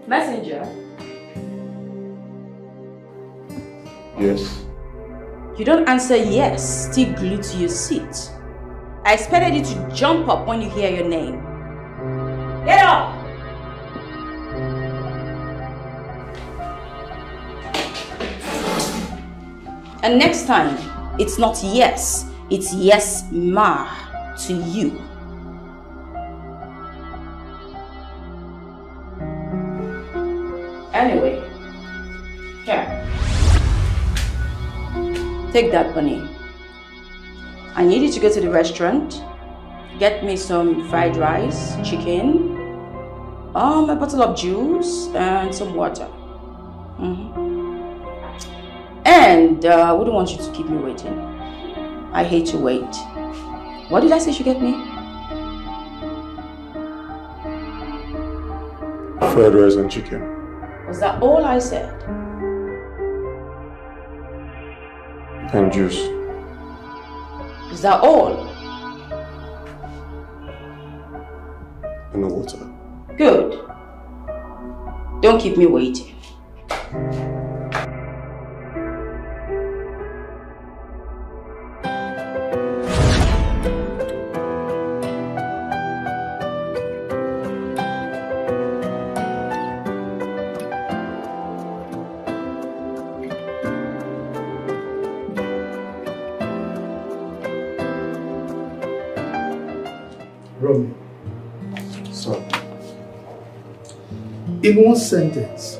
Messenger? Yes. You don't answer yes, still glued to your seat. I expected you to jump up when you hear your name. Get up! And next time, it's not yes, it's yes, ma, to you. Anyway, here. Take that, Bunny. I need you to go to the restaurant, get me some fried rice, chicken, a bottle of juice, and some water. And I wouldn't want you to keep me waiting. I hate to wait. What did I say you should get me? Fried rice and chicken. Was that all I said? And juice. Is that all? And the water. Good. Don't keep me waiting. Romeo. Sir. In one sentence,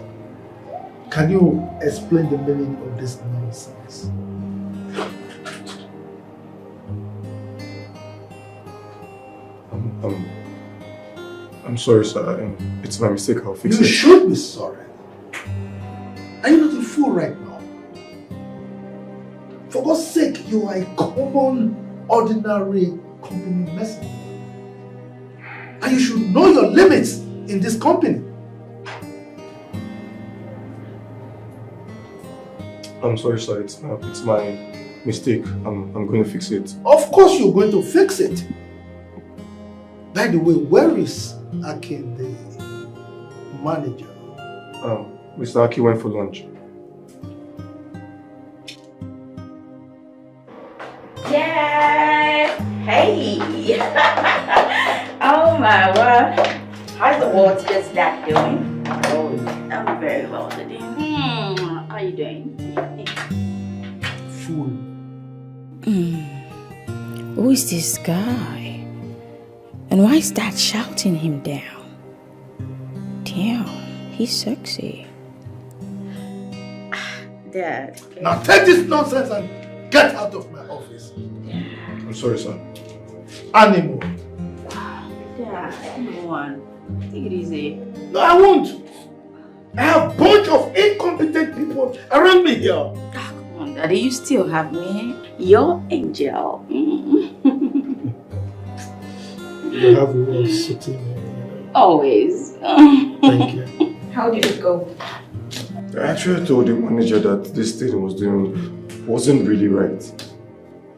can you explain the meaning of this nonsense? I'm sorry, sir. It's my mistake. I'll fix it. You should be sorry. Are you not a fool right now? For God's sake, you are a common, ordinary company messenger. And you should know your limits in this company. I'm sorry, sir. It's my mistake. I'm going to fix it. Of course you're going to fix it. By the way, where is Aki, the manager? Mr. Aki went for lunch. Yay! Hey! Oh my word! How's the water snack doing? Oh, I'm very well today. How are you doing? Fool. Who is this guy? And why is Dad shouting him down? Damn, he's sexy. Dad. Now take this nonsense and get out of my office. I'm sorry, sir. Animal. Dad, come on. Take it easy. No, I won't. I have a bunch of incompetent people around me here. Come on, Daddy, you still have me. Your angel. You have a way of sitting here. Always. Thank you. How did it go? I actually told the manager that this thing he was doing wasn't really right.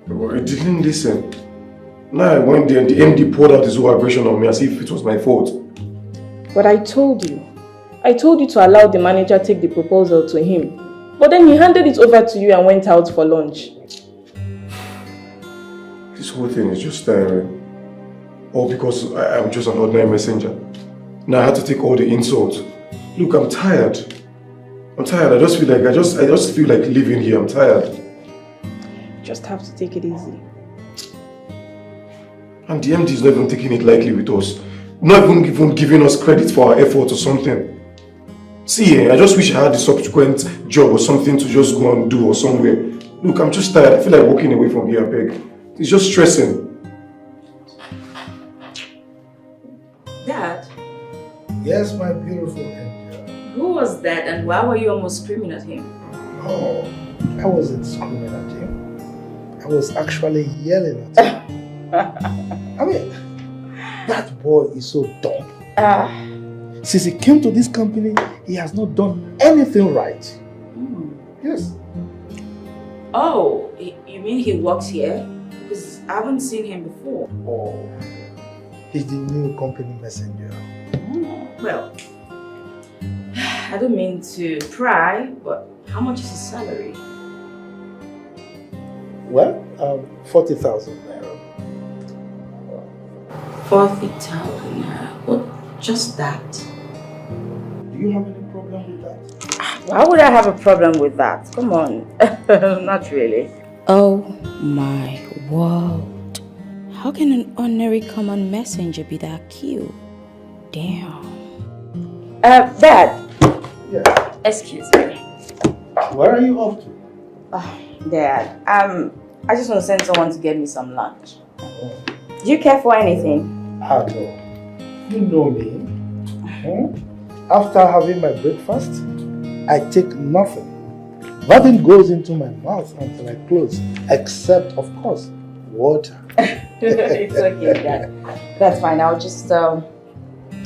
But he didn't listen. Now I went there and the MD poured out his whole aggression on me as if it was my fault. But I told you to allow the manager take the proposal to him. But then he handed it over to you and went out for lunch. This whole thing is just tiring. All because I'm just an ordinary messenger. Now I had to take all the insults. Look, I'm tired. I just feel like I just feel like living here. I'm tired. Just have to take it easy. And the MD is not even taking it lightly with us. Not even giving us credit for our effort or something. See, I just wish I had the subsequent job or something to just go and do or somewhere. Look, I'm just tired. I feel like walking away from here, Peg. It's just stressing. Dad? Yes, my beautiful angel. Who was that and why were you almost screaming at him? Oh, I wasn't screaming at him. I was actually yelling at him. I mean, that boy is so dumb. Since he came to this company, he has not done anything right. Yes. Oh, you mean he works here? Because I haven't seen him before. Oh, he's the new company messenger. Well, I don't mean to pry, but how much is his salary? Well, 40,000 naira. 40,000 naira. What? Just that? Do you have any problem with that? Why would I have a problem with that? Come on. Not really. Oh my world. How can an ordinary common messenger be that cute? Damn. Dad. Yeah. Excuse me. Where are you off to? Dad, I just want to send someone to get me some lunch. Oh. Do you care for anything? No. You know me. After having my breakfast, I take nothing. Nothing goes into my mouth until I close, except, of course, water. It's okay, Dad. That's fine. I'll just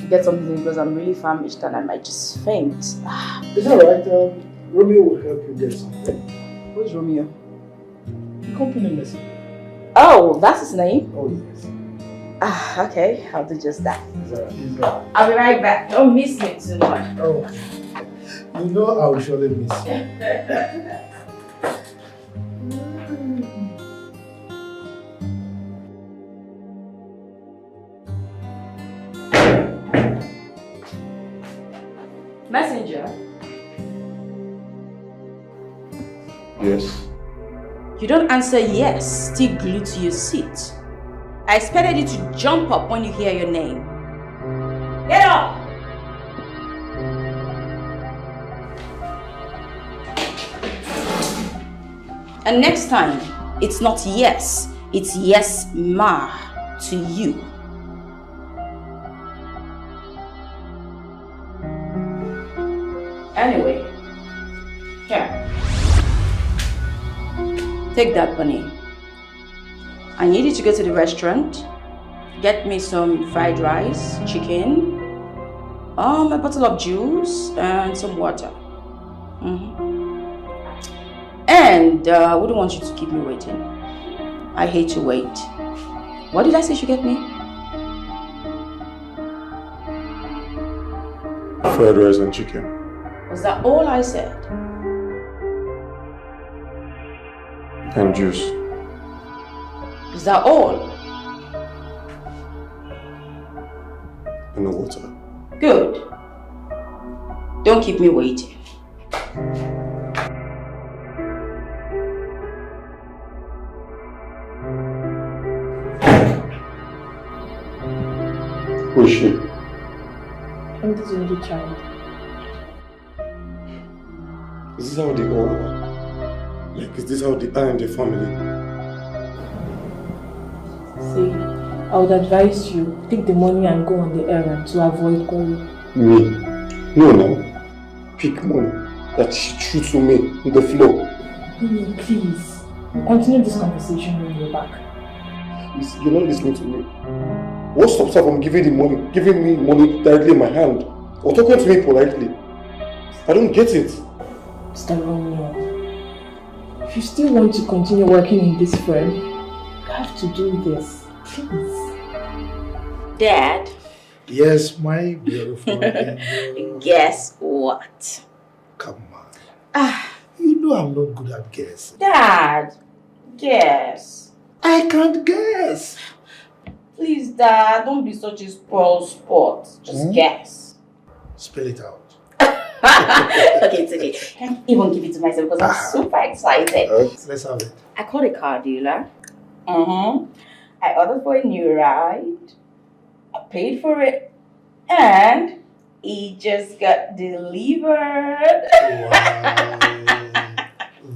get something because I'm really famished and I might just faint. It's alright. Romeo will help you get something. Who's Romeo? The company messenger. Oh, that's his name? Oh, yes. Okay. I'll do just that. It's alright. I'll be right back. Don't miss me too much. Oh. You know I will surely miss you. Messenger? Yes. You don't answer yes, still glued to your seat. I expected you to jump up when you hear your name. Get up! And next time, it's not yes, it's yes, ma, to you. Anyway, here. Take that, bunny. I need you to go to the restaurant, get me some fried rice, chicken, a bottle of juice, and some water. And I wouldn't want you to keep me waiting. I hate to wait. What did I say you should get me? Fried rice and chicken. Was that all I said? And juice. Is that all? And no water. Good. Don't keep me waiting. Who is she? I'm this only child. Is this how they all are? Like, is this how they are in the family? See, I would advise you, take the money and go on the errand to avoid calling. Me? No. Pick money that she threw to me on the floor. No, please. We'll continue this conversation when you're back. You're not listening to me. What stops her from giving me money directly in my hand? Or talking to me politely? I don't get it. Mr. Romeo, if you still want to continue working in this firm, you have to do this. Please. Dad? Yes, my beautiful angel. Guess what? Come on. You know I'm not good at guessing. Dad, guess. I can't guess. Please, Dad, don't be such a spoiled sport. Just guess. Spell it out. Okay, it's okay. I can't even give it to myself because I'm super excited. Let's have it. I called a car dealer. I ordered for a new ride. I paid for it. And it just got delivered. Wow.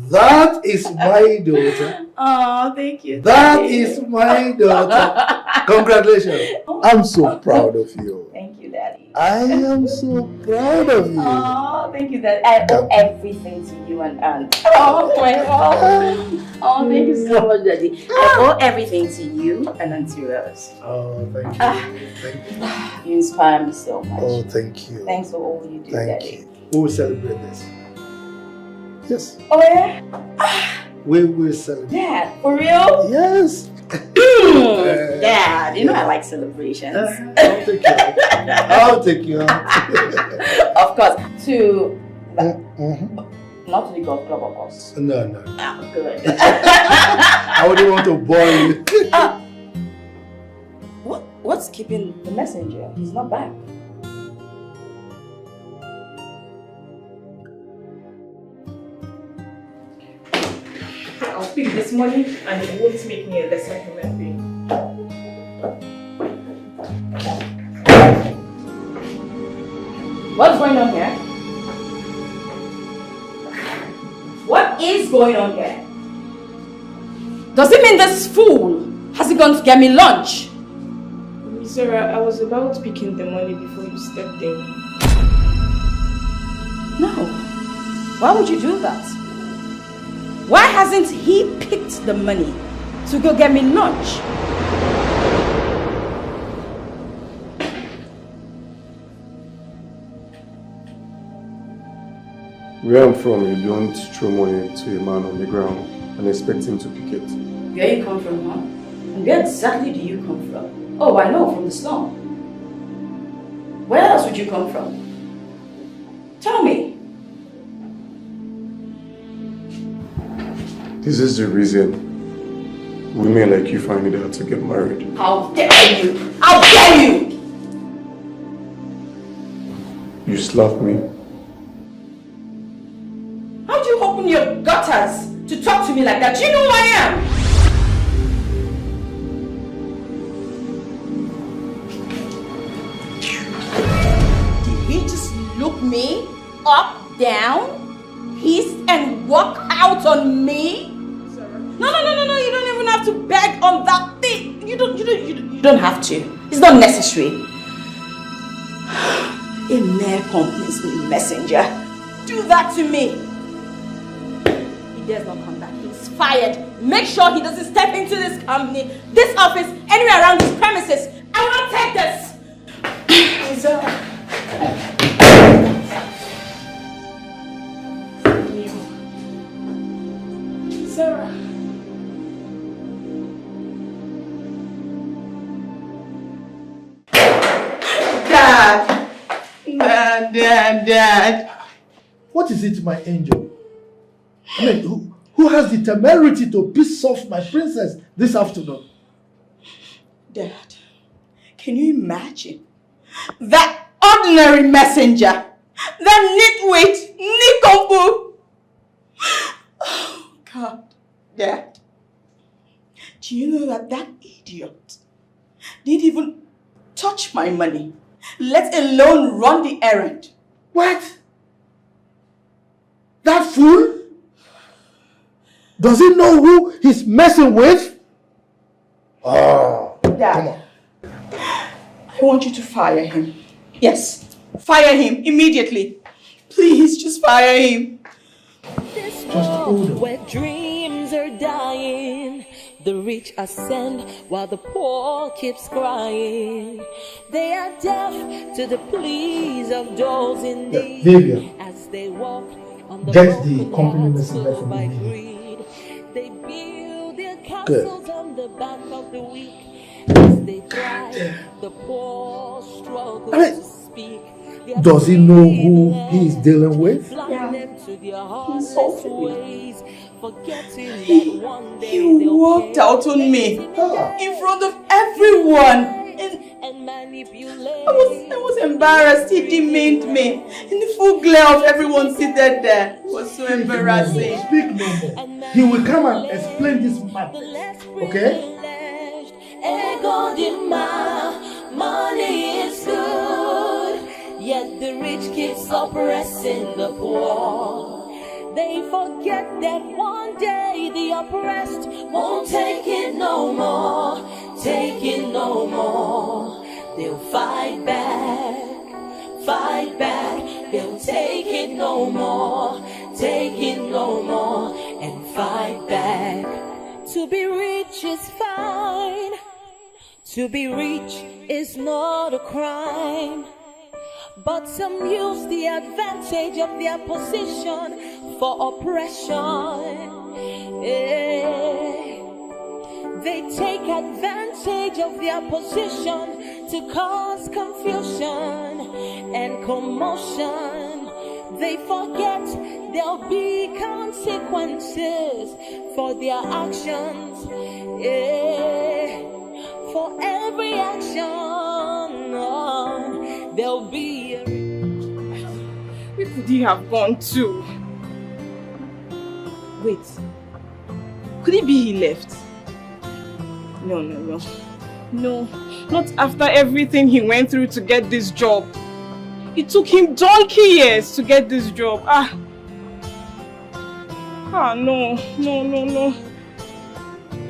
That is my daughter. Oh, thank you. That is my daughter. Congratulations. I'm so proud of you. Thank you, Daddy. I am so proud of you. Oh, thank you, Daddy. I owe everything to you and Aunt. Oh, my God. Oh, thank you so much, Daddy. I owe everything to you and Auntie Rose. Oh, thank you. Thank you. You inspire me so much. Oh, thank you. Thanks for all you do, Thank Daddy. you. We will celebrate this. Yes. Oh, yeah? We will celebrate. Dad, for real? Yes. Dad, you know I like celebrations. I'll take you out. I'll take you out. Of course. to... Not to the golf club, of course. No. Ah, good. I wouldn't want to bore you. What's keeping the messenger? He's not back. I'll pick this money and it won't make me a lesser human being. What's going on here? What is going on here? Does it mean this fool has he gone to get me lunch? Sarah, I was about picking the money before you stepped in. No. Why would you do that? Why hasn't he picked the money to go get me lunch? Where I'm from, you don't throw money to a man on the ground and expect him to pick it. Where you come from, huh? And where exactly do you come from? Oh, I know, from the slum. Where else would you come from? Tell me. This is the reason women like you find it hard to get married. How dare you! How dare you! You slapped me. How do you open your gutters to talk to me like that? Do you know who I am? Did he just look me up, down, hiss and walk out on me? No, you don't even have to beg on that thing. You don't have to. It's not necessary. A mere company's messenger. Do that to me. He dares not come back. He's fired. Make sure he doesn't step into this company, this office, anywhere around this premises. I will not take this. Sarah. Dad. What is it, my angel? I mean, who has the temerity to piss off my princess this afternoon? Dad, can you imagine? That ordinary messenger, that nitwit, nincompoop. Oh, God. Dad, do you know that idiot didn't even touch my money, let alone run the errand? What? That fool? Does he know who he's messing with? Oh, Dad, come on. I want you to fire him. Yes, fire him immediately. Please, just fire him. Just hold on. Where dreams are dying, the rich ascend while the poor keeps crying. They are deaf to the pleas of those in need. Vivian, as they walk on the get the company messenger from by me. greed. They build their castles on the back of the weak. As they thrive, the poor struggle to speak. Does he know who he is dealing with? Yeah. He's ways, forgetting that one day he walked out on me in front of everyone. And I was embarrassed. He demeaned me in the full glare of everyone seated there. It was so embarrassing. Speak no more. He will come and explain this matter. Okay? Money is good, yet the rich keeps oppressing the poor. They forget that one day the oppressed won't take it no more, take it no more. They'll fight back, they'll take it no more, take it no more, and fight back. To be rich is fine, to be rich is not a crime. But some use the advantage of their position for oppression. They take advantage of their position to cause confusion and commotion. They forget there'll be consequences for their actions. Yeah. For every action, there'll be a... Where could he have gone to? Wait. Could it be he left? No. No, not after everything he went through to get this job. It took him donkey years to get this job. No.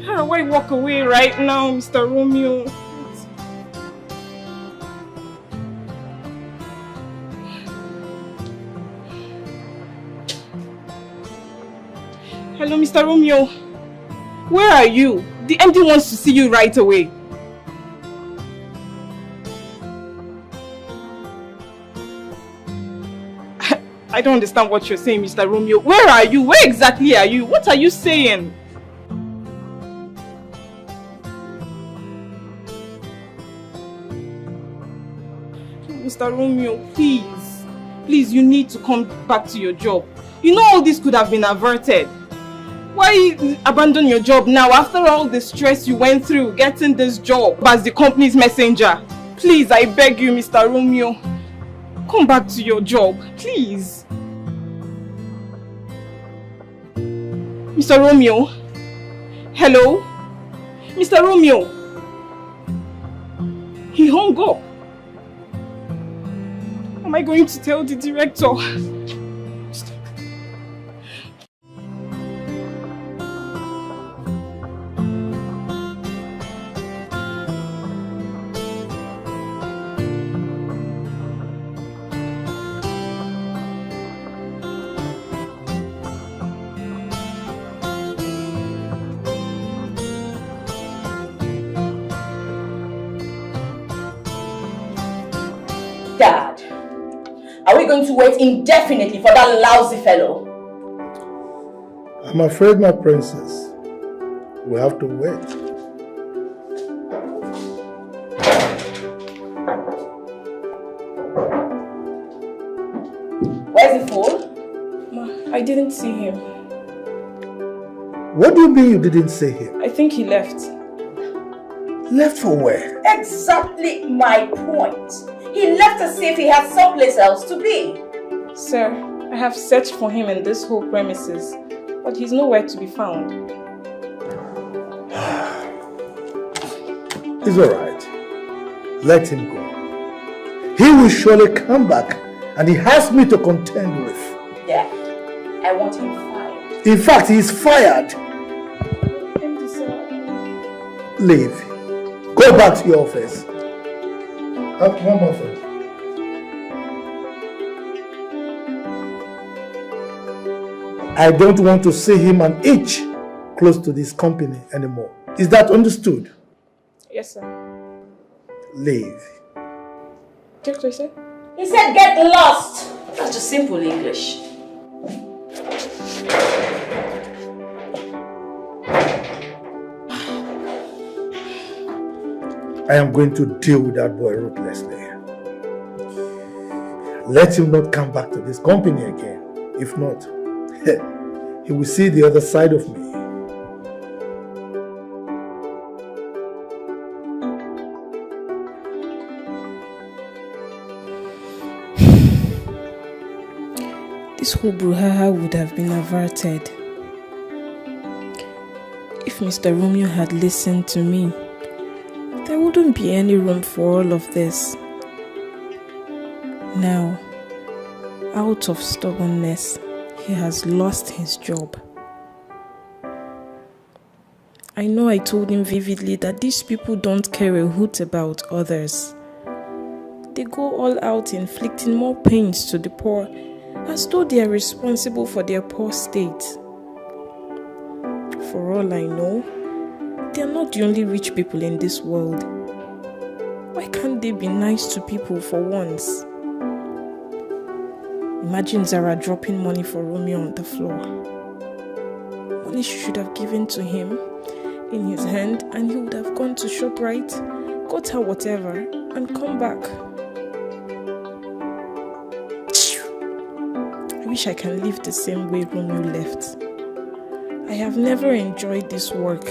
How do I walk away right now, Mr. Romeo? Hello, Mr. Romeo. Where are you? The MD wants to see you right away. I don't understand what you're saying, Mr. Romeo. Where are you? Where exactly are you? What are you saying? Mr. Romeo, please. Please, you need to come back to your job. You know all this could have been averted. Why abandon your job now after all the stress you went through getting this job as the company's messenger? Please, I beg you, Mr. Romeo. Come back to your job, please. Mr. Romeo? Hello? Mr. Romeo? He hung up. Am I going to tell the director? Dad, are we going to wait indefinitely for that lousy fellow? I'm afraid, my princess, we have to wait. Where's the fool? Ma, I didn't see him. What do you mean you didn't see him? I think he left. Left for where? Exactly my point. He left to see if he had someplace else to be. Sir, I have searched for him in this whole premises, but he's nowhere to be found. It's alright. Let him go. He will surely come back, and he has me to contend with. Yeah, I want him fired. In fact, he is fired. Empty, sir. Leave. Go back to your office. One more thing. I don't want to see him an inch close to this company anymore. Is that understood? Yes, sir. Leave. Director, sir? He said get lost. That's just simple English. I am going to deal with that boy ruthlessly. Let him not come back to this company again. If not, he will see the other side of me. This whole brouhaha would have been averted if Mr. Romeo had listened to me. There wouldn't be any room for all of this. Now, out of stubbornness, he has lost his job. I know I told him vividly that these people don't care a hoot about others. They go all out inflicting more pains to the poor, as though they are responsible for their poor state. For all I know, they are not the only rich people in this world. Why can't they be nice to people for once? Imagine Zara dropping money for Romeo on the floor. Money she should have given to him in his hand, and he would have gone to ShopRite, got her whatever, and come back. I wish I can live the same way Romeo left. I have never enjoyed this work.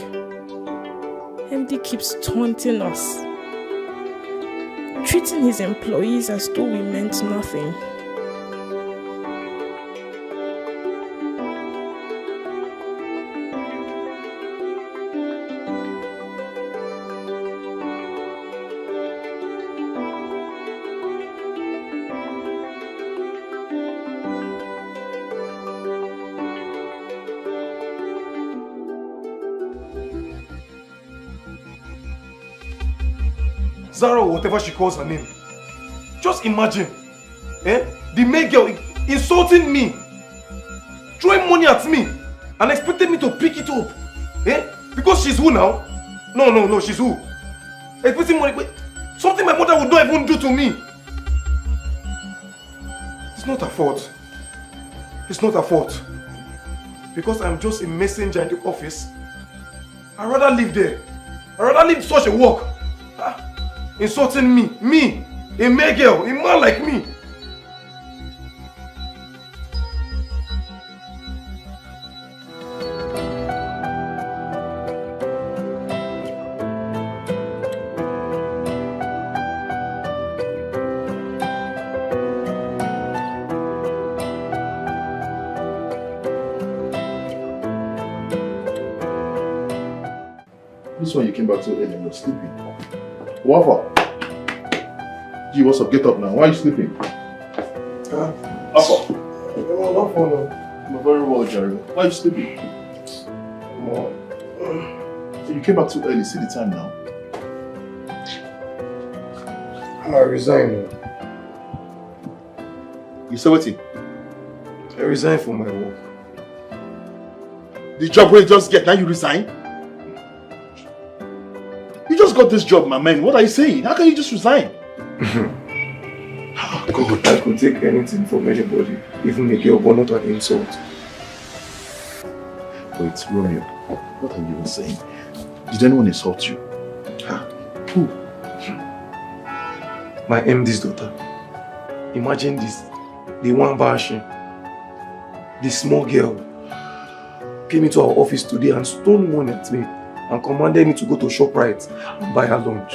MD keeps taunting us, treating his employees as though we meant nothing. Zara or whatever she calls her name. Just imagine, the maid girl insulting me, throwing money at me, and expecting me to pick it up. Because she's who now? No, she's who? Expecting money, but something my mother would not even do to me. It's not her fault. It's not her fault. Because I'm just a messenger in the office. I'd rather live there. I'd rather live such a work. Insulting me, a male girl, a man like me. This one you came back so early and you're sleeping. Whatever. Gee, what's up? Get up now. Why are you sleeping? Alpha. I'm very well, Jerry. Why are you sleeping? So you came back too early. See the time now. I resign. You said what? I resign from my work. The job where you just get, now you resign? You just got this job, my man. What are you saying? How can you just resign? Oh, God, I could take anything from anybody, even a girl, but not an insult. Wait, Romeo, what are you even saying? Did anyone insult you? Who? My MD's daughter. Imagine this. The one Bashi, the small girl, came into our office today and stole money at me and commanded me to go to ShopRite and buy her lunch.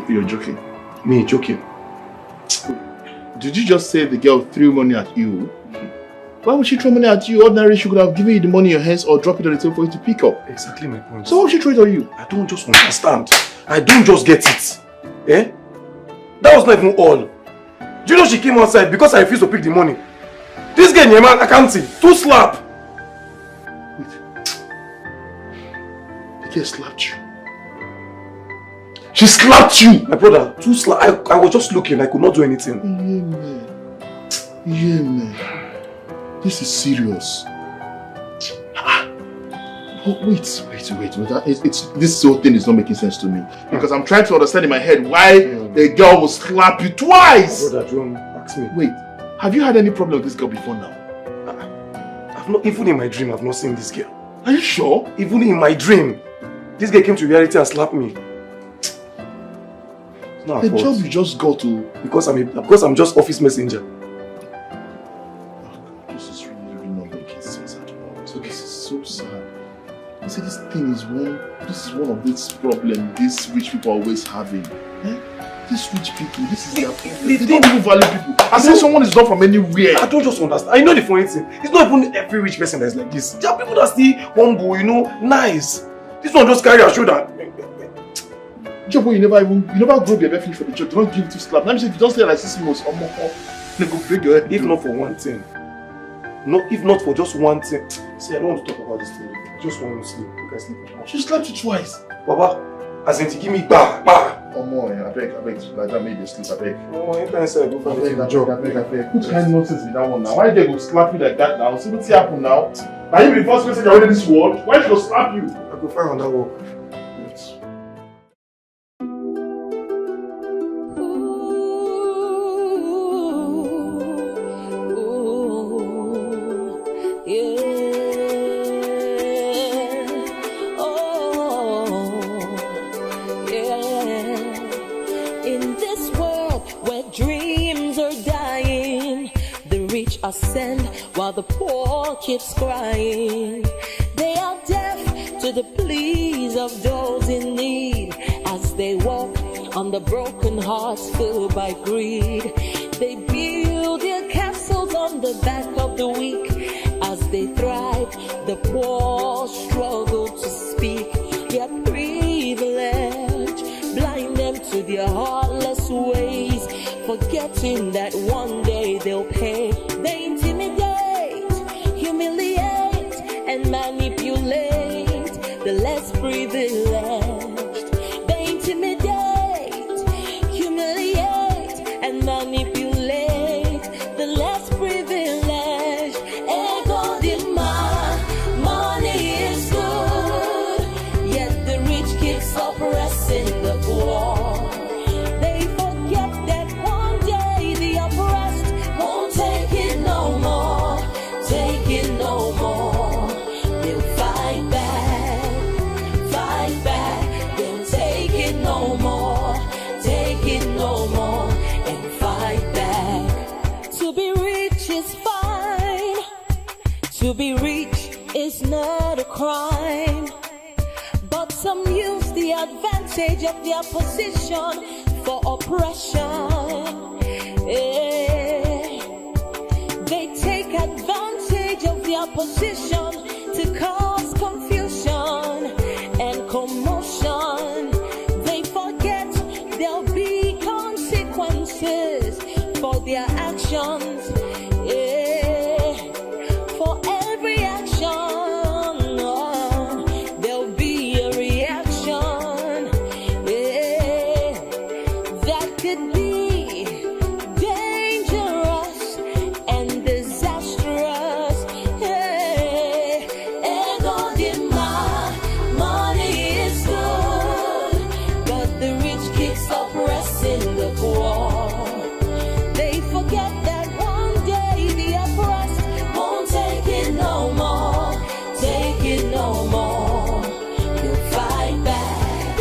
You're joking? Me joking. Did you just say the girl threw money at you? Why would she throw money at you? Ordinarily, she could have given you the money in your hands or drop it on the table for you to pick up. Exactly my point. So why would she throw it on you? I don't just understand. I don't just get it. That was not even all. Do you know she came outside because I refused to pick the money? This girl, Nyema, I can't see. 2 slap. Wait. The girl slapped you? She slapped you! My brother, 2 slap. I was just looking. I could not do anything. Yeah, man. This is serious. Oh, wait. This whole thing is not making sense to me. Because I'm trying to understand in my head why a girl will slap you twice. My brother, John, ask me. Wait, have you had any problem with this girl before now? I've not, even in my dream, I've not seen this girl. Are you sure? Even in my dream, this girl came to reality and slapped me. It's not her the fault. job you just got to... Because I'm just office messenger. This is really not making sense at all. So this is so sad. You see, this is one of these problems these rich people are always having. These rich people, this is their problem. They don't even value people. I say someone is not from anywhere. I don't just understand. I know the funny thing. It's not even every rich person that's like this. There are people that still humble, nice. This one just carry a shoulder. Job where you never grow your finish for the job. Do not give it to slap. Let me say if you don't stay like 6 months or more, then go break your head. If not for one thing. If not for just one thing. See, I don't want to talk about this thing. I just want to sleep. You can sleep. She slapped you twice. Baba, as in to give me bah. Oh more, I beg, like that made you sleep, I beg. Oh, you can't say I go for the job. I beg. What kind of nonsense is that one now? Why they go slap you like that now? See what's happening now? Are you the first person you're in this world? Why should they slap you? I go fire on that work. ascend while the poor keeps crying. They are deaf to the pleas of those in need as they walk on the broken hearts filled by greed. They build their castles on the back of the weak. As they thrive, the poor struggle to speak. Their privilege blind them to their heartless ways, forgetting that one day they'll pay. They intimidate, humiliate, and manipulate the less privileged. They intimidate, humiliate, and manipulate the less privileged. Ego demand, money is good, yet the rich keeps oppressing the poor. They forget that one day the oppressed won't take it no more, take it no more. They'll fight back, they'll take it no more, take it no more, and fight back. To be rich is fine, to be rich is not a crime, but some use the advantage of their position for oppression. They take advantage of their position to cause confusion and commotion. They forget there'll be consequences for their actions. For every action, there'll be a reaction. That could be dangerous and disastrous. Ego demand, money is good, but the rich keeps oppressing the poor. They forget that one day the oppressed won't take it no more, take it no more. They'll fight back,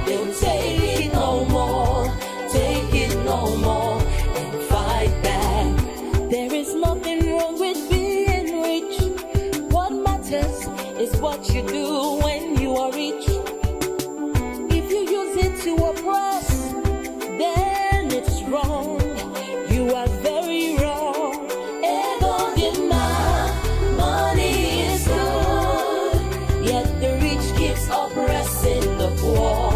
they'll take it no more, take it no more, and fight back. There is nothing wrong with being rich. What matters is what you do when you are rich. If you use it to oppress, then it's wrong. You are very wrong. Ego demand, money is good, yet the rich keeps oppressing the poor.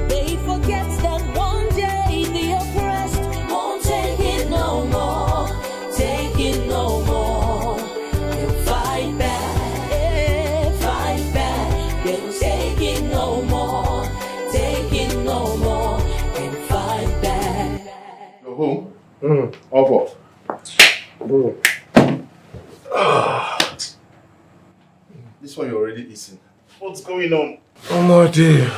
They forget that one day the oppressed won't take it no more, take it no more. They'll fight back, they'll take it no more, take it no more, and fight back. Go home? Off off. Bro. This one you're already eating. What's going on? Oh my dear.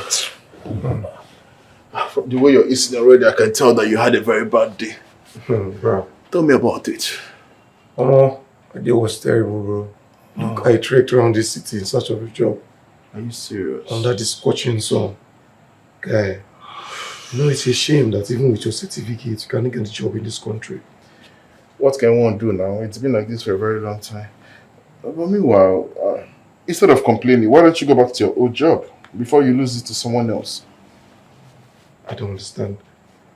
From the way you're eating already, I can tell that you had a very bad day. Bro. Tell me about it. Oh, my day was terrible, bro. Look, I trekked around this city in search of a job. Are you serious? Under this scorching sun. Guy, you know, it's a shame that even with your certificate, you can't get a job in this country. What can one do now? It's been like this for a very long time. But meanwhile, instead of complaining, why don't you go back to your old job before you lose it to someone else? I don't understand.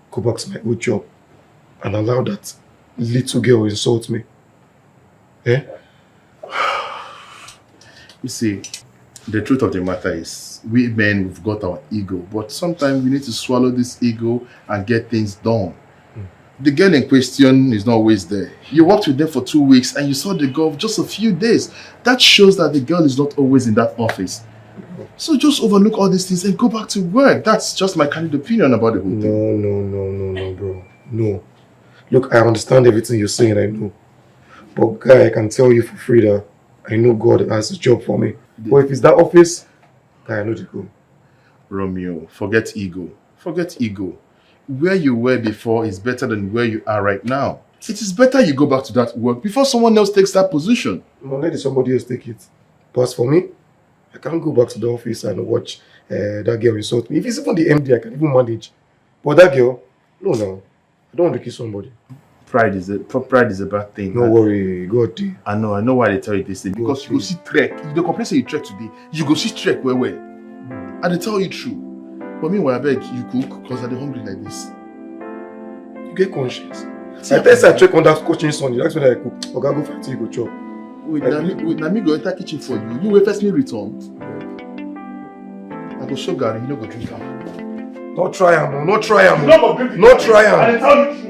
Go back to my old job and allow that little girl insult me. Eh? You see, the truth of the matter is, we men, we've got our ego, but sometimes we need to swallow this ego and get things done. The girl in question is not always there. You worked with them for 2 weeks and you saw the girl just a few days. That shows that the girl is not always in that office. So just overlook all these things and go back to work. That's just my candid opinion about the whole thing. No, bro. No. Look, I understand everything you're saying, I know. But guy, I can tell you for free that I know God has a job for me. But if it's that office, guy, I know the go. Romeo, forget ego. Forget ego. Where you were before is better than where you are right now. It is better you go back to that work before someone else takes that position. No, let somebody else take it. But as for me, I can't go back to the office and watch that girl insult me. If it's even the MD, I can even manage. But that girl, no. I don't want to kill somebody. pride is a bad thing. No worry, God. I know why they tell you this thing. Because you go see trek. If the complain say you trek today, you go see trek where. And they tell you true. But meanwhile, I beg you cook because I'm hungry like this. You get conscious. I test I check on that coaching Sunday. That's when I cook. Okay, go fight you go chop. Wait, now me go enter kitchen for you. You will first me return. I go show Gary, you know go drink am. Not try am, not try am. Not try am. I tell you true.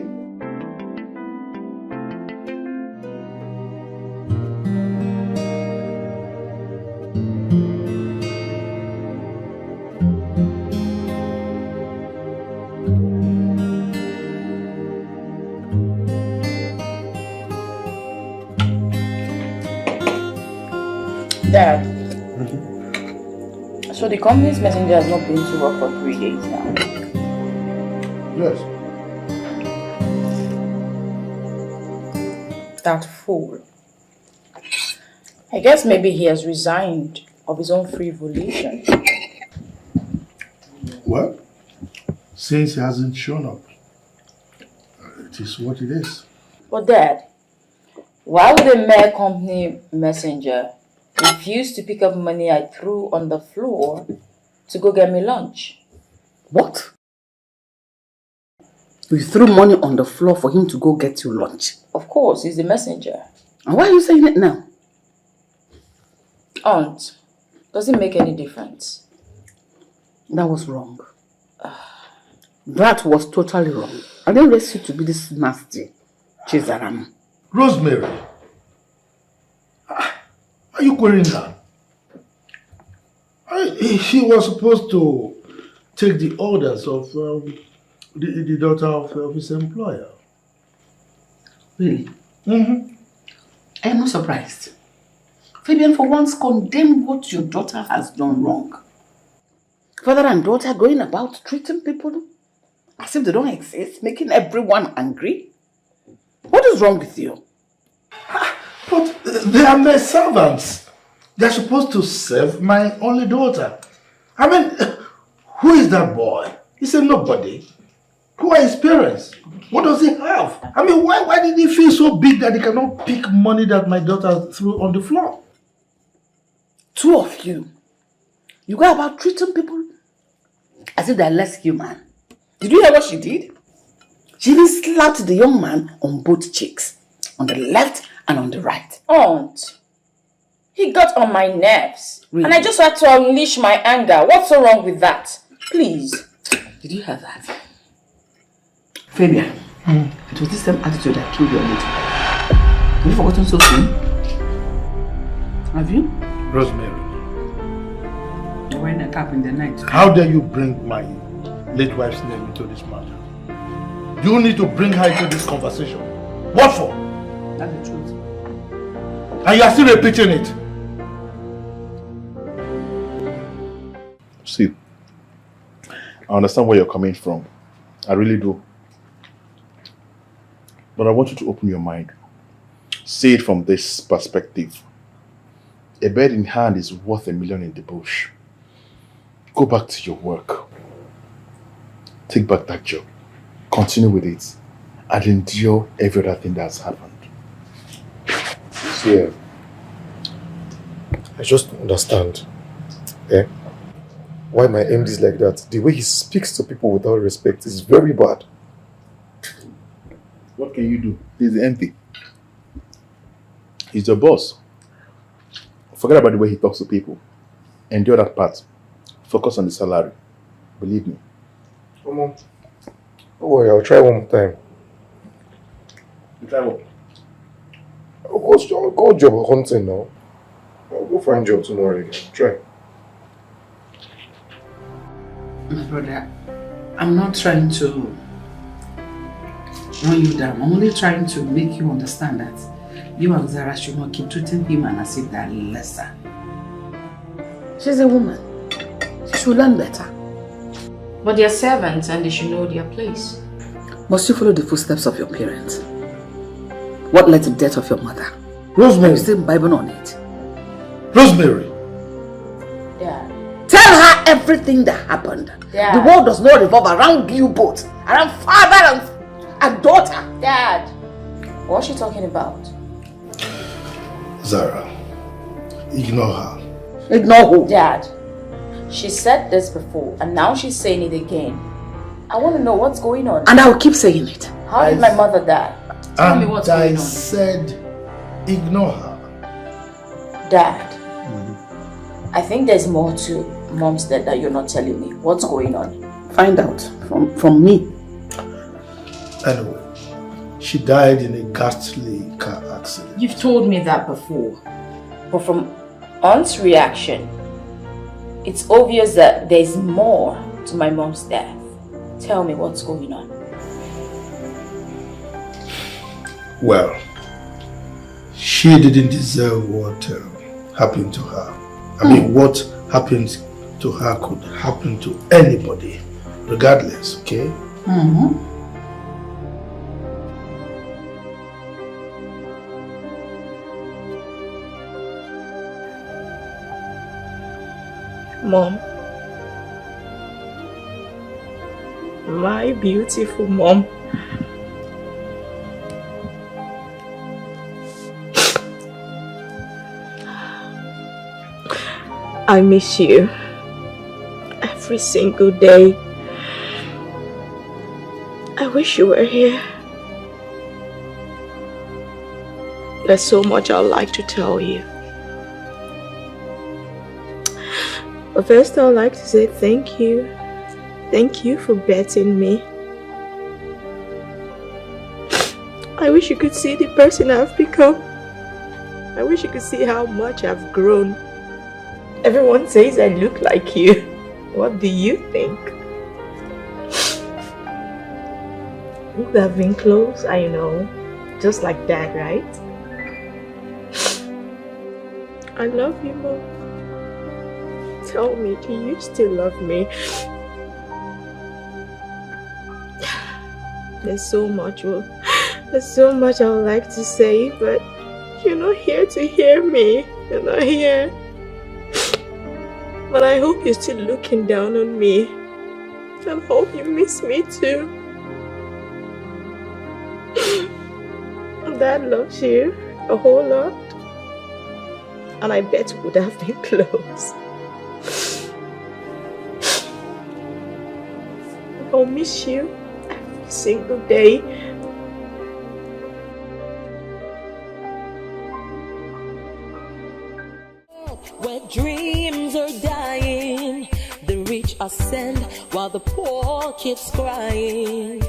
Dad, so the company's messenger has not been to work for 3 days now. Yes. That fool. I guess maybe he has resigned of his own free volition. Well, since he hasn't shown up, it is what it is. But Dad, why would a mere company messenger refuse to pick up money I threw on the floor to go get me lunch? What? You threw money on the floor for him to go get you lunch? Of course, he's the messenger. And why are you saying it now? Aunt, does it make any difference? That was wrong. That was totally wrong. I didn't raise you to be this nasty Chizaram. Rosemary, are you querying her? She was supposed to take the orders of the daughter of his employer. Really? Mm-hmm. I am not surprised. Fabian, for once, condemn what your daughter has done wrong. Father and daughter going about treating people as if they don't exist, making everyone angry. What is wrong with you? But they are my servants. They are supposed to serve my only daughter. I mean, who is that boy? He's a nobody. Who are his parents? What does he have? I mean, why did he feel so big that he cannot pick money that my daughter threw on the floor? Two of you. You go about treating people as if they're less human. Did you hear what she did? She even slapped the young man on both cheeks. On the left and on the right. Aunt, he got on my nerves. Really? And I just had to unleash my anger. What's so wrong with that? Please. Did you hear that? Fabian, it was this same attitude that killed your little. Have you forgotten so soon? Have you? Rosemary. You're wearing a cap in the night. How dare you bring my late wife's name into this matter? You need to bring her into this conversation. What for? That's the truth. And you are still repeating it. See, I understand where you're coming from. I really do. But I want you to open your mind. See it from this perspective. A bird in hand is worth a million in the bush. Go back to your work. Take back that job. Continue with it. And endure every other thing that's happened. See, I just don't understand. Why my MD is like that. The way he speaks to people without respect is very bad. What can you do? He's empty. He's your boss. Forget about the way he talks to people. Endure that part. Focus on the salary. Believe me. Come on. Don't worry, I'll try one more time. You try what? I'll go job hunting now. I'll go find job tomorrow again. Try. My brother, I'm not trying to run you down. I'm only trying to make you understand that you and Zara should not keep treating him as if they're lesser. She's a woman. She should learn better. But they're servants and they should know their place. Must you follow the footsteps of your parents? What led to the death of your mother? Rosemary. Are you still Bible on it? Rosemary. Dad. Tell her everything that happened. Dad. The world does not revolve around you both. Around father and daughter. Dad. What's she talking about? Zara, ignore her. Ignore who? Dad, she said this before and now she's saying it again. I want to know what's going on. And I'll keep saying it. How did my mother die? Tell me what's going on. I said ignore her. Dad, I think there's more to Mom's death that you're not telling me. What's going on? Find out from me. Anyway, she died in a ghastly car accident. You've told me that before. But from Aunt's reaction, it's obvious that there's more to my mom's death. Tell me what's going on. Well, she didn't deserve what happened to her. I mean, what happened to her could happen to anybody, regardless, okay? Mm-hmm. Mom. My beautiful mom. I miss you every single day. I wish you were here. There's so much I'd like to tell you. But first I'd like to say thank you. Thank you for betting me. I wish you could see the person I've become. I wish you could see how much I've grown. Everyone says I look like you. What do you think? We could have been close, I know. Just like Dad, right? I love you, Mom. Tell me, do you still love me? There's so much I would like to say, but you're not here to hear me. You're not here. But I hope you're still looking down on me. I hope you miss me too. Dad loves you a whole lot. And I bet we would have been close. I'll miss you every single day. Where dreams are dying, the rich ascend while the poor keeps crying.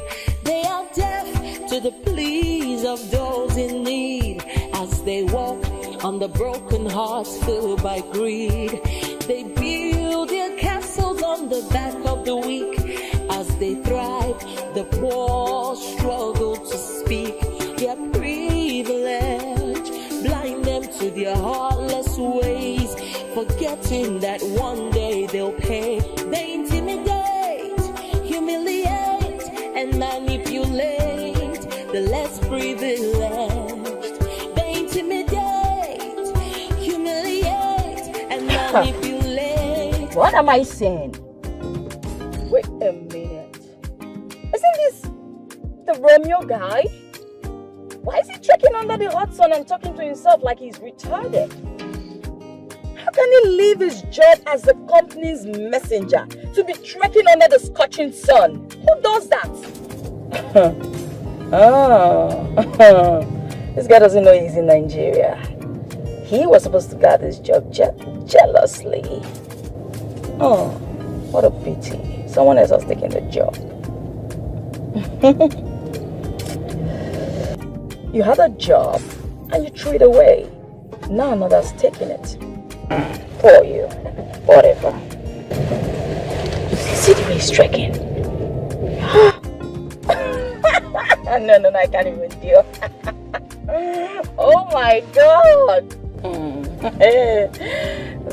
They are deaf to the pleas of those in need as they walk on the broken hearts filled by greed. They build their castles on the back of the weak. As they thrive, the poor struggle to speak. Their privilege blind them to their heartless ways, forgetting that one day they'll pay. They intimidate, humiliate, and manipulate the less privileged. They intimidate, humiliate, and manipulate. What am I saying? Wait a minute. Isn't this the Romeo guy? Why is he trekking under the hot sun and talking to himself like he's retarded? How can he leave his job as the company's messenger to be trekking under the scorching sun? Who does that? This guy doesn't know he's in Nigeria. He was supposed to guard his job jealously. Oh, what a pity. Someone else has taken the job. You had a job and you threw it away. Now another's taking it. Poor you. Whatever. See the way he's striking. No, I can't even deal. Oh my God.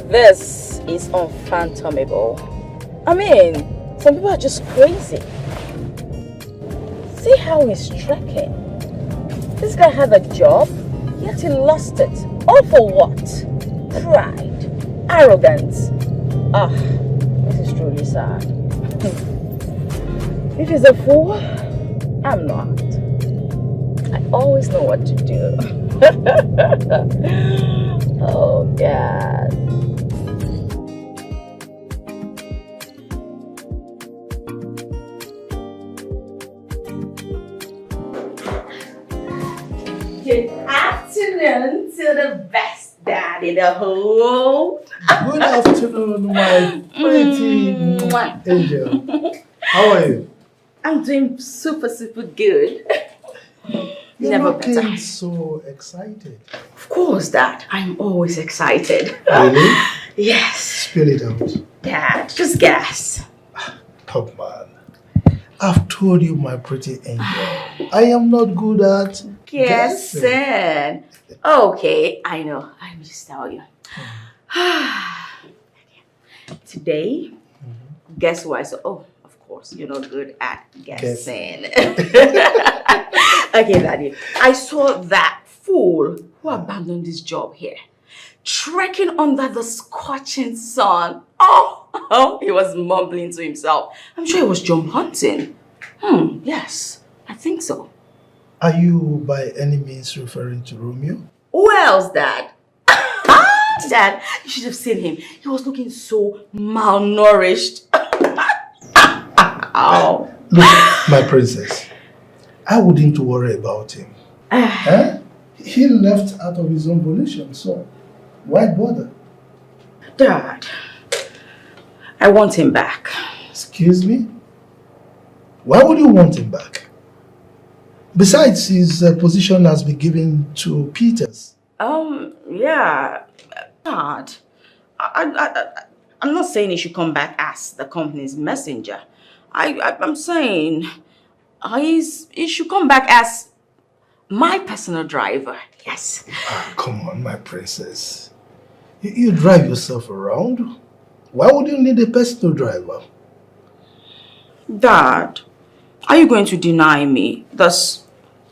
This is unfathomable. I mean, some people are just crazy. See how he's striking. This guy had a job, yet he lost it. All for what? Pride, arrogance. This is truly sad. If he's a fool, I'm not. always know what to do. Oh, God. Good afternoon to the best dad in the whole. Good afternoon, my pretty angel. How are you? I'm doing super good. You're Never looking better. so excited. Of course, Dad. I'm always excited. Really? Yes. Spill it out. Dad, just guess. Top man. I've told you, my pretty angel, I am not good at Guessing. Okay, I know. Let me just tell you. Today, guess what I saw? Oh, of course, you're not good at guessing. Okay, Daddy. I saw that fool who abandoned his job here, trekking under the scorching sun. Oh, he was mumbling to himself. I'm sure he was jump hunting. Yes, I think so. Are you by any means referring to Romeo? Who else, Dad? Dad, you should have seen him. He was looking so malnourished. Ow. Look, my princess, I wouldn't worry about him. He left out of his own volition, so why bother? Dad, I want him back. Excuse me? Why would you want him back? Besides, his position has been given to Peters. Yeah. Dad, I'm not saying he should come back as the company's messenger. I'm saying he should come back as my personal driver. Yes. Come on, my princess. You drive yourself around. Why would you need a personal driver? Dad, are you going to deny me this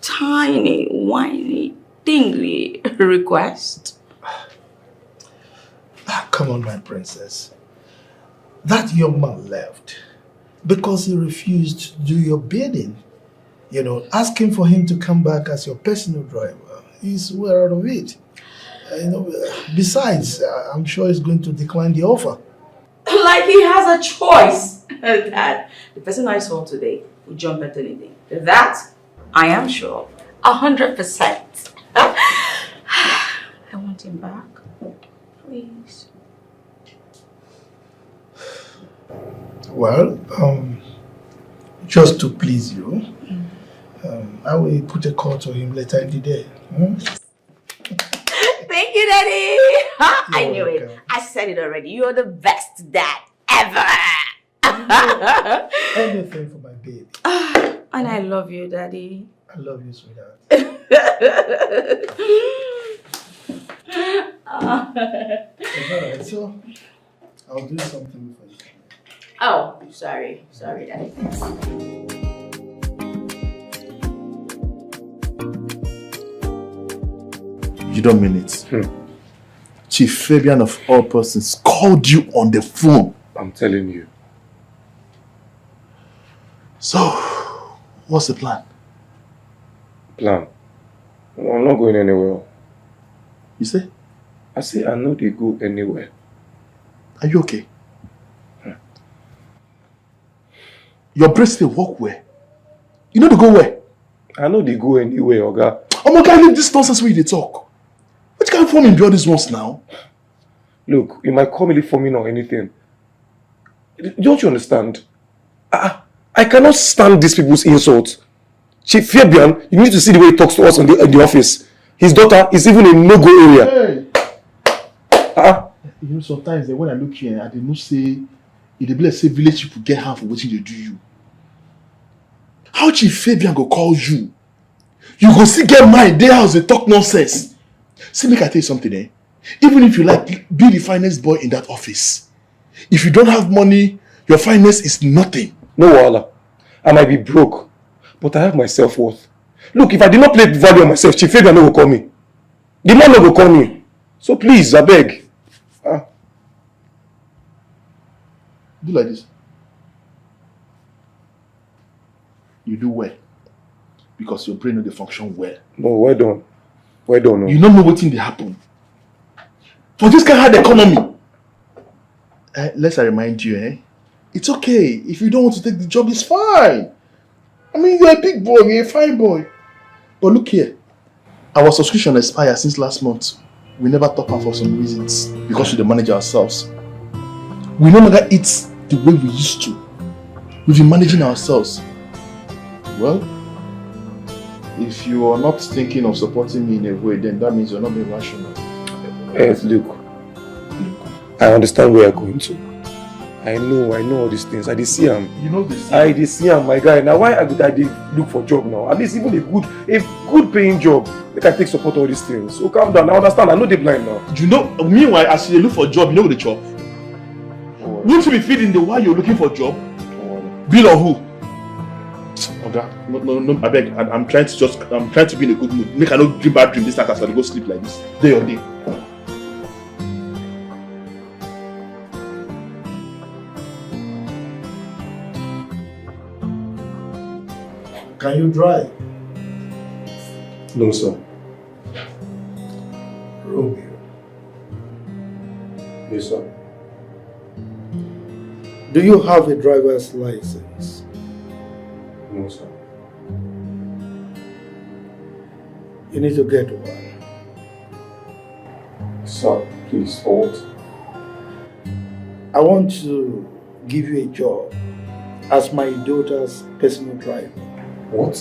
tiny, whiny, dingly request? Come on, my princess. That young man left because he refused to do your bidding. You know, asking for him to come back as your personal driver. He's well out of it. Besides, I'm sure he's going to decline the offer. Like he has a choice. Dad, the person I saw today would jump at anything. That, I am sure. 100%. I want him back. Please. Well, just to please you, I will put a call to him later in the day. Thank you, Daddy. I knew it. I said it already. You're the best dad ever. Anything for my baby. And I love you, Daddy. I love you, sweetheart. Alright, so I'll do something for you. Oh, sorry, Daddy. You don't mean it. Chief Fabian of all persons called you on the phone. I'm telling you. So, what's the plan? Plan? I'm not going anywhere. You say? I say I know they go anywhere. Are you okay? Your bracelet walk where? You know to go where? I know they go anywhere, Oga. Oh my God, leave this nonsense where they talk. What kind of form in all these ones now? Look, you might call me forming or anything. Don't you understand? I cannot stand these people's insults. Chief Fabian, you need to see the way he talks to us in the office. His daughter is even in no-go area. Hey. You know, sometimes when I look here, I did not say, if the bless say village people get half of what they do you. How Chief Fabian go call you? You go see get mine, they house they talk nonsense. See, make I tell you something, eh? Even if you like, be the finest boy in that office. If you don't have money, your finance is nothing. No wahala. I might be broke, but I have my self-worth. Look, if I did not play value on myself, Chief Fabian no go call me. The man no go call me. So please, I beg. Do like this. You do well. because your brain no dey function well. No, well done. Well done. No. You don't know what thing dey happen. For this kind of hard economy. Let's remind you, it's okay. If you don't want to take the job, it's fine. I mean, you're a big boy, you're a fine boy. But look here. Our subscription expired since last month. We never top up for some reasons because we manage ourselves. We no longer eat the way we used to. We've been managing ourselves. Well, if you are not thinking of supporting me in a way, then that means you're not being rational. Yes, look. I understand where you're going to. I know all these things. I did see him. You know this. I did see him, my guy. Now why I did look for a job now? At least even a good paying job. They can take support all these things. So calm down. I understand. I know they're blind now. You know, meanwhile, as you look for a job, you know the job. Won't you be feeding the while you're looking for a job? Bill or who? Okay. No, I beg. I'm trying to be in a good mood. Make I not dream bad dream this night as I go sleep like this. Day or day. Can you drive? No, sir. Romeo. Yes, sir. Do you have a driver's license? No, sir. You need to get one. Sir, please, for what? I want to give you a job as my daughter's personal driver. What?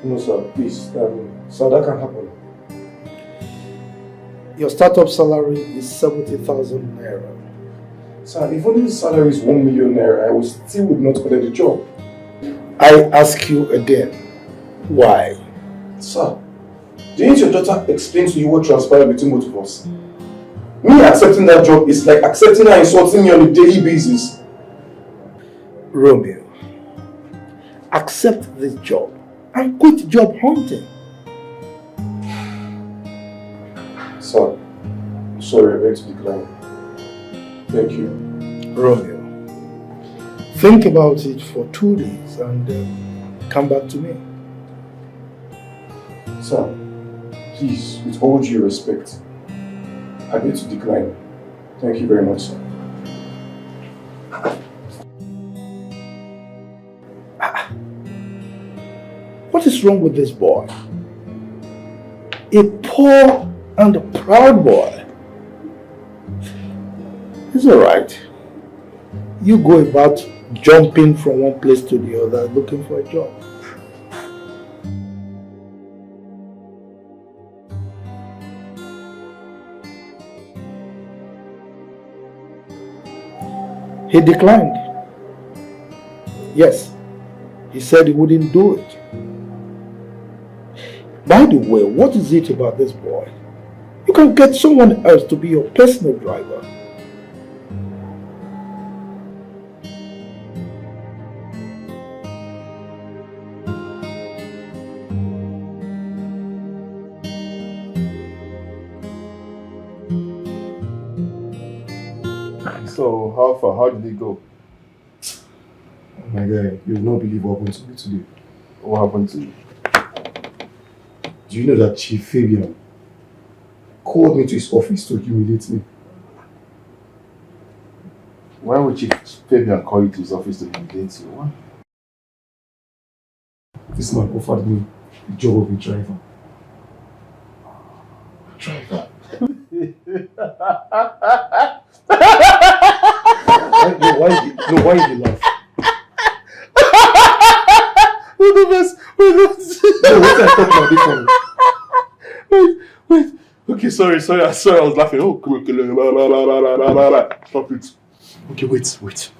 No, sir, please. Sir, that can't happen. Your startup salary is 70,000 naira. Sir, if only the salary is 1 million naira, I would not collect the job. I ask you again, why? Sir, didn't your daughter explain to you what transpired between both of us? Me accepting that job is like accepting her insulting me on a daily basis. Romeo, accept this job and quit job hunting. Sir, I'm sorry, I beg to decline. Thank you. Romeo, think about it for 2 days and come back to me. Sir, please, with all due respect, I beg to decline. Thank you very much, sir. What is wrong with this boy? A poor and a proud boy. It's alright. You go about jumping from one place to the other looking for a job. He declined. Yes, he said he wouldn't do it. By the way, what is it about this boy? You can get someone else to be your personal driver. So, how far? How did it go? Oh my God, you will not believe what happened to me today. What happened to you? Do you know that Chief Fabian called me to his office to humiliate me? Why would Chief Fabian call you to his office to humiliate you? What? This man offered me the job of a driver. Driver? Why did you laugh? Wait, No, what I talk about this one? wait. Okay, sorry, I was laughing. Oh, stop it. Okay, wait.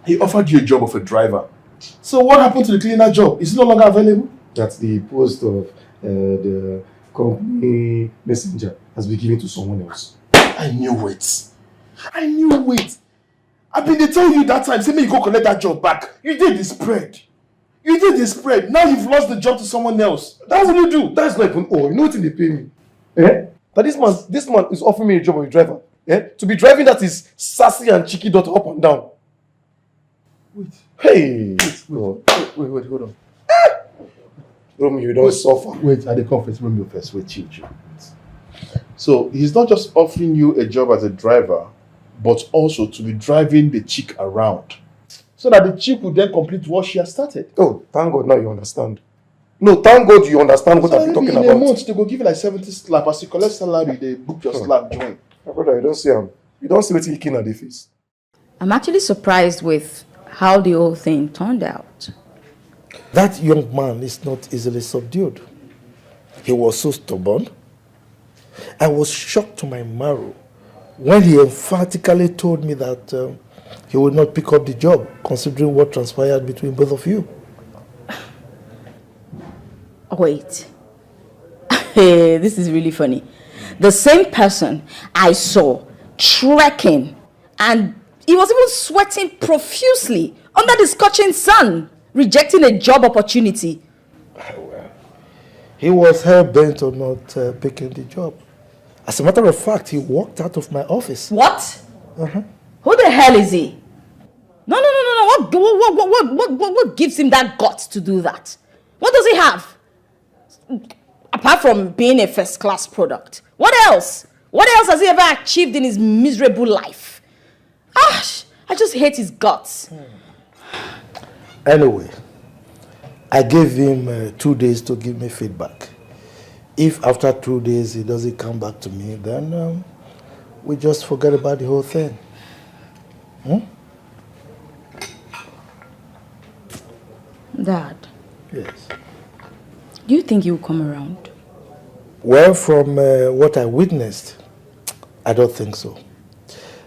He offered you a job of a driver. So what happened to the cleaner job? Is it no longer available? That the post of the company messenger has been given to someone else. I knew it. I've been telling you that time. Say me you go collect that job back. You did the spread. Now you've lost the job to someone else. That's what you do. That's not even all. You know what they pay me? But this man is offering me a job of a driver. To be driving that is sassy and cheeky daughter up and down. Wait. Hey! Wait, hold on. Romeo, you don't suffer. Wait, at the conference, Romeo first. Wait, chill. So he's not just offering you a job as a driver, but also to be driving the chick around, so that the chick will then complete what she has started. Oh, thank God now you understand. No, thank God you understand what I'm talking about. In a month, they go give you like 70 slap. As you collect salary, they book your slap join. My brother, you don't see him. You don't see what he at the face. I'm actually surprised with how the whole thing turned out. That young man is not easily subdued. He was so stubborn. I was shocked to my marrow when he emphatically told me that he would not pick up the job, considering what transpired between both of you. Wait. Hey, this is really funny. The same person I saw trekking, and he was even sweating profusely under the scorching sun, rejecting a job opportunity. Well, he was hell-bent on not picking the job. As a matter of fact, he walked out of my office. What? Uh-huh. Who the hell is he? No. What gives him that guts to do that? What does he have? Apart from being a first-class product. What else? What else has he ever achieved in his miserable life? I just hate his guts. Anyway, I gave him 2 days to give me feedback. If after 2 days he doesn't come back to me, then we just forget about the whole thing. Dad. Yes. Do you think he will come around? Well, from what I witnessed, I don't think so.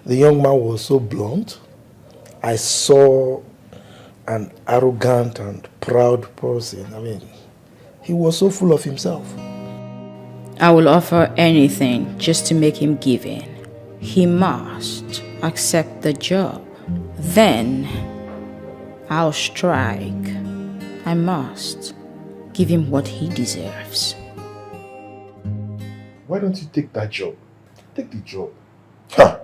The young man was so blunt. I saw an arrogant and proud person. I mean, he was so full of himself. I will offer anything just to make him give in. He must accept the job. Then I'll strike. I must give him what he deserves. Why don't you take that job? Take the job. Hey.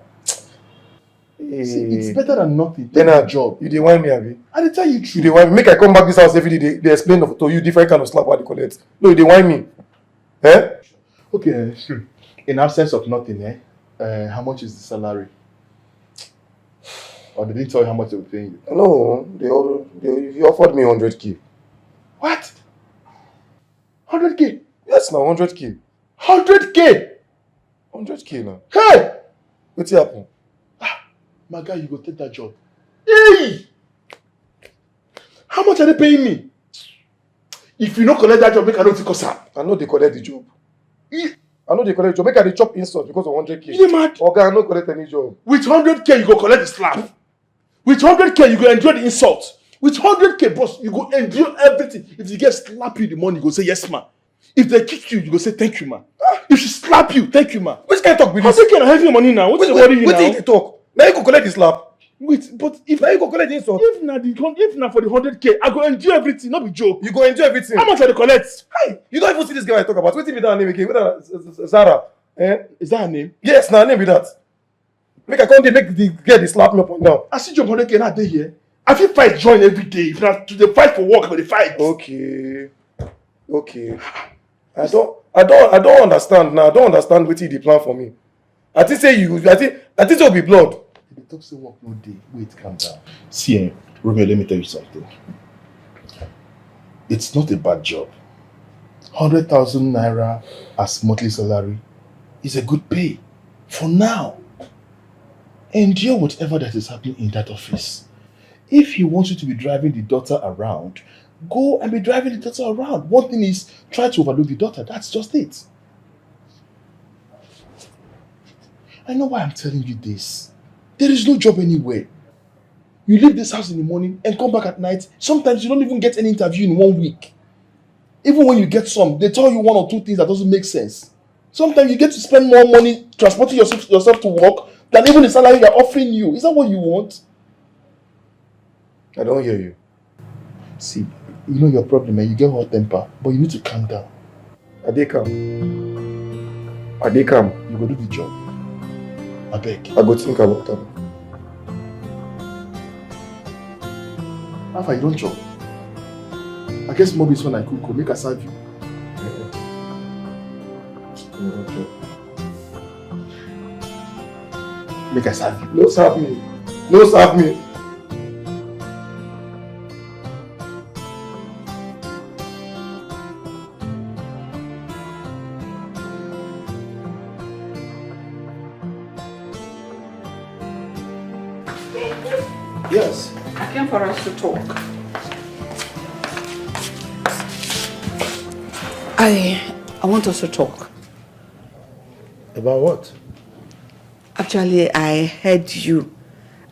See, it's better than nothing. Take the job. You didn't want me, Abi. I didn't tell you true. You didn't want me. Make I come back this house every day. They explain to you different kind of slap what they collect. No, you didn't want me. Eh? Okay, in absence of nothing, how much is the salary? Or they didn't tell you how much they were paying you? No, he offered me 100k. What? 100k? Yes, now 100k. 100k? 100k now. Hey! What's happened? My guy, you go take that job. Hey! How much are they paying me? If you don't collect that job, make I don't take us out. I know they collect the job. I know they collect the job. Make I dey chop insult because of 100k. You mad? Okay, I no collect any job. With 100k, you go collect the slap. With 100k, you go endure the insult. With 100k, boss, you go endure everything. If you get slap you in the morning, you go say yes, man. If they kick you, you go say thank you, man. If she slap you, thank you, man. Which kind of talk be this? 100k na heavy money now. What's the worry you now? Wait till talk. Now you go collect the slap. Wait, but if Now you go collect the insult. if na for the 100k, I go endure everything, not be joke. You go enjoy everything. How much are they collect? Hey, you don't even see this girl I talk about. Wait till me that name again. Zara. Eh? Is that her name? Yes, now name be that. Make I come there, make the girl dey slap me up and down. I see your 100k now dey here. I fit fight join every day. If na to dey fight for work, I go dey fight. Okay. I don't understand now. I don't understand wetin the plan for me. I think say it will be blood. They talk say work no dey. Wait, calm down. See, Romeo, let me tell you something. It's not a bad job. 100,000 naira as monthly salary is a good pay for now. Endure whatever that is happening in that office. If he wants you to be driving the daughter around, go and be driving the daughter around. One thing is, try to overlook the daughter. That's just it. I know why I'm telling you this. There is no job anywhere. You leave this house in the morning and come back at night. Sometimes you don't even get any interview in 1 week. Even when you get some, they tell you 1 or 2 things that doesn't make sense. Sometimes you get to spend more money transporting yourself to work than even the salary they're offering you. Is that what you want? I don't hear you. See, you know your problem, and you get hot temper, but you need to calm down. I dey calm. You go do the job. I beg. I go think about that. How far you don't job? I guess Maurice when I cook, make a serve you. Make a serve you. No serve me. No serve me. Yes. I came for us to talk. I want us to talk. About what? Actually, I heard you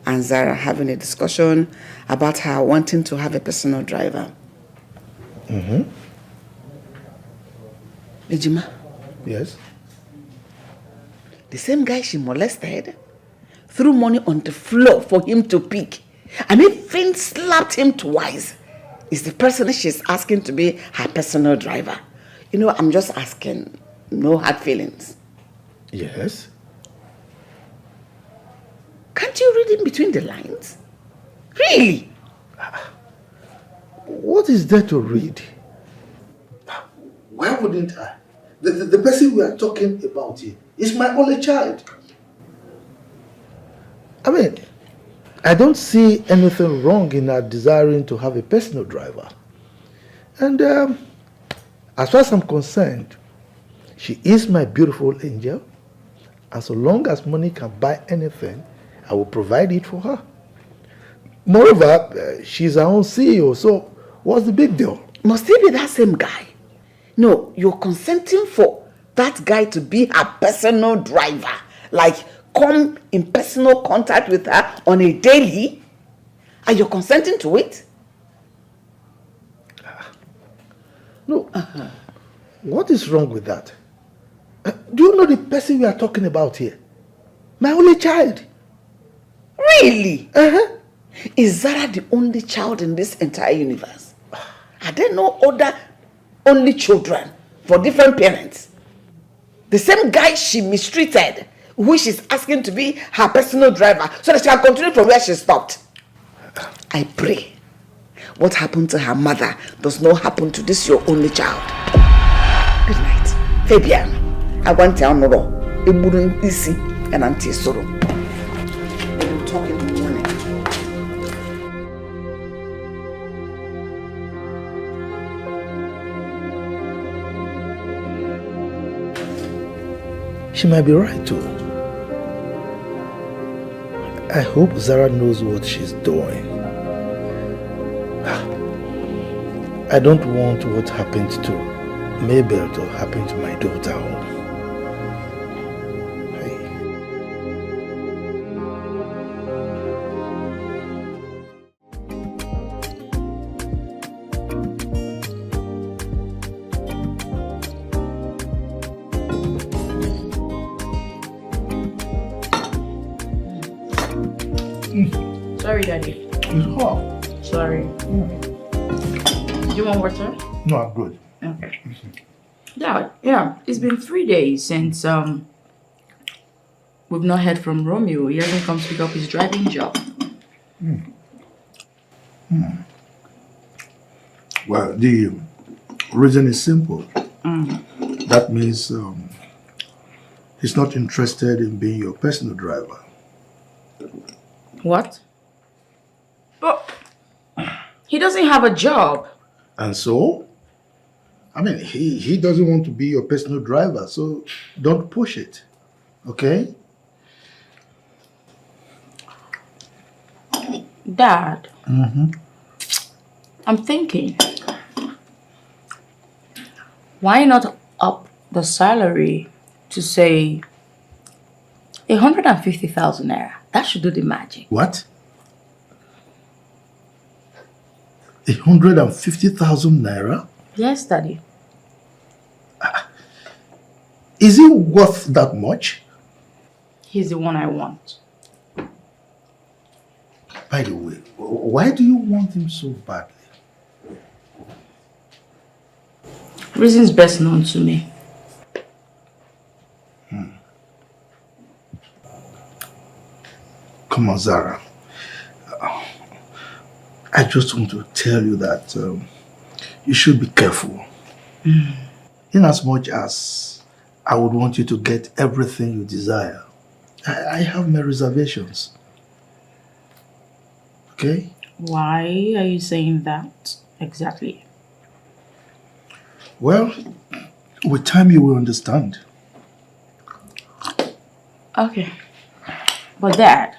and Zara having a discussion about her wanting to have a personal driver. Mm-hmm. Ejima, Yes. the same guy she molested threw money on the floor for him to pick and even slapped him twice is the person she's asking to be her personal driver. You know, I'm just asking, no hard feelings. Yes. Can't you read in between the lines? Really? What is there to read? Why wouldn't I? The person we are talking about here is my only child. I mean, I don't see anything wrong in her desiring to have a personal driver. And as far as I'm concerned, she is my beautiful angel. And so long as money can buy anything, I will provide it for her. Moreover, she's her own CEO, so what's the big deal? Must it be that same guy? No, you're consenting for that guy to be her personal driver. Like, come in personal contact with her on a daily? And you're consenting to it? No. What is wrong with that? Do you know the person we are talking about here? My only child. Really? Is Zara the only child in this entire universe? Are there no other only children for different parents? The same guy she mistreated, who she's asking to be her personal driver, so that she can continue from where she stopped. I pray what happened to her mother does not happen to this your only child. Good night. Fabian, I want to know Eburun Isi and Auntie Soro. We will talk in the morning. She might be right too. I hope Zara knows what she's doing. I don't want what happened to Mabel to happen to my daughter. Sorry, Daddy. It's hot. Sorry. Do you want water? No, I'm good. Okay. Dad, yeah, it's been 3 days since we've not heard from Romeo. He hasn't come to pick up his driving job. Well, the reason is simple. That means he's not interested in being your personal driver. What? But he doesn't have a job. And so? I mean, he doesn't want to be your personal driver, so don't push it. Okay? Dad, I'm thinking, why not up the salary to say 150,000 naira? That should do the magic. What? 150,000 naira? Yes, Daddy. Is it worth that much? He's the one I want. By the way, why do you want him so badly? Reasons best known to me. Come on, Zara. I just want to tell you that you should be careful. In as much as I would want you to get everything you desire, I have my reservations. Okay? Why are you saying that exactly? Well, with time you will understand. Okay. But Dad.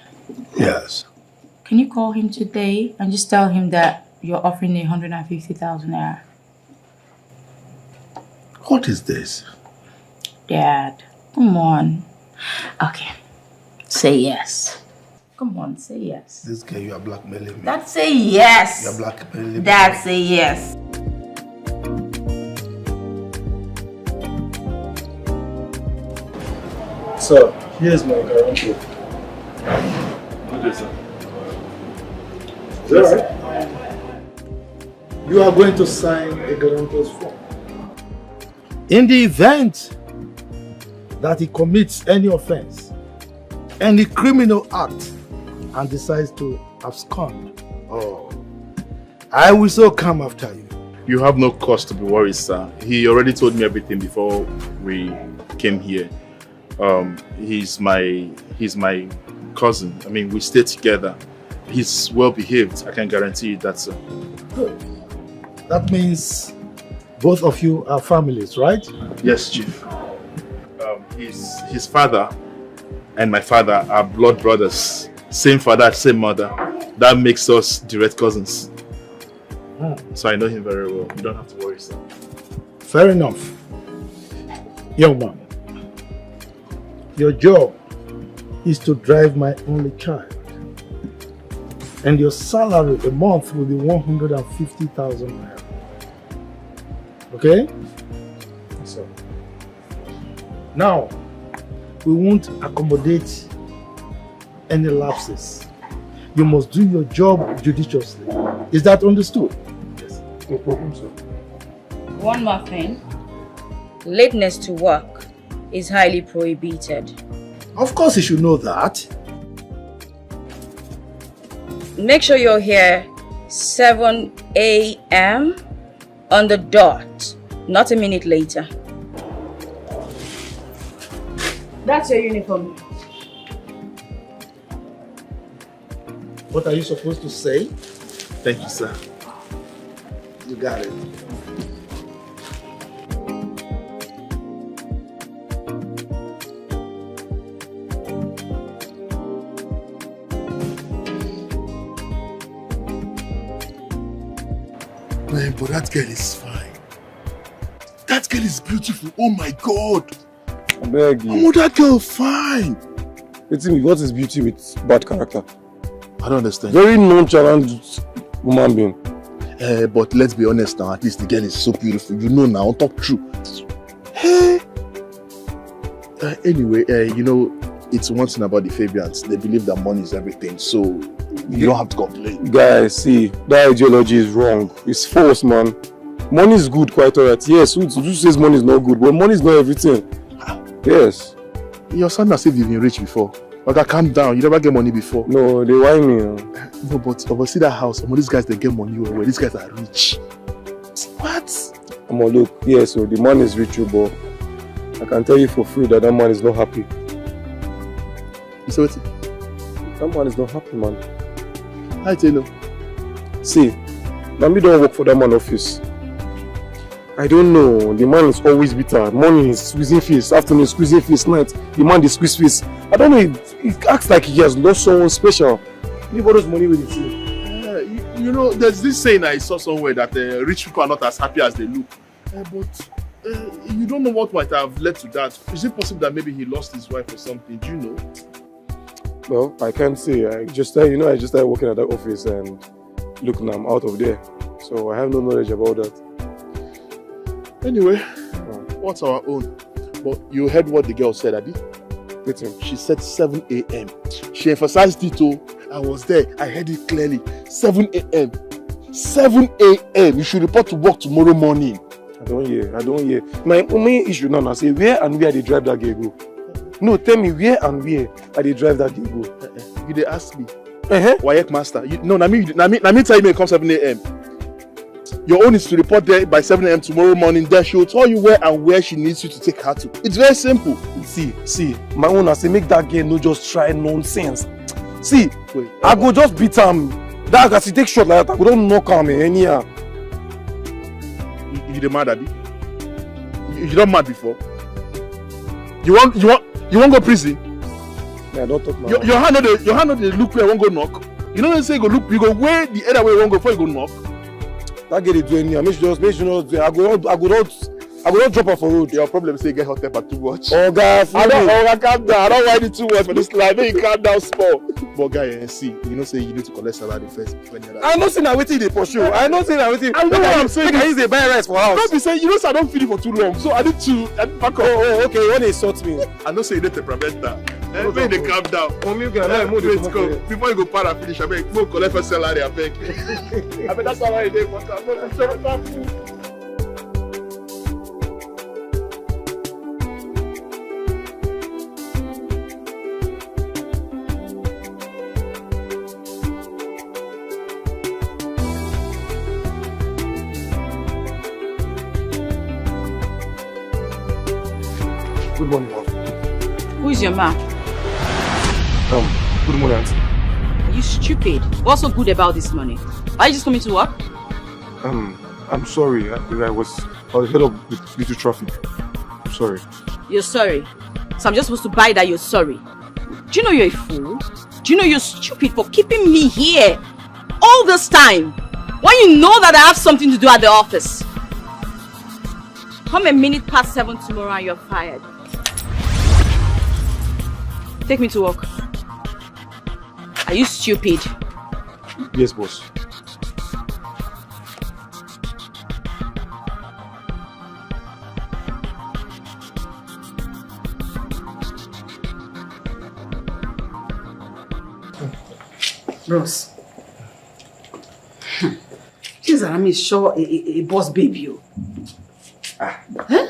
Yes. Can you call him today and just tell him that you're offering 150,000 naira? What is this? Dad, come on. Okay. Say yes. Come on, say yes. This girl, you are blackmailing me. Dad, say yes. You are blackmailing me. Dad, say yes. Sir, here's my guarantee. Good day, sir. Is that right? You are going to sign a guarantor's form. In the event that he commits any offense, any criminal act, and decides to abscond, I will so come after you. You have no cause to be worried, sir. He already told me everything before we came here. He's my cousin. I mean, we stay together. He's well behaved. I can guarantee you that, sir. Good. That means both of you are families, right? Yes, Chief. His father and my father are blood brothers. Same father, same mother. That makes us direct cousins. So I know him very well. You don't have to worry, sir. Fair enough. Young man, your job is to drive my only child. And your salary a month will be 150,000 naira. Okay? So, now, we won't accommodate any lapses. You must do your job judiciously. Is that understood? Yes. No problem, sir. One more thing. Lateness to work is highly prohibited. Of course you should know that. Make sure you're here 7 a.m. on the dot, not a minute later. That's your uniform. What are you supposed to say? Thank you, sir. You got it. Man, but that girl is fine. That girl is beautiful. Oh my God. I beg you. Oh, that girl fine. What is beauty with bad character? I don't understand. Very nonchalant woman being. But let's be honest now. At least the girl is so beautiful. You know now. Talk true. Hey. Anyway, you know, it's one thing about the Fabians. They believe that money is everything. So you don't have to complain. Guys, see, that ideology is wrong. It's false, man. Money is good, quite alright. Yes, who says money is not good? But money is not everything. Yes. Your son has said you've been rich before. Okay, calm down. You never get money before. No, they whine me. No, but see that house. Some of these guys, they get money where these guys are rich. What? Look, yes, so the man is rich, but I can tell you for free that man is not happy. You say what? That man is not happy, man. I tell you. See, me don't work for that man office. I don't know. The man is always bitter. Morning is squeezing face, afternoon squeezing face, night the man is squeeze face. I don't know. He acts like he has lost someone special. He borrows money with it. You know, there's this saying I saw somewhere that rich people are not as happy as they look. But you don't know what might have led to that. Is it possible that maybe he lost his wife or something? Do you know? Well, I can't say. I just started working at that office and look, now I'm out of there. So I have no knowledge about that. Anyway, what's our own? But you heard what the girl said, Abi? She said 7 a.m. She emphasized it too. I was there. I heard it clearly. 7 a.m. 7 a.m. You should report to work tomorrow morning. I don't hear. My main issue now, I say, where and where they drive that girl go? No, tell me where and where are they drive that girl go? You they ask me. Wayek master. No, na me tell you it come 7 a.m. Your own is to report there by 7 a.m. tomorrow morning. Then she will tell you where she needs you to take her to. It's very simple. See, my own I say make that girl no just try nonsense. See, wait, I go just beat him. That as he take shot like that, I go don't knock him anyhow. You the mad, Abi? You not mad before? You want go prison? Yeah, don't talk now. Your hand not the look where I won't go knock. You know when say go look, you go way the other way you won't go before you go knock. That girl is doing me. Make sure not do. I go not drop her for road. Your problem is you get hot temper too much. Oh guys, calm down. I don't want it too much for this life. Make you calm down small. But guy, see, you know say you need to collect salary first. I'm not saying that waiting they pursue. I'm not saying that waiting. I know what I'm saying. I use the buy rice for house. Don't be saying, you know, so I don't feel it for too long. So I need to back up. Oh, okay. You want to insult me? I know say you need to prevent that. Make they calm down. Let's go. Before you go para finish, I beg, go collect for salary. I beg. I beg that's salary they want. Good morning, mom. Who is your man? Good morning, auntie. Are you stupid? What's so good about this money? Are you just coming to work? I'm sorry. I was head up with little traffic. I'm sorry. You're sorry? So I'm just supposed to buy that you're sorry? Do you know you're a fool? Do you know you're stupid for keeping me here all this time when you know that I have something to do at the office? Come a minute past 7 tomorrow and you're fired. Take me to work. Are you stupid? Yes, boss. Bros. This Arami is sure a boss baby. Huh?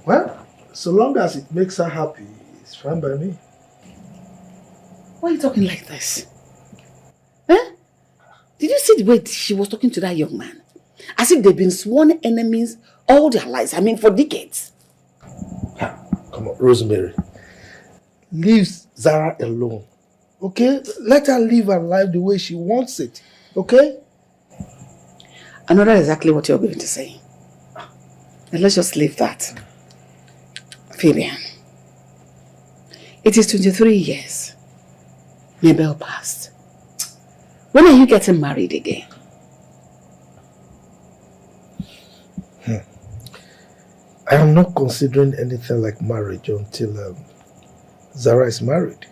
Well, so long as it makes her happy, it's fine by me. Why are you talking like this? Huh? Did you see the way she was talking to that young man? As if they've been sworn enemies all their lives. I mean, for decades. Come on, Rosemary. Leave Zara alone. Okay? Let her live her life the way she wants it. Okay? I know that's exactly what you're going to say. And let's just leave that. Fabian, it is 23 years. Mabel passed. When are you getting married again? I am not considering anything like marriage until Zara is married.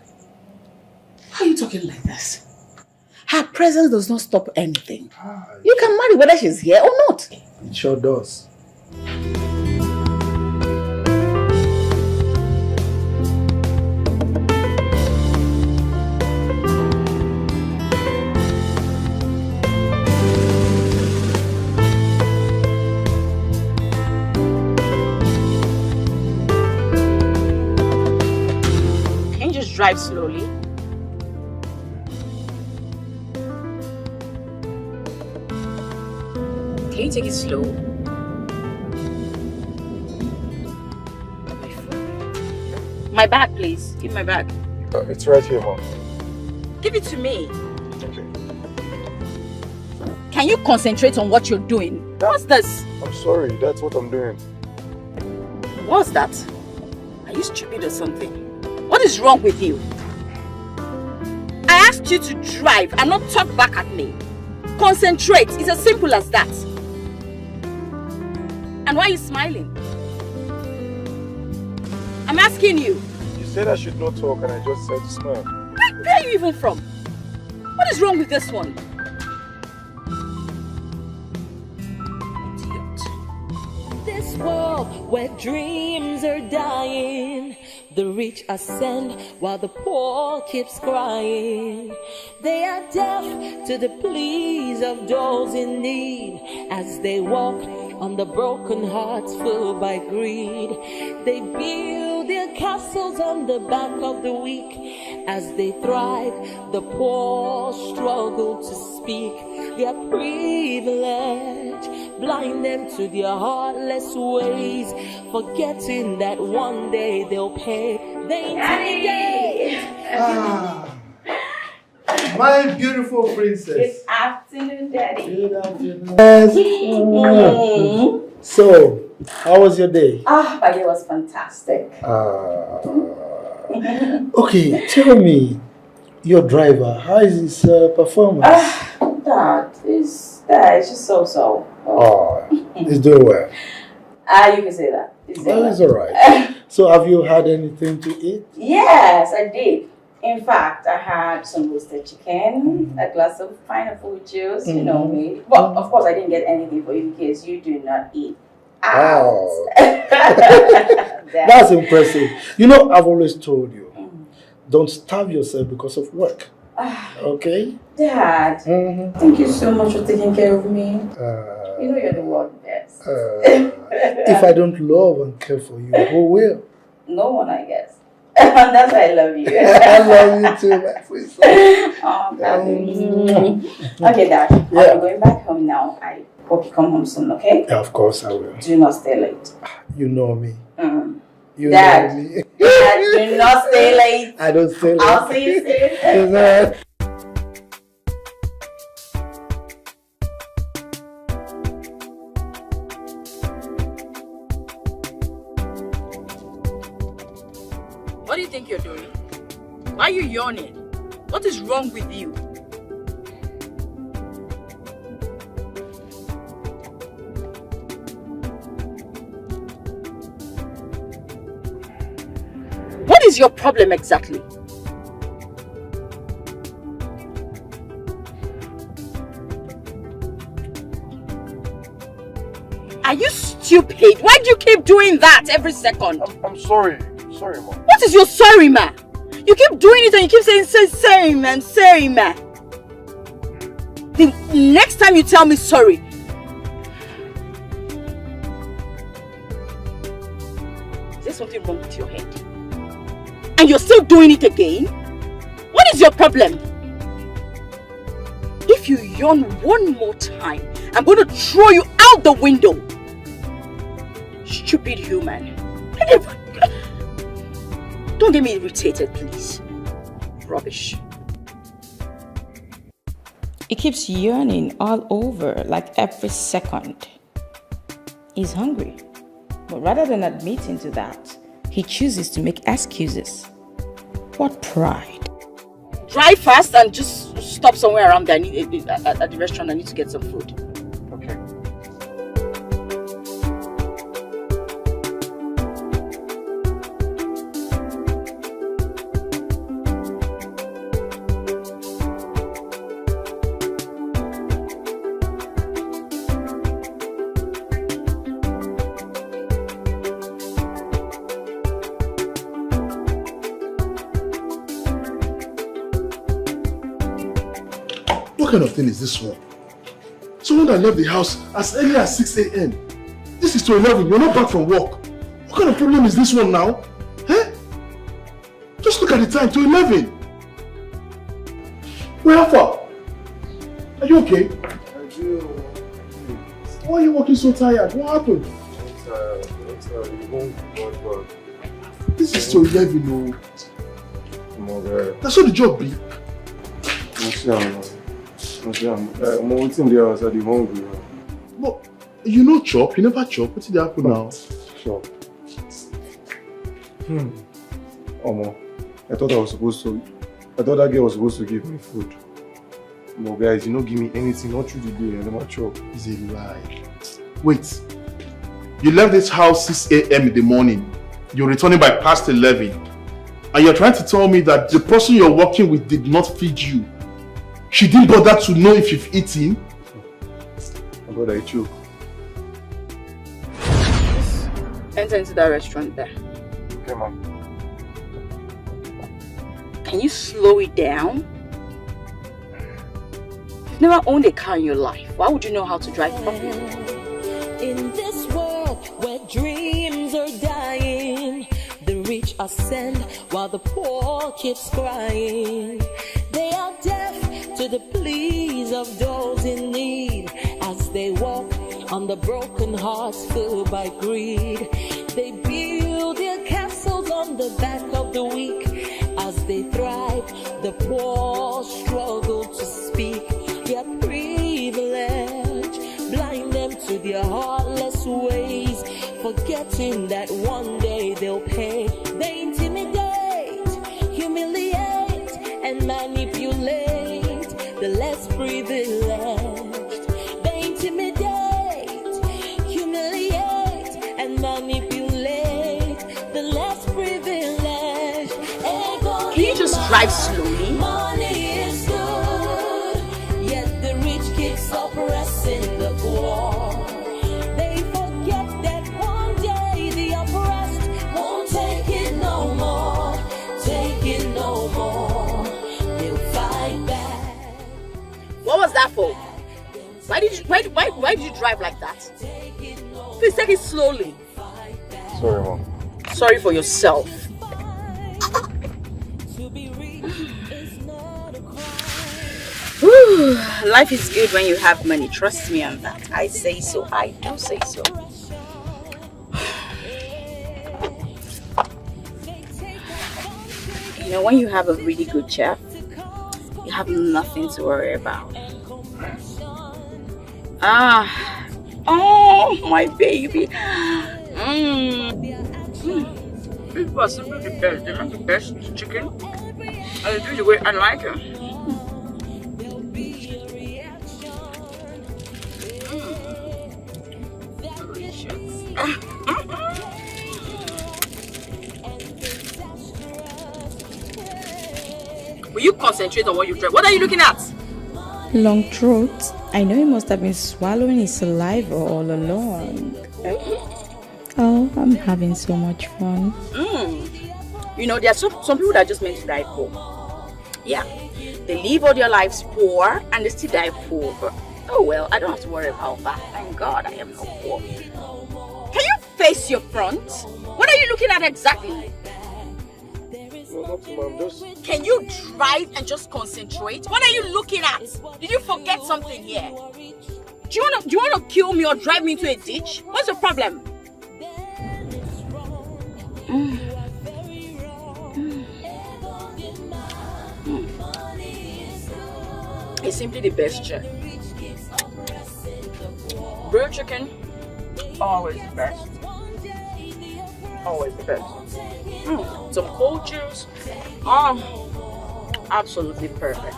Why are you talking like this? Her presence does not stop anything. You can marry whether she's here or not. It sure does. Can you just drive slowly? Can you take it slow? My bag, please. Give my bag. It's right here, mom. Give it to me. Okay. Can you concentrate on what you're doing? What's this? I'm sorry. That's what I'm doing. What's that? Are you stupid or something? What is wrong with you? I asked you to drive and not talk back at me. Concentrate. It's as simple as that. And why are you smiling? I'm asking you. You said I should not talk and I just said to smile. Where are you even from? What is wrong with this one? Idiot. This world where dreams are dying, the rich ascend while the poor keeps crying. They are deaf to the pleas of those in need as they walk on the broken hearts filled by greed. They build their castles on the back of the weak. As they thrive, the poor struggle to speak. Their privilege blind them to their heartless ways, forgetting that one day they'll pay. They intimidate. My beautiful princess. Good afternoon, Daddy. Good afternoon. Yes. So, how was your day? My day was fantastic. Okay, tell me, your driver, how is his performance? Dad, it's just so. He's doing well. You can say that. It's alright. So, have you had anything to eat? Yes, I did. In fact, I had some roasted chicken, a glass of pineapple juice, you know me. But of course, I didn't get anything for you because you do not eat out. That's impressive. You know, I've always told you, don't starve yourself because of work. Okay? Dad, thank you so much for taking care of me. You know you're the world best. If I don't love and care for you, who will? No one, I guess. That's why I love you. I love you too, my princess. Okay, Dad. I'm going back home now. I hope you come home soon, okay? Yeah, of course I will. Do not stay late. You know me. You Dad, know me. Dad, do not stay late. I don't stay late. I'll see you soon. What do you think you're doing? Why are you yawning? What is wrong with you? What is your problem exactly? Are you stupid? Why do you keep doing that every second? I'm sorry. Sorry, Mom. What is your sorry, ma? You keep doing it and you keep saying sorry, man, sorry, ma. The next time you tell me sorry, is there something wrong with your head? And you're still doing it again? What is your problem? If you yawn one more time, I'm going to throw you out the window. Stupid human. Don't get me irritated, please. Rubbish. He keeps yearning all over, like every second. He's hungry. But rather than admitting to that, he chooses to make excuses. What pride. Drive fast and just stop somewhere around there. At the restaurant, I need to get some food. Okay. What kind of thing is this one? Someone that left the house as early as 6 a.m. This is to 11. You're not back from work. What kind of problem is this one now? Eh? Just look at the time, to 11. Where far? Are you okay? I do. Why are you walking so tired? What happened? I'm tired. You won't work. This is to 11, no. Come on, girl. That's what the job be. I'm waiting there outside the hungry. But you know chop, you never chop. What did happen now? Chop. Omo, I thought that girl was supposed to give me food. No guys, you don't give me anything, not through the day, I never chop. It's a lie. Wait. You left this house 6 a.m. in the morning. You're returning by past 11. And you're trying to tell me that the person you're working with did not feed you. She didn't bother to know if you've eaten. My brother, I choke. Enter into that restaurant there. Okay, ma'am. Can you slow it down? You've never owned a car in your life. Why would you know how to drive properly? In where dreams are dying. The rich ascend while the poor keeps crying. They are deaf to the pleas of those in need as they walk on the broken hearts filled by greed. They build their castles on the back of the weak. As they thrive, the poor struggle to speak. Their privilege blind them to their heartless ways, forgetting that one day they'll pay. They intimidate, humiliate, and manipulate the less privileged. They intimidate, humiliate, and manipulate the less privileged. Can you just drive slowly? Money is good, yet the rich keeps oppressing the poor. They forget that one day the oppressed won't take it no more. Take it no more. They'll fight back. What was that for? Why did you drive like that? Please take it slowly. Sorry, Mom. Sorry for yourself. Whew, life is good when you have money. Trust me on that. I say so. I do say so. You know, when you have a really good chef, you have nothing to worry about. Oh, my baby. This was simply the best. They make the best chicken. I do the way I like it. Will you concentrate on what you drink? What are you looking at? Long throat. I know he must have been swallowing his saliva all along. Oh, I'm having so much fun. You know, there are some people that are just meant to die poor. Yeah, they live all their lives poor and they still die poor. But, oh well, I don't have to worry about that. Thank God I am not poor. Can you face your front? What are you looking at exactly? Can you drive and just concentrate? What are you looking at? Did you forget something here? Do you wanna kill me or drive me into a ditch? What's the problem? It's simply the best chef. Grilled chicken, always the best. Always the best. Some cold juice. Absolutely perfect.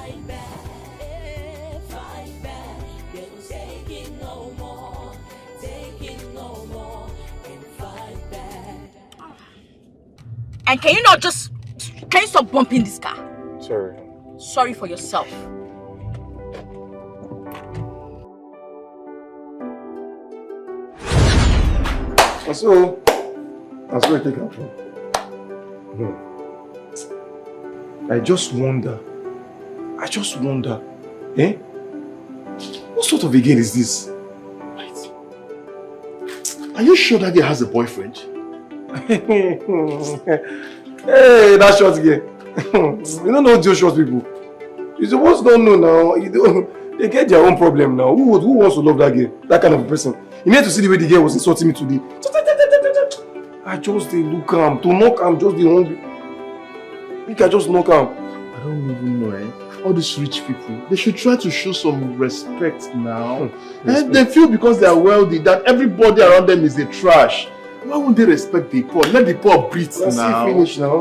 And can you stop bumping this car? Sorry. Sorry for yourself. So I take her phone. I just wonder, what sort of a girl is this? Right. Are you sure that girl has a boyfriend? Hey, that short girl. You don't know those short people. You supposed don't know now. They get their own problem now. Who wants to love that girl? That kind of a person. You need to see the way the girl was insulting me today. I just look calm. To knock am just the hungry. You can just knock am. I don't even know, all these rich people, they should try to show some respect now. And they feel because they are wealthy that everybody around them is a trash. Why won't they respect the poor? Let the poor breathe now.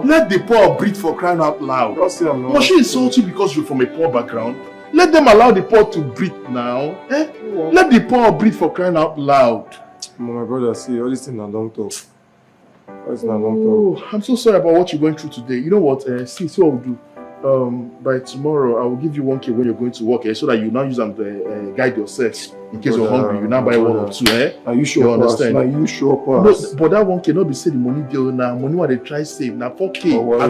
Let the poor breathe for crying out loud. Must she insult you because you're from a poor background? Let them allow the poor to breathe now. Let the poor breathe for crying out loud. My brother, see, all these things are don't talk. I'm so sorry about what you're going through today. You know what? See what we'll do. By tomorrow, I will give you 1K when you're going to work, so that you now use them to guide yourself. In case you're hungry, you now buy 1 or 2. Are you sure? You understand? Are you sure? No, but that 1K not be say the money deal now. Money what they try save now 4K. Oh, I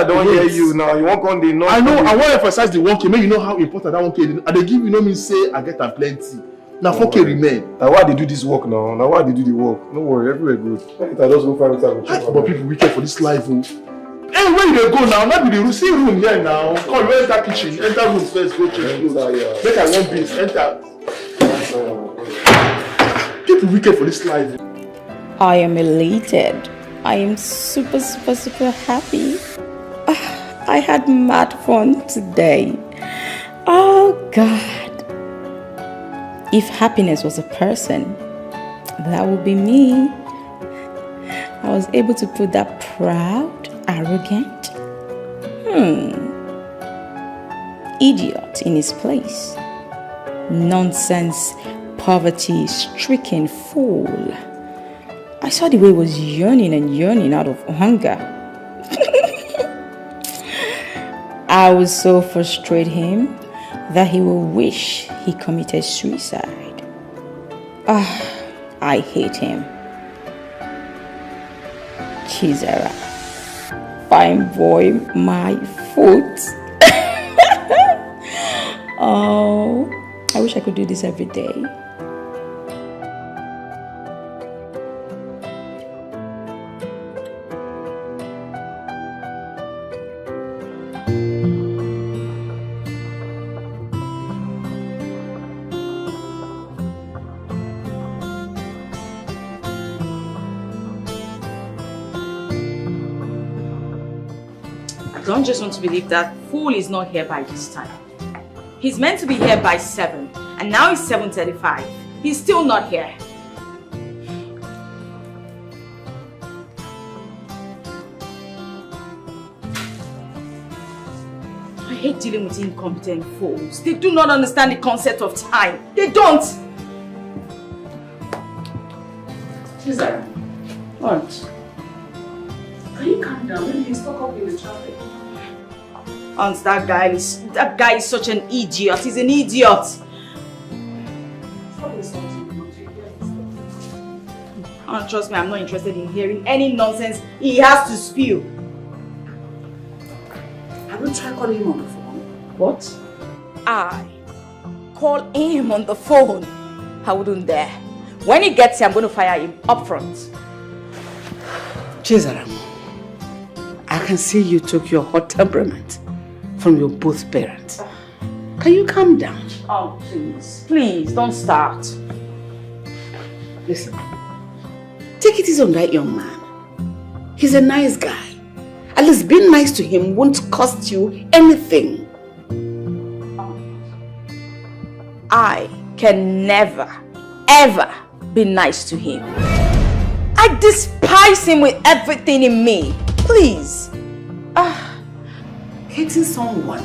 don't hear you now. You won't come the I know. I want to emphasize the 1K. Make you know how important that 1K is. And they give you no mean say I get them plenty. Now, 4K remain. Now why they do this work now? Now why they do the work? No worry, everywhere good. I just go find time. But people wicked for this life. Oh. Hey, where you go now? Not be the room. See room here now. Come, you enter kitchen. Enter room first. Go change clothes. Make I one piece. Enter. People wicked for this life. I am elated. I am super happy. I had mad fun today. Oh God. If happiness was a person, that would be me. I was able to put that proud, arrogant, idiot in his place. Nonsense, poverty-stricken fool. I saw the way he was yearning out of hunger. I would so frustrate him that he will wish he committed suicide. I hate him. Chizera, fine boy, my foot. Oh, I wish I could do this every day. I don't just want to believe that fool is not here by this time. He's meant to be here by 7, and now it's 7:35. He's still not here. I hate dealing with incompetent fools. They do not understand the concept of time. They don't. Cesar, what? Can you calm down? Let me stuck up in the traffic. Aunt, that guy is such an idiot. He's an idiot. Aunt, trust me, I'm not interested in hearing any nonsense he has to spew. Have you tried calling him on the phone? What? I call him on the phone? I wouldn't dare. When he gets here, I'm going to fire him up front. Chizaram, I can see you took your hot temperament from your both parents. Can you calm down? Oh, please. Please, don't start. Listen, take it easy on that young man. He's a nice guy. At least being nice to him won't cost you anything. I can never, ever be nice to him. I despise him with everything in me. Please. Hating someone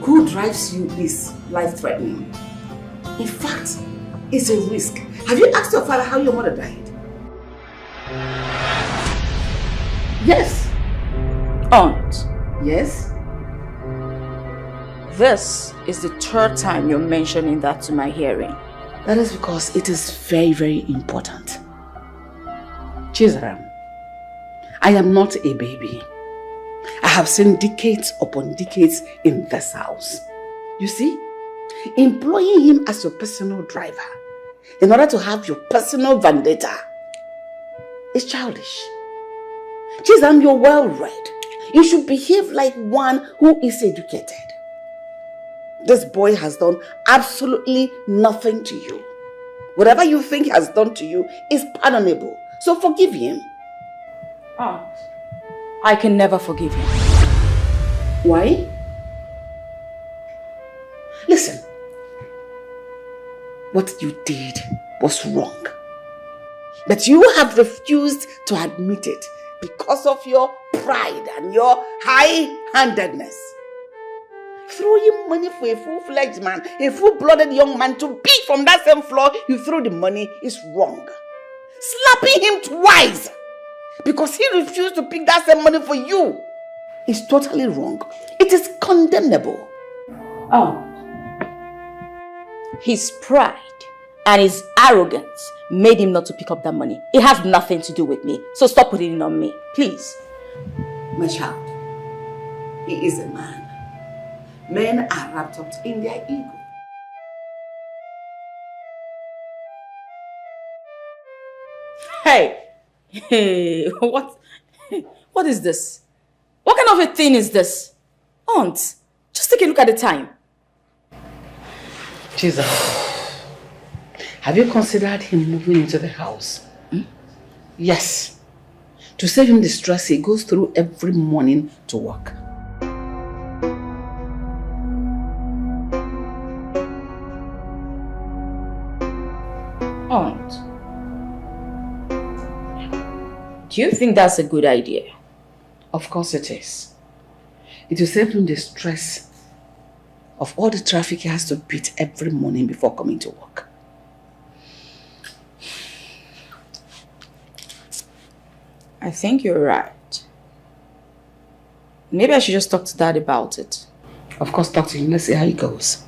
who drives you is life-threatening. In fact, it's a risk. Have you asked your father how your mother died? Yes. Aunt. Yes? This is the 3rd time you're mentioning that to my hearing. That is because it is very, very important. Chizaram, I am not a baby. I have seen decades upon decades in this house. You see, employing him as your personal driver in order to have your personal vendetta is childish. Chizaram, you're well-read. You should behave like one who is educated. This boy has done absolutely nothing to you. Whatever you think he has done to you is pardonable. So forgive him. Aunt, I can never forgive him. Why? Listen. What you did was wrong. But you have refused to admit it because of your pride and your high-handedness. Throwing money for a full-fledged man, a full-blooded young man to be from that same floor you threw the money is wrong. Slapping him twice because he refused to pick that same money for you is totally wrong. It is condemnable. Oh. His pride and his arrogance made him not to pick up that money. It has nothing to do with me. So stop putting it on me, please. My child, he is a man. Men are wrapped up in their ego. Hey, what is this? What kind of a thing is this? Aunt, just take a look at the time. Jesus, have you considered him moving into the house? Yes. To save him the stress he goes through every morning to work. Aunt, do you think that's a good idea? Of course it is. It will save him the stress of all the traffic he has to beat every morning before coming to work. I think you're right. Maybe I should just talk to Dad about it. Of course, talk to him. Let's see how it goes.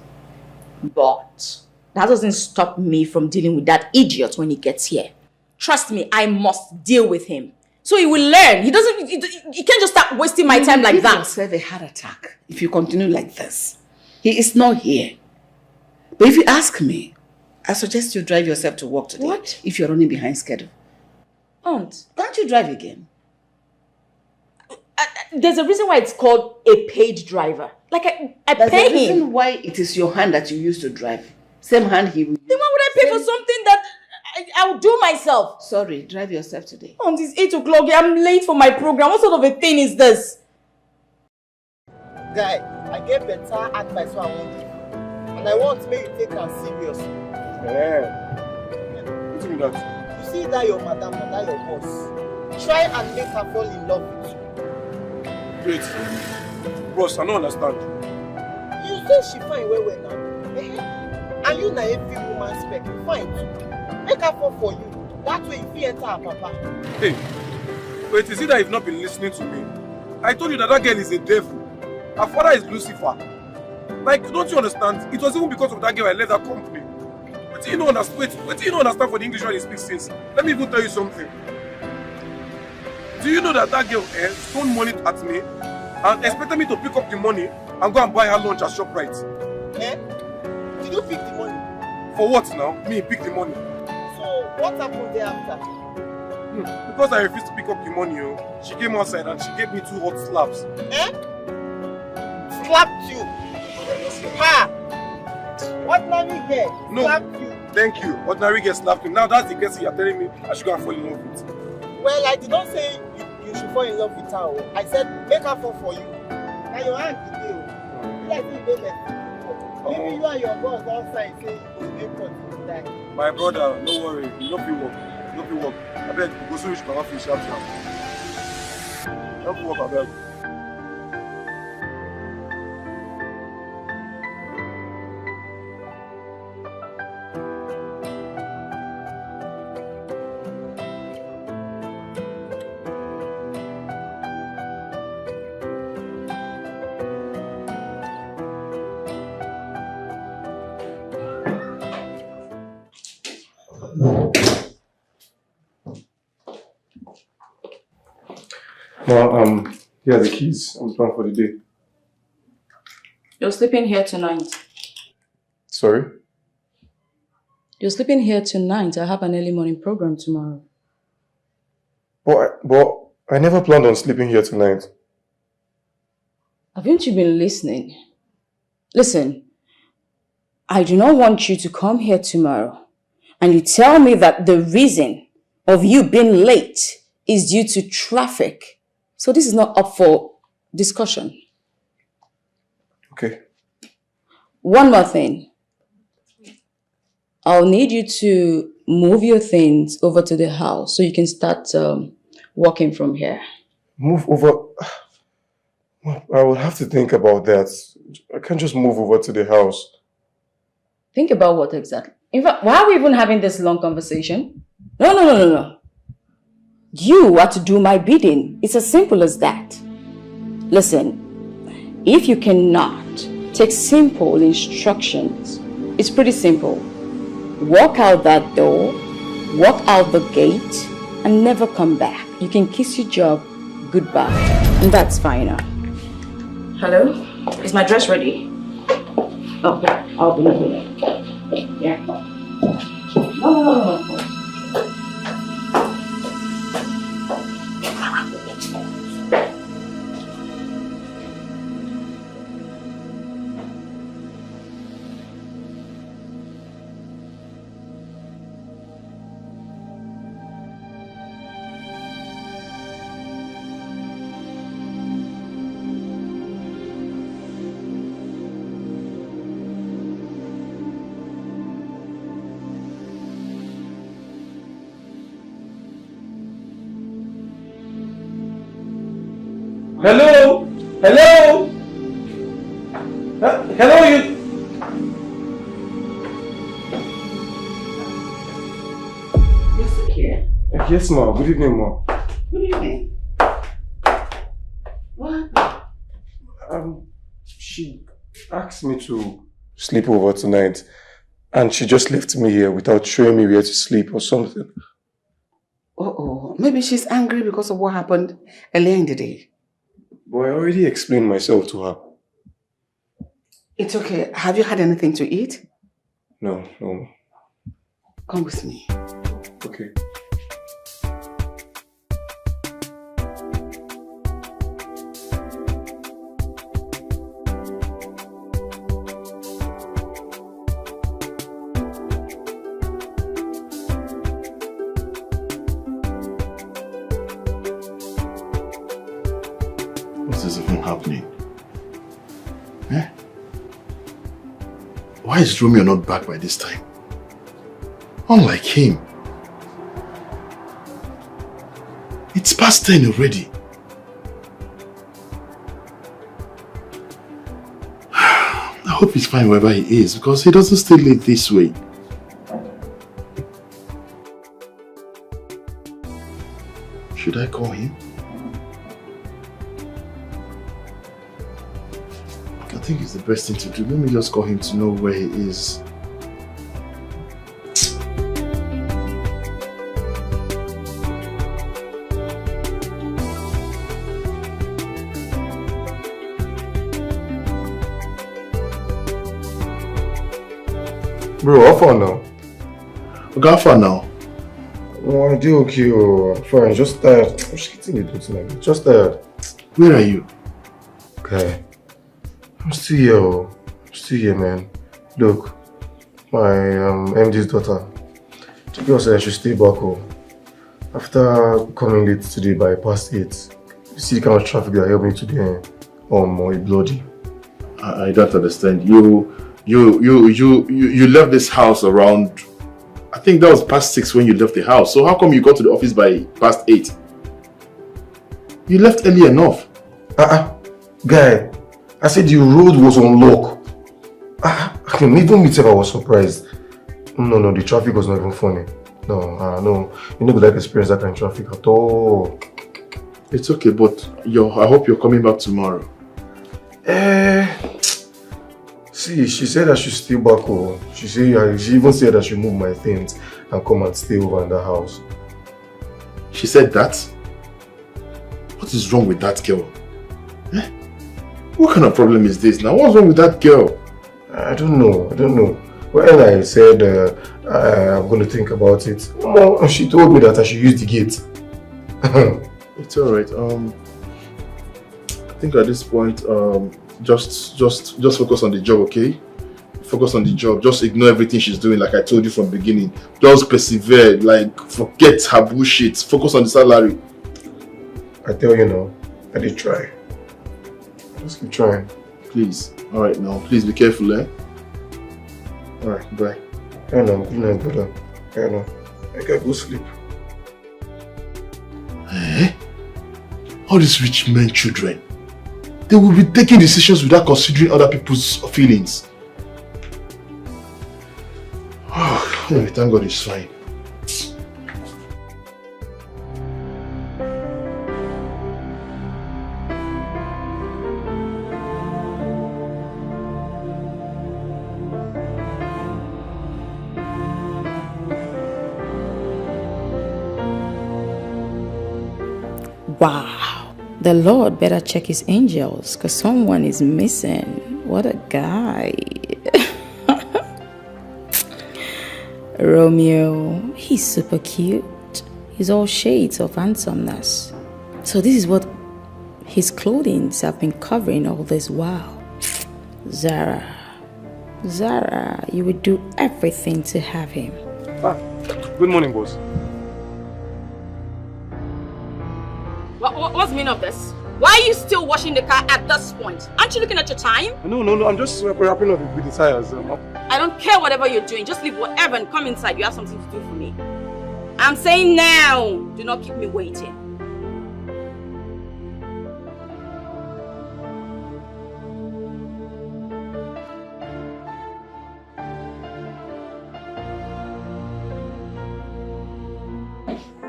But that doesn't stop me from dealing with that idiot when he gets here. Trust me, I must deal with him. So he will learn. He can't just start wasting my time like that. You will have a heart attack if you continue like this. He is not here. But if you ask me, I suggest you drive yourself to work today. What? If you're running behind schedule. Aunt, can't you drive again? There's a reason why it's called a paid driver. Like I There's pay a reason him. why it is your hand that you use to drive. Same hand he will use. Then why would I pay for something that I will do myself? Sorry, drive yourself today. Aunt, it's 8 o'clock. I'm late for my program. What sort of a thing is this? Guy, I get better advice what I want to do. And I want to make you take her seriously. What do you mean that? You see that your madam and that your boss. Try and make her fall in love with you. Wait. Boss, I don't understand. You say she fine well now. And you na every woman spec. Fine too. Make her fall for you. That way if you enter her papa. Hey, wait, is it that you've not been listening to me? I told you that that girl is a devil. Her father is Lucifer. Like, don't you understand? It was even because of that girl I left that company. What do you not understand? Wait, what do you not understand for the English when he speaks since? Let me even tell you something. Do you know that that girl stole money at me and expected me to pick up the money and go and buy her lunch at ShopRite? Did you pick the money? For what now? Me pick the money. So, what happened thereafter? Because I refused to pick up the money, she came outside and she gave me 2 hot slaps. Slapped you? Ha! Ordinary girl No, slapped you. Thank you. Ordinary girl slapped me. Now that's the case you're telling me I should go and fall in love with. Well, I did not say you should fall in love with her. I said make her fall for you. Now your hand today. You like you don't let maybe you and your boss outside say you will make contact with that. My brother, don't worry. You don't feel work. You don't feel work. I beg you go so rich my fish out now. Don't work, I beg. Well, here are the keys. I'm done for the day. You're sleeping here tonight. Sorry? You're sleeping here tonight. I have an early morning program tomorrow. But I never planned on sleeping here tonight. Haven't you been listening? Listen, I do not want you to come here tomorrow and you tell me that the reason of you being late is due to traffic. So this is not up for discussion. Okay. One more thing. I'll need you to move your things over to the house so you can start walking from here. Move over? Well, I will have to think about that. I can't just move over to the house. Think about what exactly? In fact, why are we even having this long conversation? No. You are to do my bidding. It's as simple as that. Listen, if you cannot take simple instructions, it's pretty simple. Walk out that door, walk out the gate, and never come back. You can kiss your job goodbye. And that's fine now. Hello? Is my dress ready? Okay, I'll be here. Yeah. No. Hello? Hello? Hello, you? Yes, here. Yes, ma. Good evening, ma. Good evening. What? She asked me to sleep over tonight, and she just left me here without showing me where to sleep or something. Uh-oh. Maybe she's angry because of what happened earlier in the day. But I already explained myself to her. It's okay. Have you had anything to eat? No. Come with me. Okay. What is even happening? Eh? Why is Romeo not back by this time? Unlike him. It's past 10 already. I hope he's fine wherever he is because he doesn't stay late this way. Should I call him? I think it's the best thing to do. Let me just call him to know where he is. Bro, how far now? Okay, how far now? Oh, I do okay. Oh, I'm fine. Just tired. I'm just getting it tonight. Just tired. Where are you? Okay. I'm still here. Oh. I'm still here, man. Look, my MD's daughter. The girl said I should stay back home. After coming late today by past 8, you see the kind of traffic that helped me today. More bloody. I don't understand. You left this house around, I think that was past 6 when you left the house. So how come you got to the office by past 8? You left early enough. Guy, I said the road was on lock. I can even meet if I was surprised. No, the traffic was not even funny. No, you never like experience that kind of traffic at all. It's okay, but I hope you're coming back tomorrow. See, she said I should stay back home. She even said I should move my things and come and stay over in the house. She said that? What is wrong with that girl? Eh? What kind of problem is this now? What's wrong with that girl? I don't know. When I said I'm going to think about it, she told me that I should use the gate. It's alright. I think at this point, just focus on the job, okay? Focus on the job. Just ignore everything she's doing, like I told you from the beginning. Just persevere. Like, forget her bullshit. Focus on the salary. I tell you now, I did try. Just keep trying. Please. Alright now. Please be careful, eh? Alright, bye. I know. Good night, brother. I know. I gotta go sleep. Eh? All these rich men children, they will be taking decisions without considering other people's feelings. Oh, anyway, thank God it's fine. Wow, the Lord better check his angels because someone is missing. What a guy. Romeo, he's super cute. He's all shades of handsomeness. So this is what his clothing have been covering all this while. Zara, you would do everything to have him. Good morning, boss. What's the meaning of this? Why are you still washing the car at this point? Aren't you looking at your time? No, I'm just wrapping up with the tires. I don't care whatever you're doing. Just leave whatever and come inside. You have something to do for me. I'm saying now. Do not keep me waiting.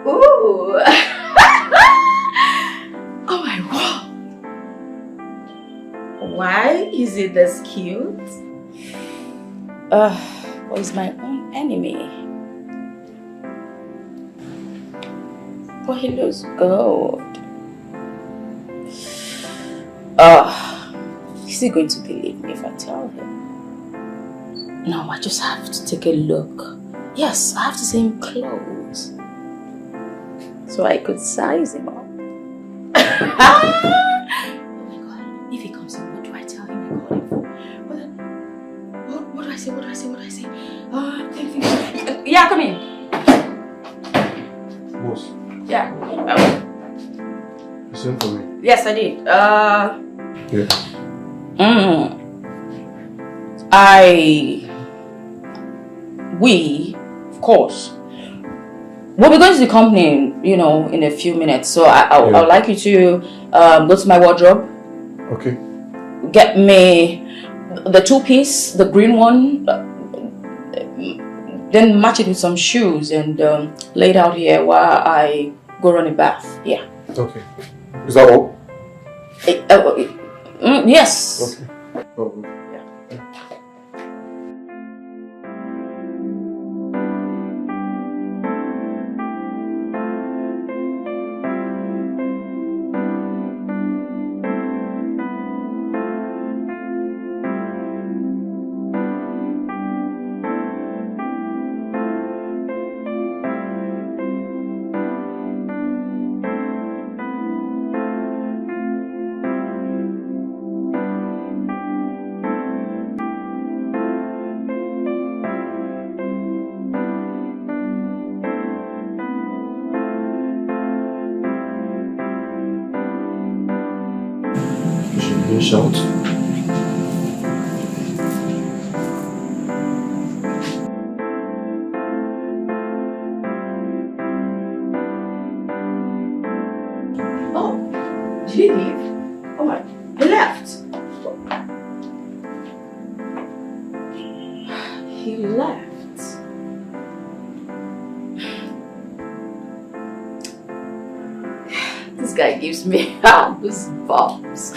Ooh. Oh my God. Why is it this cute? Well, he's my own enemy. But he looks good. Is he going to believe me if I tell him? No, I just have to take a look. Yes, I have to see him close. So I could size him up. Oh my God, if he comes in, what do I tell him I got him for? What do I say? What do I say? What do I say? Yeah, come in. Boss. Yeah. You sent for me? Yes, I did. Yeah. We, of course, we'll be going to the company, you know, in a few minutes. So I would like you to go to my wardrobe. Okay. Get me the 2-piece, the green one. Then match it with some shoes and lay it out here while I go run a bath. Yeah. Okay. Is that all? Yes. Okay. Oh. Shout. Oh, did he leave? Oh my, he left. He left. This guy gives me goosebumps.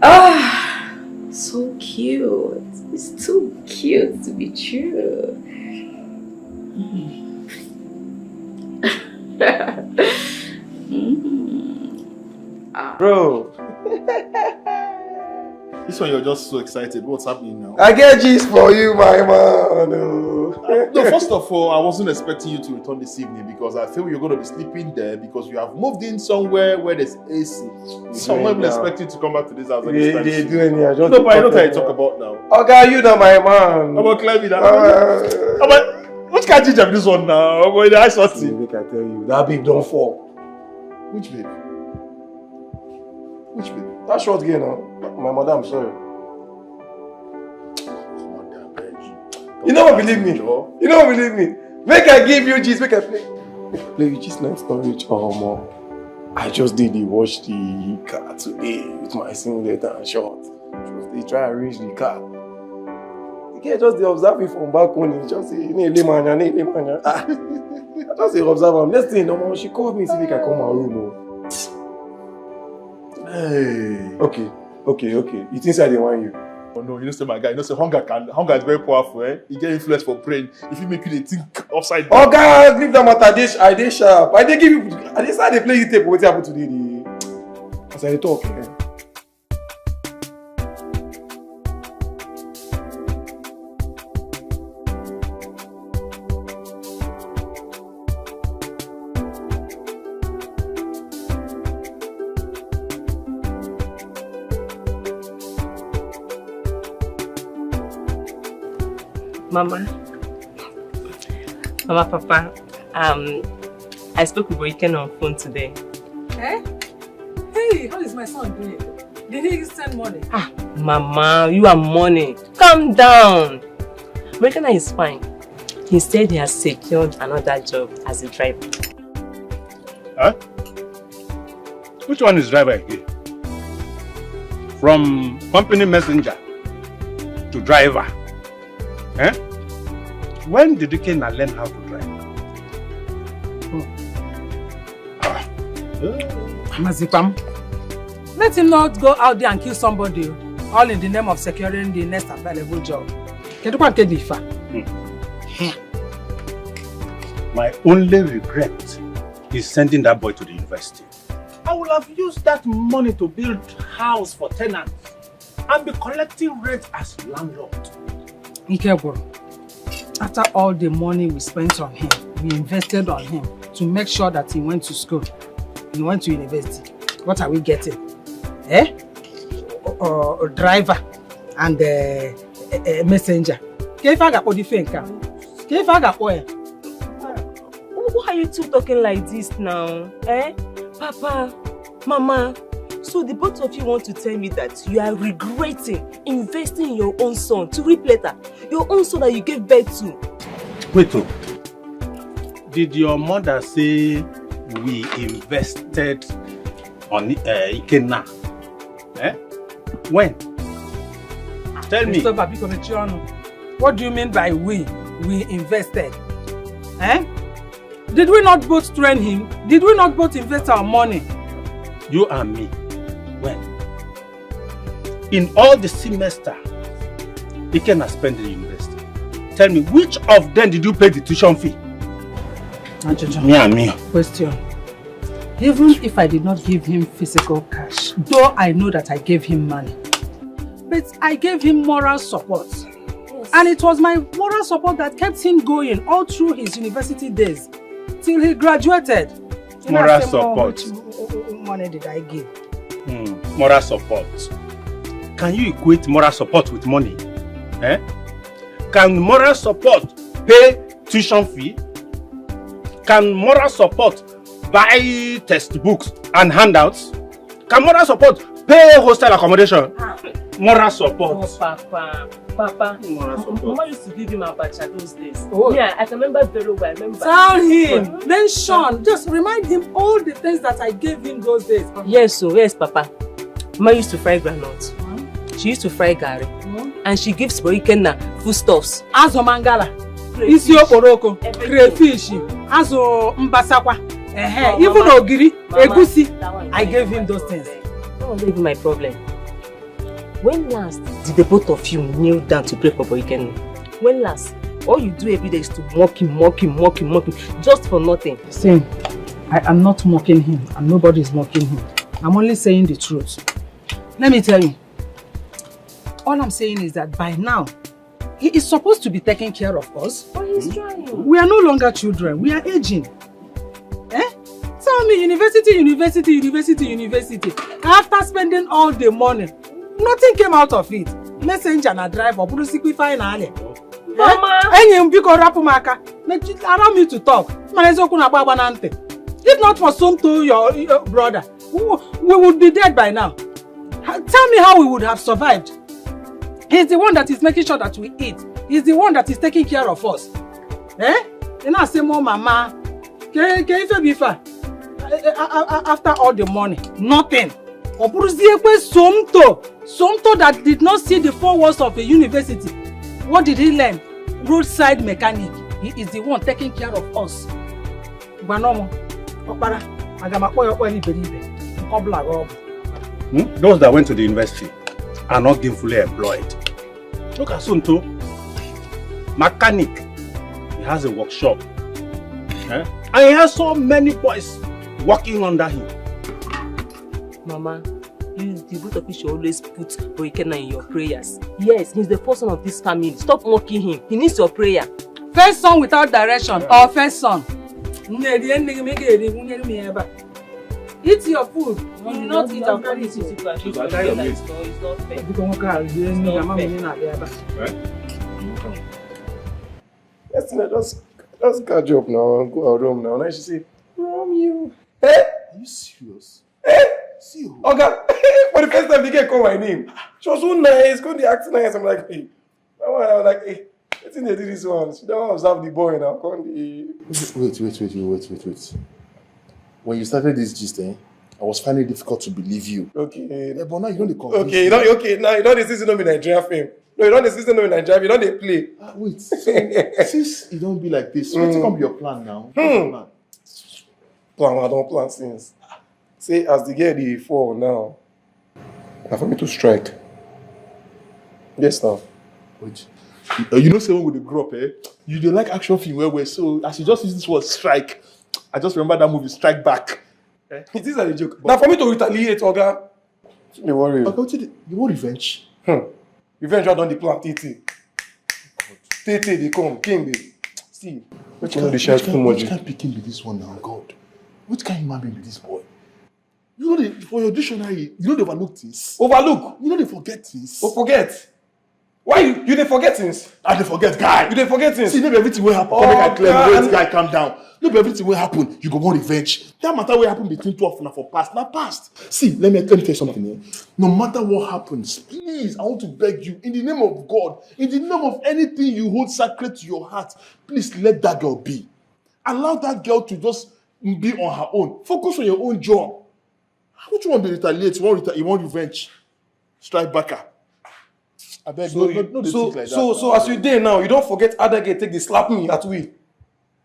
Ah, so cute. It's too cute to be true. Bro. This one you're just so excited. What's happening now? I get gist for you, my man. No, first of all, I wasn't expecting you to return this evening because I feel you're going to be sleeping there because you have moved in somewhere where there's AC. So I'm not expecting you to come back to this house anytime They soon. do any. I just No, but I know what you talk about now. Okay, you know my man. How about climbing that? Which can't you have this one now? How about the ice hot tea? Make I tell you, that babe don't fall. Which babe? Which babe? That short girl now. My mother, I'm sorry. You don't believe me. You don't believe me. Make I give you gist, make I play. Play you gist night storage. Oh man. I just did wash the car today with my singlet and short. They try to arrange the car. The girl just they observe me from back home. He just say, I just say observe him. Next thing, no, she called me to see if I come my room. Hey. Okay. You think I didn't want you? Oh no, you know, say my guy, you know, say hunger is very powerful, eh? You get influence for brain. If you make you think upside down. Oh God, leave that matter. I did sharp. I did give you. I decided they play you tape. What happened today? As I talk. Mama, Papa, I spoke with Weekend on phone today. Eh? Hey, how is my son doing? Did he send money? Ah, Mama, you are money. Calm down. Weekend is fine. He said he has secured another job as a driver. Huh? Which one is driver again? From company messenger to driver. Eh? When did Ikenna learn how to drive? Mazipam, let him not go out there and kill somebody, all in the name of securing the next available job. My only regret is sending that boy to the university. I would have used that money to build house for tenants and be collecting rent as landlord. Ikeboro, after all the money we spent on him, we invested on him to make sure that he went to school, he went to university. What are we getting? A driver and a messenger. Why are you two talking like this now? Papa, Mama, so the both of you want to tell me that you are regretting investing in your own son to reap later? Your own son that you gave birth to? Wait, did your mother say we invested on Ikenna? When? Tell me. What do you mean by we? We invested. Did we not both train him? Did we not both invest our money? You and me. When? In all the semester Ikenna spent in the university. Tell me, which of them did you pay the tuition fee? Me and me. Question. Even if I did not give him physical cash, though I know that I gave him money, but I gave him moral support. Yes. And it was my moral support that kept him going all through his university days till he graduated. Moral support. How much money did I give? Moral support. Can you equate moral support with money? Can moral support pay tuition fee? Can moral support buy textbooks and handouts? Can moral support pay hostel accommodation? Moral support. Oh, Papa. Moral support. Mama used to give him a bacha those days. Oh. Yeah, I can remember very well. Tell him. Then Sean, just remind him all the things that I gave him those days. Yes, yes, Papa. Mama used to fry granuts. She used to fry gari. And she gives Ikenna foodstuffs. Azo mangala. Isi oporoko. Crayfish. Azo mbasakwa. Even ogiri. Egusi. I gave him those things. That wasn't even my problem. When last did the both of you kneel down to pray for Ikenna? When last? All you do every day is to mock him, just for nothing. See, I am not mocking him, and nobody is mocking him. I'm only saying the truth. Let me tell you. All I'm saying is that by now, he is supposed to be taking care of us. But he's trying. We are no longer children. We are aging. Tell me, university. After spending all the money, nothing came out of it. Messenger and driver, finally. Mama! Allow me to talk. If not for Somto, your brother, we would be dead by now. Tell me how we would have survived. He's the one that is making sure that we eat. He's the one that is taking care of us. You know, I say more mama. After all the money, nothing. Somto that did not see the 4 walls of a university. What did he learn? Roadside mechanic. He is the one taking care of us. Those that went to the university are not gainfully employed. Look at Somto. Mechanic. He has a workshop. And he has so many boys working under him. Mama, the both of you should always put Ikenna in your prayers. Yes, he's the first son of this family. Stop mocking him. He needs your prayer. First son without direction or first son? Eat your food. You will not eat our food. It's not fair. Let's catch up now and go out home now. Now she say, Romeo. Hey? Are you serious? Hey? See you. Okay. For the first time, they can call my name. She was so nice, going to act nice. I'm like, hey. I was like, hey, I think they did this one. She don't observe the boy now. Wait. When you started this gist, I was finding it difficult to believe you. Okay. Yeah, but now you don't convince me. Now you don't decide to know me Nigerian film. No, you don't decide to know me Nigerian. You don't play. Wait, so since you don't be like this, what can be your plan now? Plan, I don't plan since. Say, as the girl dey fall now, now for me to strike. Yes, now. Wait. You know, say when we grow up, you dey like action film where so as you just use this word strike, I just remember that movie Strike Back. It is a joke. Now for me to retaliate, Oga. Don't worry. Okay, you want revenge? Revenge I done the plan, TT. TT, they come, King, they. See, which kind of picking be this one now, God? Which kind of human being be this boy? You know, for your dictionary, you know they overlook things. Overlook? You know they forget things. Oh, forget? Why you dey forget things? I dey forget, guy. You dey forget things? See, maybe everything will happen. Oh, make I clear. Wait, guy, calm down. Maybe everything will happen. You go want revenge. That matter will happen between 12 and for past. Not past. See, let me tell you something here. No matter what happens, please, I want to beg you, in the name of God, in the name of anything you hold sacred to your heart, please let that girl be. Allow that girl to just be on her own. Focus on your own job. How would you want to retaliate? You want revenge? Strike backer. I beg so as you dey now, you don't forget how that girl take the slap me at will.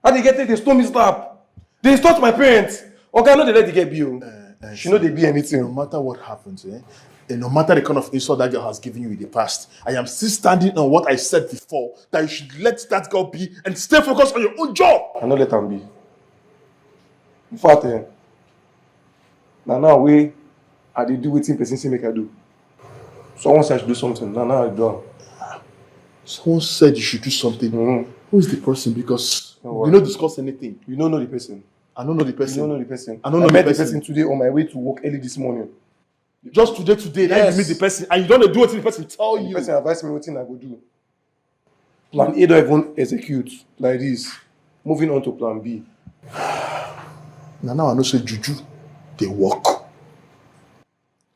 How they get take the stone me slap. They insult my parents. Okay, no, they let the girl be. She know they be anything. No matter what happens, and no matter the kind of insult that girl has given you in the past, I am still standing on what I said before, that you should let that girl be and stay focused on your own job. I know let them be. In fact, now I dey do wetin person say make I do. Someone said I should do something. Now I do. Someone said you should do something. Who is the person? Because we don't discuss anything. You don't know the person. I don't know the person. You don't know the person. I don't know met the person today on my way to work early this morning. Just today, then you meet the person and you don't do what the person tell you. The person advised me what I go do. Plan A don't even execute like this. Moving on to plan B. Now I know say juju, they work.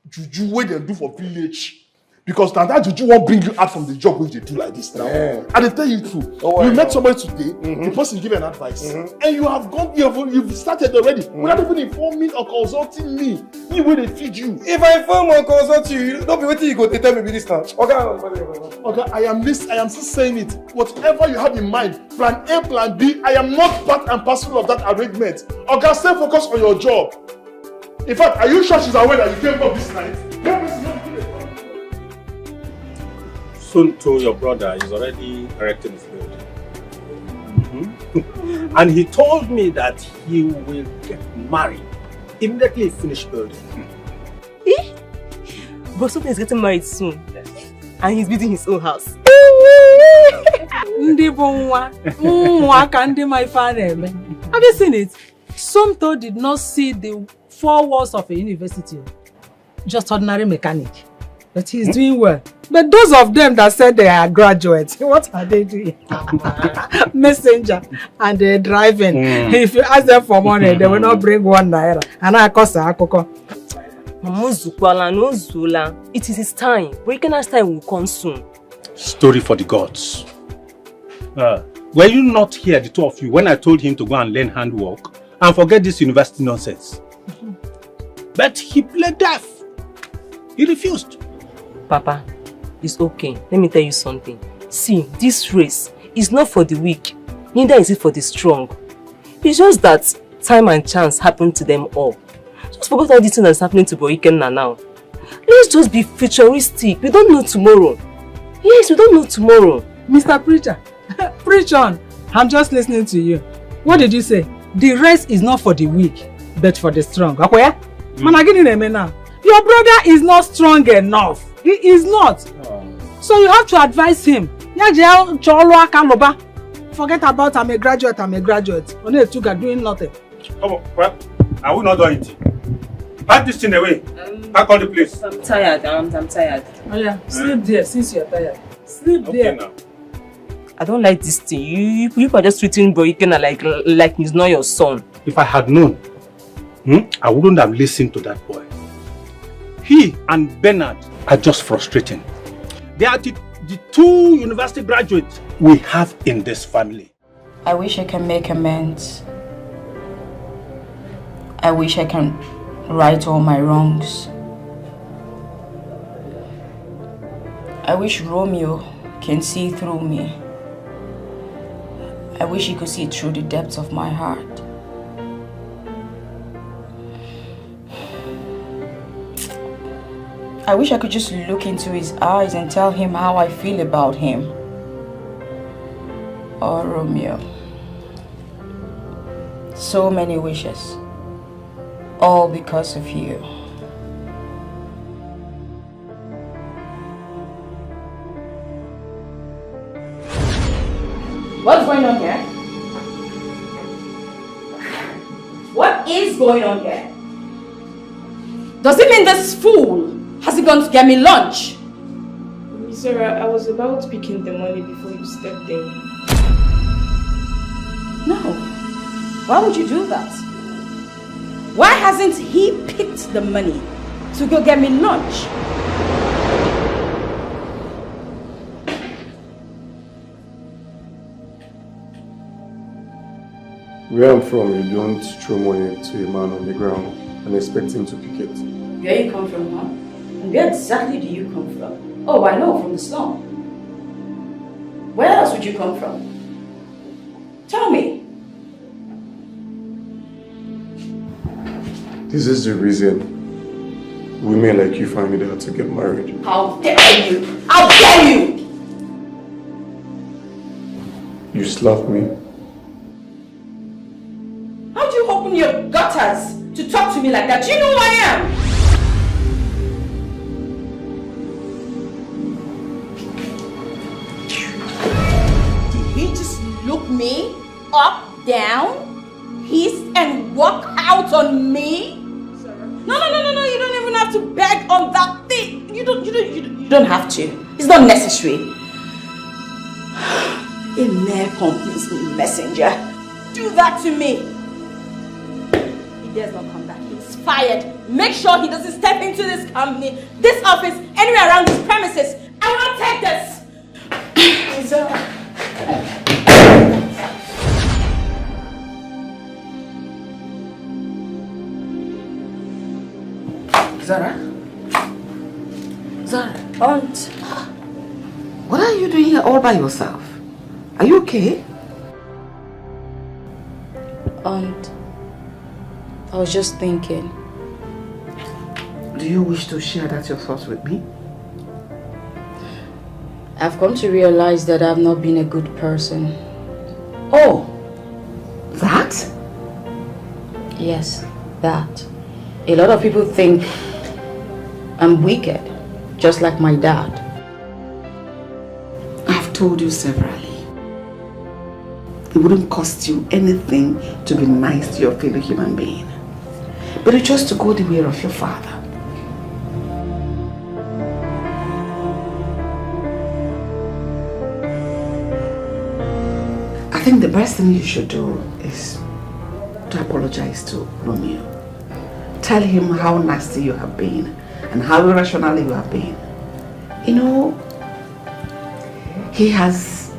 Juju what they do for village. Because now that juju won't bring you out from the job which they do like this now. Yeah. And they tell you true. You met somebody today, the person give an advice, and you have gone, you've started already without even informing or consulting me. Me where they feed you. If I inform or consult you, don't be waiting you go to tell me this time. Okay, I am still saying it. Whatever you have in mind, plan A, plan B, I am not part and parcel of that arrangement. Okay, stay focused on your job. In fact, are you sure she's aware that you came up this night? Soon to your brother is already erecting his building. And he told me that he will get married immediately he finished building. But something is getting married soon. Yes. And he's building his own house. Have you seen it? Somto did not see the 4 walls of a university. Just ordinary mechanic. But he's doing well. But those of them that said they are graduates, what are they doing? Messenger. And they're driving. If you ask them for money, they will not bring 1 naira. And I cost a coco. It is his time. Weekend's time will come soon. Story for the gods. Were you not here, the two of you, when I told him to go and learn handwork and forget this university nonsense? But he played deaf. He refused. Papa, it's okay. Let me tell you something. See, this race is not for the weak. Neither is it for the strong. It's just that time and chance happen to them all. Just forget all this thing that's happening to Boikenna now. Let's just be futuristic. We don't know tomorrow. Yes, we don't know tomorrow. Mr. Preacher, preach on. I'm just listening to you. What did you say? The race is not for the weak, but for the strong. Okay? Your brother is not strong enough. He is not. So you have to advise him. Forget about I'm a graduate. Only two are doing nothing. Oh, well, I will not do anything. Pack this thing away. Pack all the place. I'm tired. I'm tired. Oh yeah, sleep there since you're tired. Sleep there. Now. I don't like this thing. You are just treating Boyikena like he's not your son. If I had known, I wouldn't have listened to that boy. He and Bernard are just frustrating. They are the 2 university graduates we have in this family. I wish I can make amends. I wish I can right all my wrongs. I wish Romeo can see through me. I wish he could see through the depths of my heart. I wish I could just look into his eyes and tell him how I feel about him. Oh, Romeo. So many wishes. All because of you. What's going on here? What is going on here? Does it mean this fool hasn't gone to get me lunch? Sarah, I was about picking the money before you stepped in. No. Why would you do that? Why hasn't he picked the money to go get me lunch? Where I'm from, you don't throw money to a man on the ground and expect him to pick it. Where you come from, huh? And where exactly do you come from? Oh, I know, from the slum. Where else would you come from? Tell me. This is the reason women like you find it hard to get married. How dare you! How dare you! You slapped me. How do you open your gutters to talk to me like that? Do you know who I am? Did he just look me up, down, hiss and walk out on me? No, you don't even have to beg on that thing. You don't have to. It's not necessary. A mere company's messenger. Do that to me. He dares not come back. He's fired. Make sure he doesn't step into this company, this office, anywhere around this premises. I won't take this. Zara? Aunt. What are you doing here all by yourself? Are you okay? Aunt, I was just thinking. Do you wish to share that your thoughts with me? I've come to realize that I've not been a good person. Oh, that? Yes, that. A lot of people think I'm wicked, just like my dad. I've told you severally. It wouldn't cost you anything to be nice to your fellow human being. But you chose to go the way of your father. I think the best thing you should do is to apologize to Romeo. Tell him how nasty you have been and how irrational you have been. You know, he has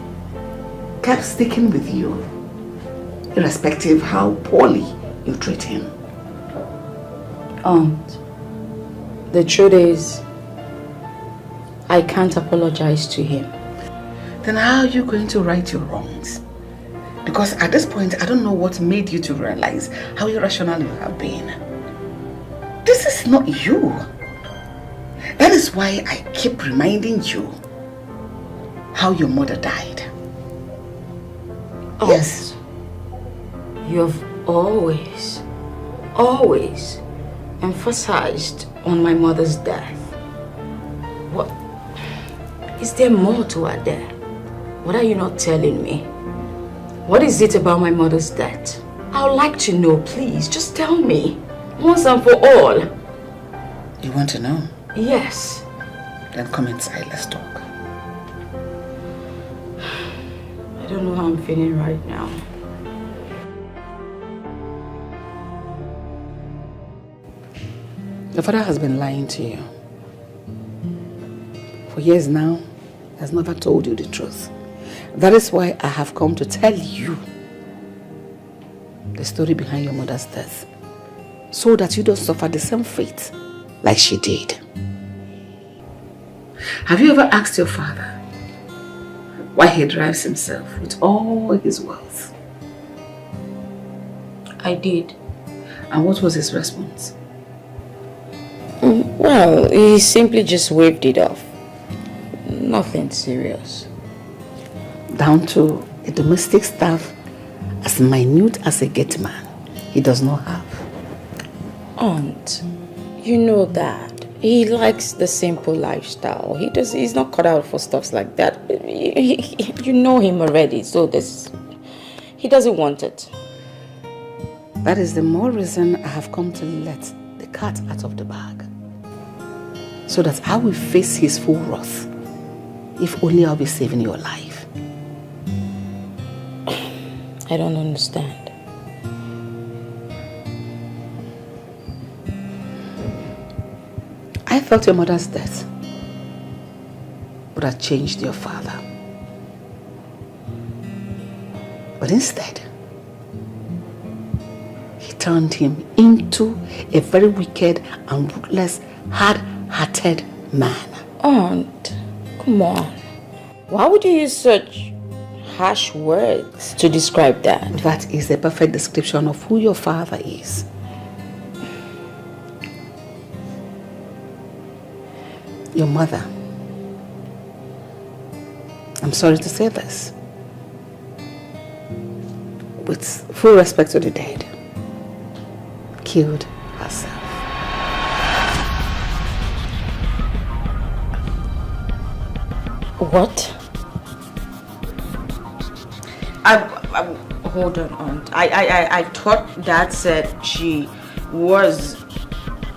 kept sticking with you, irrespective how poorly you treat him. Aunt, the truth is, I can't apologize to him. Then how are you going to right your wrongs? Because at this point, I don't know what made you to realize how irrational you have been. This is not you. That is why I keep reminding you how your mother died. Aunt, yes. You have always emphasized on my mother's death. What? Is there more to her death? What are you not telling me? What is it about my mother's death? I would like to know, please. Just tell me. Once and for all. You want to know? Yes. Then come inside, let's talk. I don't know how I'm feeling right now. Your father has been lying to you. For years now, he has never told you the truth. That is why I have come to tell you the story behind your mother's death, so that you don't suffer the same fate like she did. Have you ever asked your father why he drives himself with all his wealth? I did. And what was his response? Well, he simply just waved it off. Nothing serious. Down to a domestic staff as minute as a gate man he does not have. Aunt, you know that. He likes the simple lifestyle. He's not cut out for stuff like that. You know him already, so he doesn't want it. That is the more reason I have come to let the cat out of the bag. So that I will face his full wrath. If only I'll be saving your life. I don't understand. I felt your mother's death would have changed your father. But instead, he turned him into a very wicked and ruthless, hard-hearted man. Aunt, come on. Why would you use such harsh words to describe that? That is a perfect description of who your father is. Your mother, I'm sorry to say this, with full respect to the dead, killed herself. What? Hold on, Aunt. I thought Dad said she was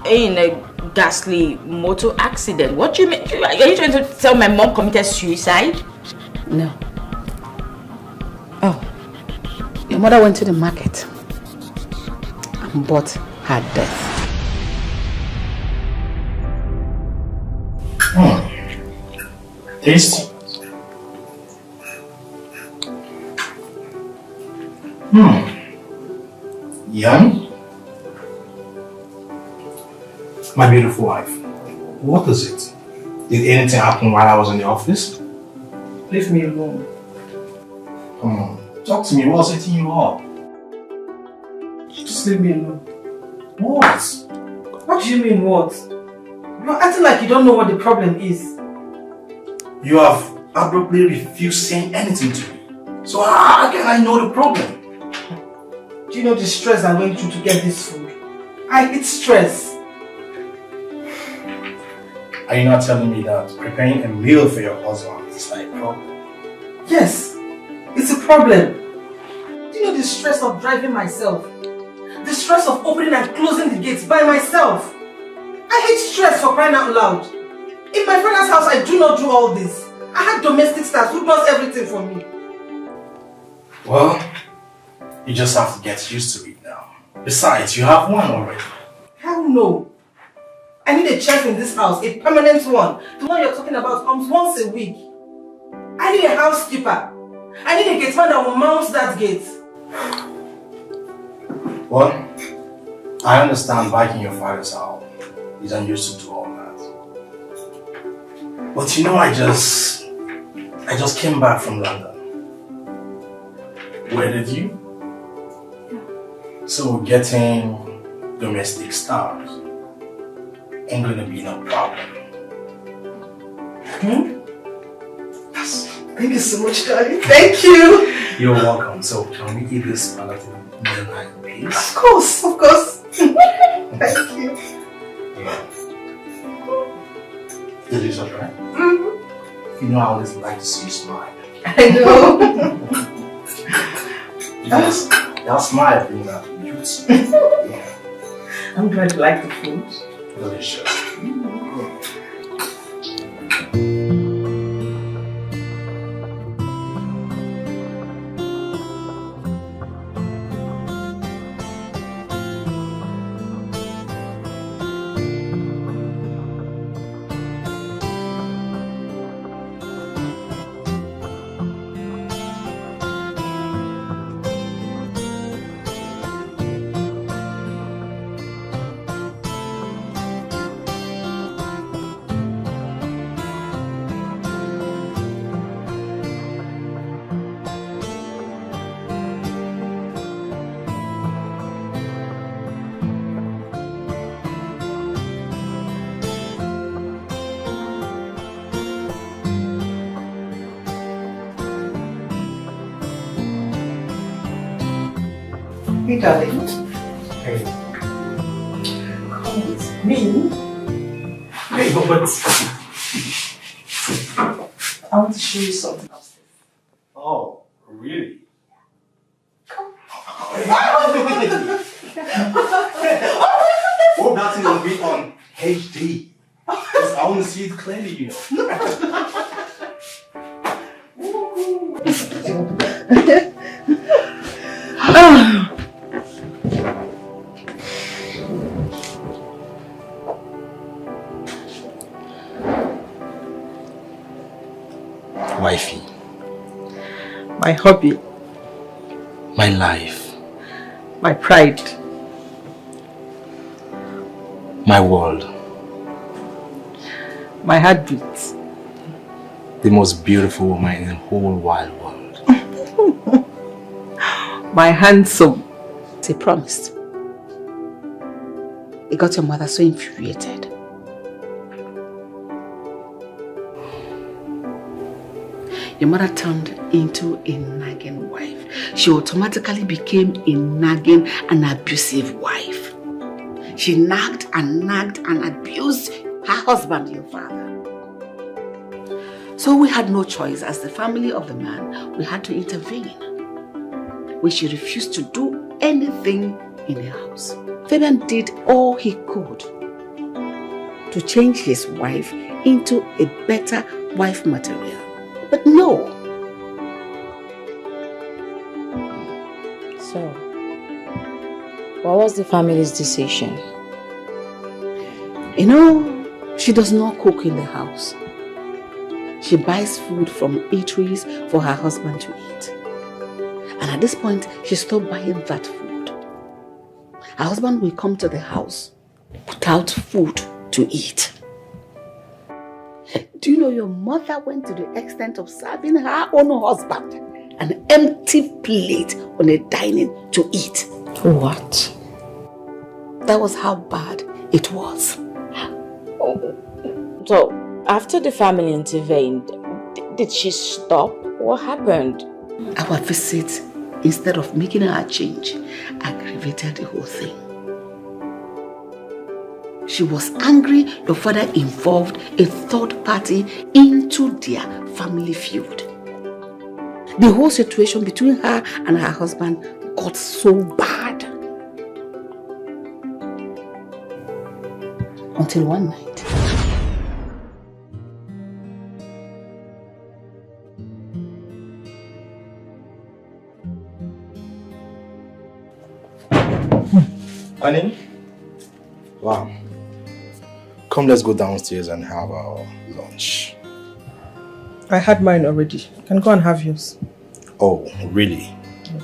in a ghastly motor accident. What do you mean? Are you trying to tell my mom committed suicide? No. Oh. Your mother went to the market and bought her death. Tasty. Yum. My beautiful wife, what is it? Did anything happen while I was in the office? Leave me alone. Come on, talk to me. What's eating you up? Just leave me alone. What? What do you mean what? You're acting like you don't know what the problem is. You have abruptly refused saying anything to me. So how can I know the problem? Do you know the stress I went through to get this food? I hate stress. Are you not telling me that preparing a meal for your husband is like a problem? Yes, it's a problem. Do you know the stress of driving myself? The stress of opening and closing the gates by myself? I hate stress, for crying out loud. In my father's house, I do not do all this. I have domestic staff who does everything for me. Well, you just have to get used to it now. Besides, you have one already. Hell no. I need a chef in this house, a permanent one. The one you're talking about comes once a week. I need a housekeeper. I need a gateman that will mount that gate. Well, I understand back in your father's house, he's unused to do all that. But you know, I just came back from London. Where did you? So getting domestic staff ain't gonna be no problem. Yes. Thank you so much, darling. Thank you. You're welcome. So can we eat this palatable meal in peace? Of course, of course. Thank you. Yeah. Delicious, right? Mm-hmm. You know I always like to see you smile. I know. Yes, that smile brings out the youth. Yeah. I'm glad you like the food. Delicious. Hey, darling. Hey. Come with me. Hey, but... I want to show you something upstairs. Oh, really? Come. Hope that thing will be on HD. Because I want to see it clearly, you know. Wifey. My hobby. My life. My pride. My world. My heartbeat. The most beautiful woman in the whole wide world. My handsome. He promised. He got your mother so infuriated. Your mother turned into a nagging wife. She automatically became a nagging and abusive wife. She nagged and abused her husband, your father. So we had no choice. As the family of the man, we had to intervene. When she refused to do anything in the house, Fabian did all he could to change his wife into a better wife material. But no. So, what was the family's decision? You know, she does not cook in the house. She buys food from eateries for her husband to eat. And at this point, she stopped buying that food. Her husband will come to the house, put out food to eat. Do you know your mother went to the extent of serving her own husband an empty plate on a dining to eat? What? That was how bad it was. So, after the family intervened, did she stop? What happened? Our visit, instead of making her change, aggravated the whole thing. She was angry your father involved a third party into their family feud. The whole situation between her and her husband got so bad. Until one night. Honey? Wow. Come, let's go downstairs and have our lunch. I had mine already. You can go and have yours. Oh, really? Yes.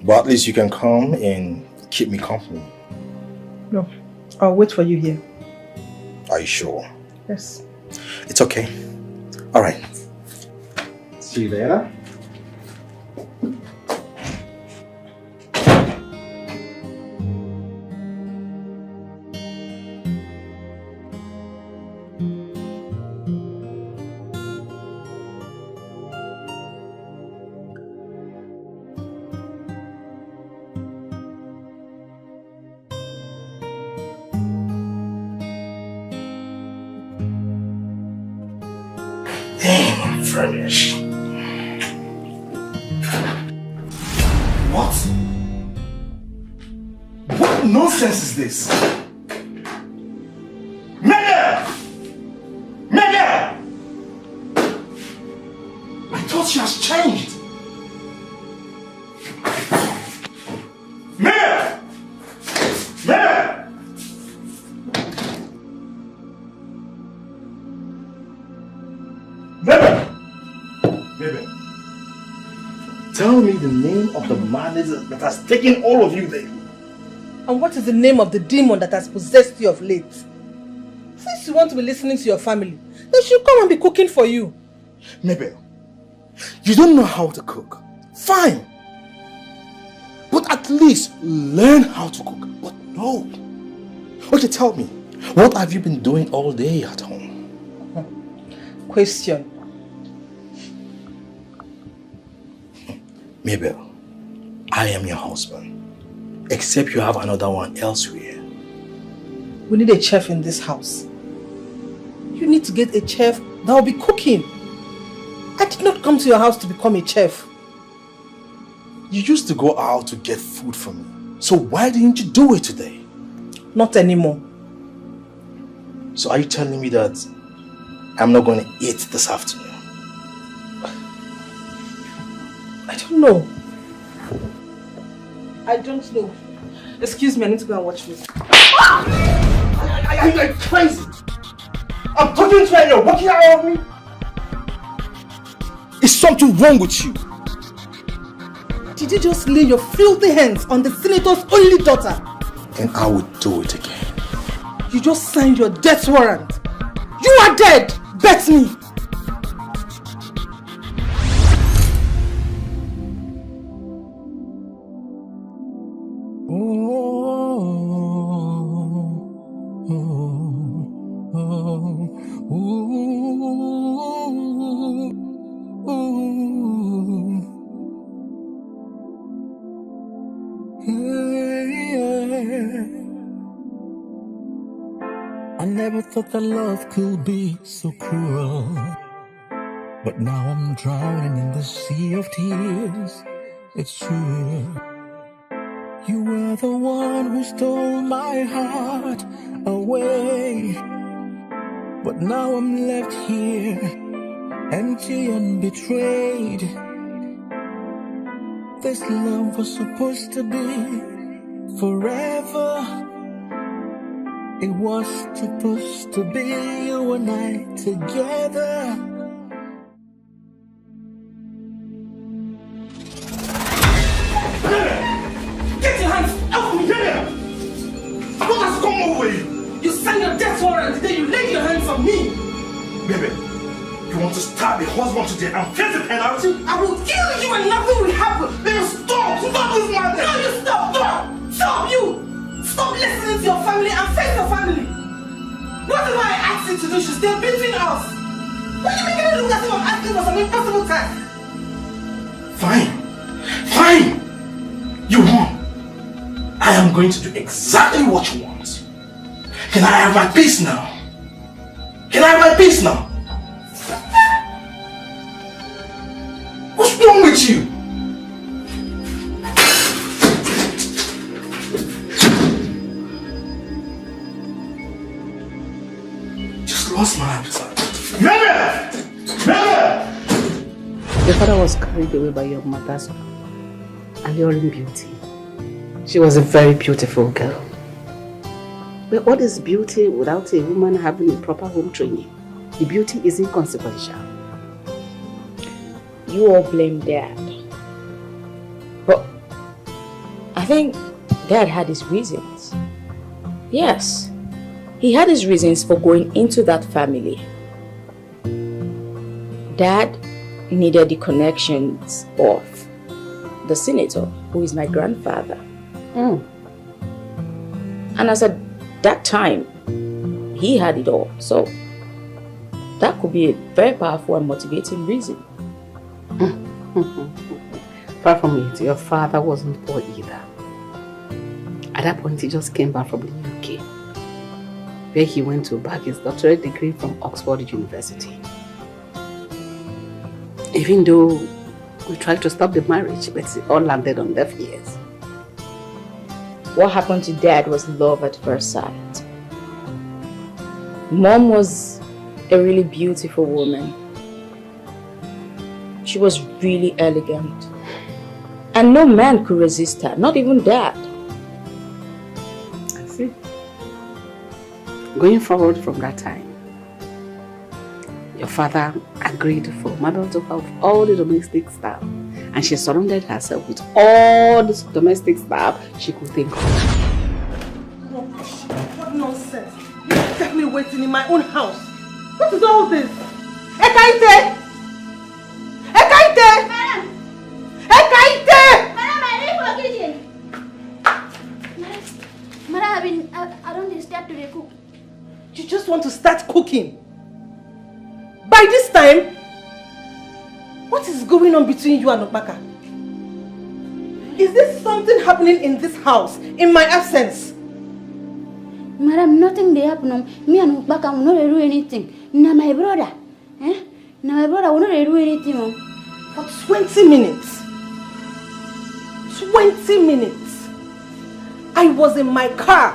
But at least you can come and keep me company. No, I'll wait for you here. Are you sure? Yes. It's okay. All right. See you later. Damn, I'm famished. What? What nonsense is this? Mega! Mega! I thought she has changed. Mega! Mega! Baby, tell me the name of the man that has taken all of you there. And what is the name of the demon that has possessed you of late? Since you want to be listening to your family, they should come and be cooking for you. Mabel, you don't know how to cook. Fine. But at least learn how to cook. But no. Okay, tell me, what have you been doing all day at home? Question. Mabel, I am your husband. Except you have another one elsewhere. We need a chef in this house. You need to get a chef that will be cooking. I did not come to your house to become a chef. You used to go out to get food for me. So why didn't you do it today? Not anymore. So are you telling me that I'm not going to eat this afternoon? I don't know. I don't know. Excuse me, I need to go and watch this. Are you crazy? I'm talking to you and you're walking out of me? Is something wrong with you? Did you just lay your filthy hands on the senator's only daughter? And I would do it again. You just signed your death warrant. You are dead! Bet me! I never thought that love could be so cruel, but now I'm drowning in the sea of tears. It's true. You were the one who stole my heart away, but now I'm left here, empty and betrayed. This love was supposed to be forever. It was supposed to be you and I together. Get your hands off me! What has come over you? You signed your death warrant, then you laid your hands on me! Baby, you want to stab a husband today and face the penalty? I will kill you and nothing will happen! Then stop! Stop this madness! No, you stop! Stop! Stop you! Stop listening to your family and face your family! Whatever I asked you to do should stay between us! Why are you making me look as if I'm asking for some impossible task? Fine! Fine! You won! I am going to do exactly what you want. Can I have my peace now? Can I have my peace now? What's wrong with you? Lost my appetite. Your father was carried away by your mother's alluring beauty. She was a very beautiful girl. But what is beauty without a woman having a proper home training? The beauty is inconsequential. You all blame Dad. But I think Dad had his reasons. Yes. He had his reasons for going into that family. Dad needed the connections of the senator, who is my grandfather. And as at that time, he had it all. So that could be a very powerful and motivating reason. Far from it, your father wasn't poor either. At that point, he just came back from the UK, where he went to bag his doctorate degree from Oxford University. Even though we tried to stop the marriage, but it all landed on deaf ears. What happened to Dad was love at first sight. Mom was a really beautiful woman. She was really elegant. And no man could resist her, not even Dad. I see. Going forward from that time, your father agreed for Mabel to have all the domestic staff, and she surrounded herself with all the domestic staff she could think of. What nonsense! You kept me waiting in my own house. What is all this? Ekaite! Ekaite! Madam! Ekaite! Madam, I'm ready for kitchen. Madam, I don't start to cook. You just want to start cooking? By this time? What is going on between you and Okpaka? Is this something happening in this house in my absence? Madam, nothing they happen. Me and Baka will not do anything. Now my brother. Now my brother will not do anything. For 20 minutes. 20 minutes. I was in my car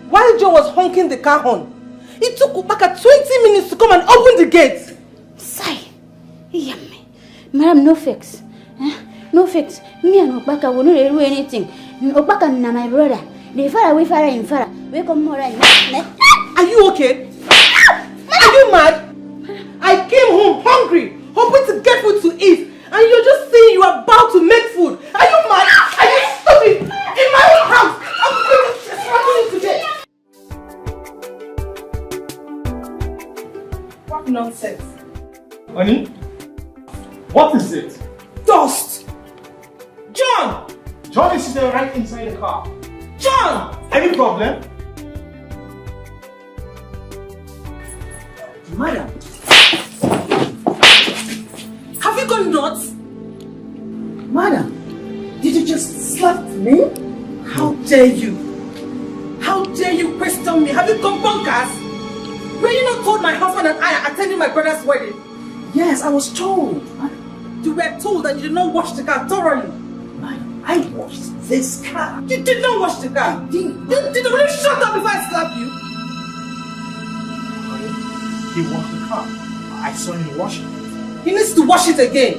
while Joe was honking the car horn. It took Baka 20 minutes to come and open the gate. Sigh. Yummy. Madam, no fix. No fix. Me and Baka will not do anything. Baka na my brother. They far away, far in far. We come more right. Are you okay? Are you mad? I came home hungry, hoping to get food to eat, and you're just saying you are about to make food. Are you mad? Are you stupid? In my own house, I'm going to struggle you today. What nonsense? Honey, what is it? Dust! John! John is sitting right inside the car. John! Any problem? Madam, have you gone nuts? Madam, did you just slap me? How dare you? How dare you question me? Have you gone bonkers? Were you not told my husband and I are attending my brother's wedding? Yes, I was told. You were told that you did not wash the car thoroughly. Madam, I washed this car. You did not wash the car. You will shut up before I slap you. He washed the car. I saw him wash it. He needs to wash it again.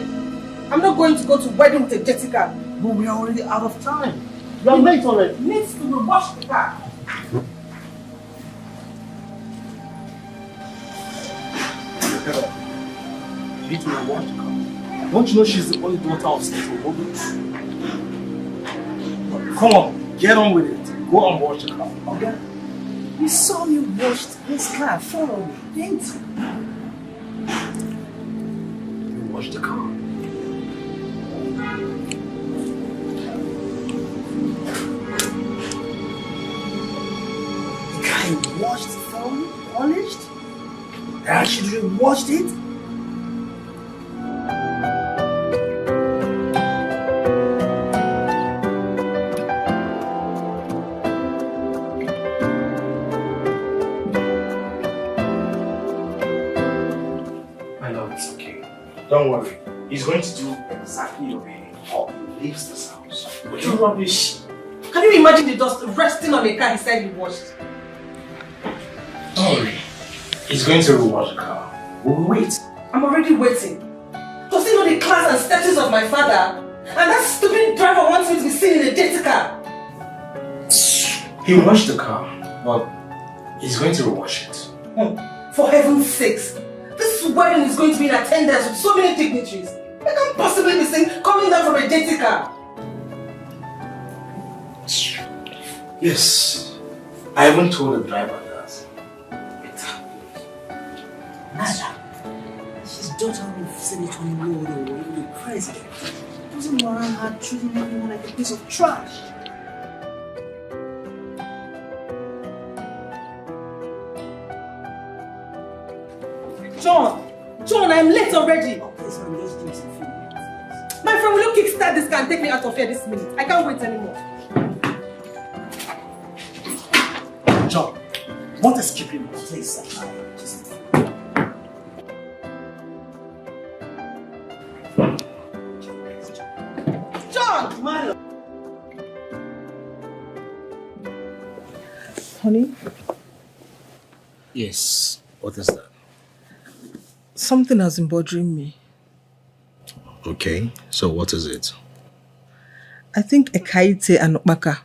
I'm not going to go to wedding with a jetty car. But we are already out of time. You are late already. He needs to wash the car. You need to wash the car. Don't you know she's the only daughter of Stephen Roberts? Come on, get on with it. Go and wash the car. Okay? You saw me wash this car thoroughly, didn't you? You washed the car. The guy washed thoroughly, polished? I actually washed it? Don't worry. He's going to do exactly your bidding or he leaves this house. What rubbish. Can you imagine the dust resting on a car he said he washed? Don't worry. He's going to rewash the car. We'll wait. I'm already waiting. Does he know the class and status of my father? And that stupid driver wants me to be seen in a dirty car. He washed the car, but he's going to rewash it. For heaven's sakes. This wedding is going to be in attendance with so many dignitaries. I can't possibly be seen coming down from a dirty car. Yes. I haven't told the driver that. Nada. His daughter of Senator Nollywood or the president. Doesn't warrant her treating everyone like a piece of trash. John, I'm late already. Okay, so I'm just doing some few minutes. My friend, will you kickstart this car and take me out of here this minute? I can't wait anymore. John, what is keeping us? Please, sir. John! Mario. Honey? Yes, what is that? Something has been bothering me. Okay, so what is it? I think Ekaite and Okmaka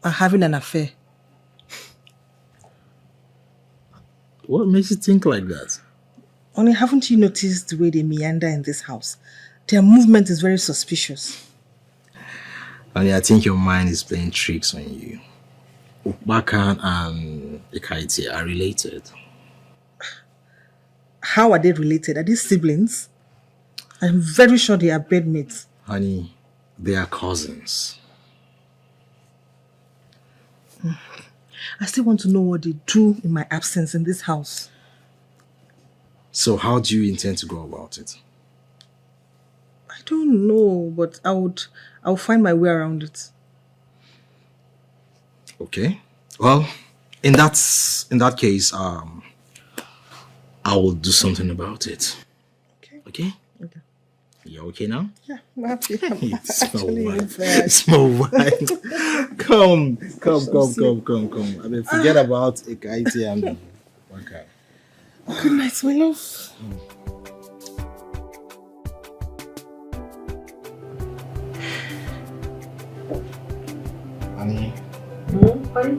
are having an affair. What makes you think like that? Only haven't you noticed the way they meander in this house? Their movement is very suspicious. Honey, I think your mind is playing tricks on you. Okmaka and Ekaite are related. How are they related? Are they siblings? I'm very sure they are bedmates. Honey, they are cousins. I still want to know what they do in my absence in this house. So how do you intend to go about it? I don't know, but I'll find my way around it. Okay. Well, in that case, I will do something about it. Okay? Okay. You okay now? Yeah, I'm happy. Small wine. Come. I mean, forget about Ekaiti and okay. Good night, my love. Honey. Honey?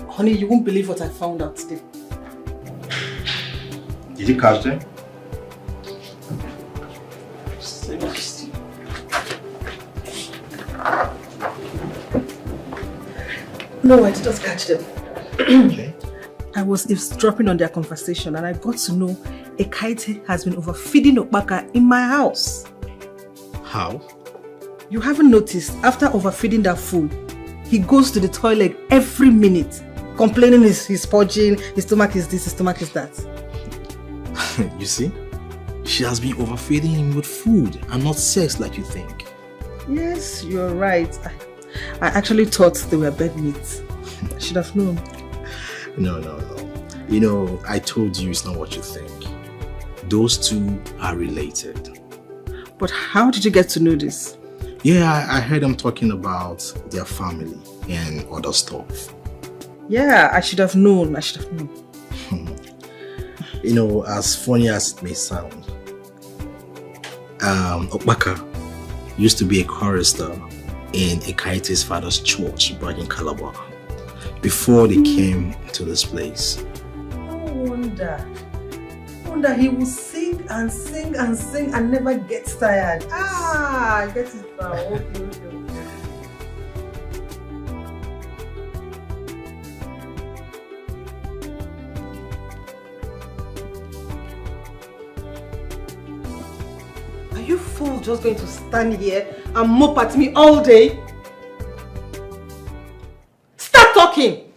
Honey, you won't believe what I found out today. Did you catch them? No, I did not catch them. Okay. I was eavesdropping on their conversation and I got to know Ekaite has been overfeeding Okpaka in my house. How? You haven't noticed, after overfeeding that fool, he goes to the toilet every minute, complaining he's purging, his stomach is this, his stomach is that. You see? She has been overfeeding him with food and not sex like you think. Yes, you're right. I actually thought they were bed mates. I should have known. No. You know, I told you it's not what you think. Those two are related. But how did you get to know this? Yeah, I heard them talking about their family and other stuff. Yeah, I should have known. You know, as funny as it may sound, Okpaka used to be a chorister in Ekaite's father's church back in Calabar before they came to this place. No wonder he will sing and sing and sing and never gets tired. I get it now. Okay. Are you fool just going to stand here and mop at me all day? Start talking!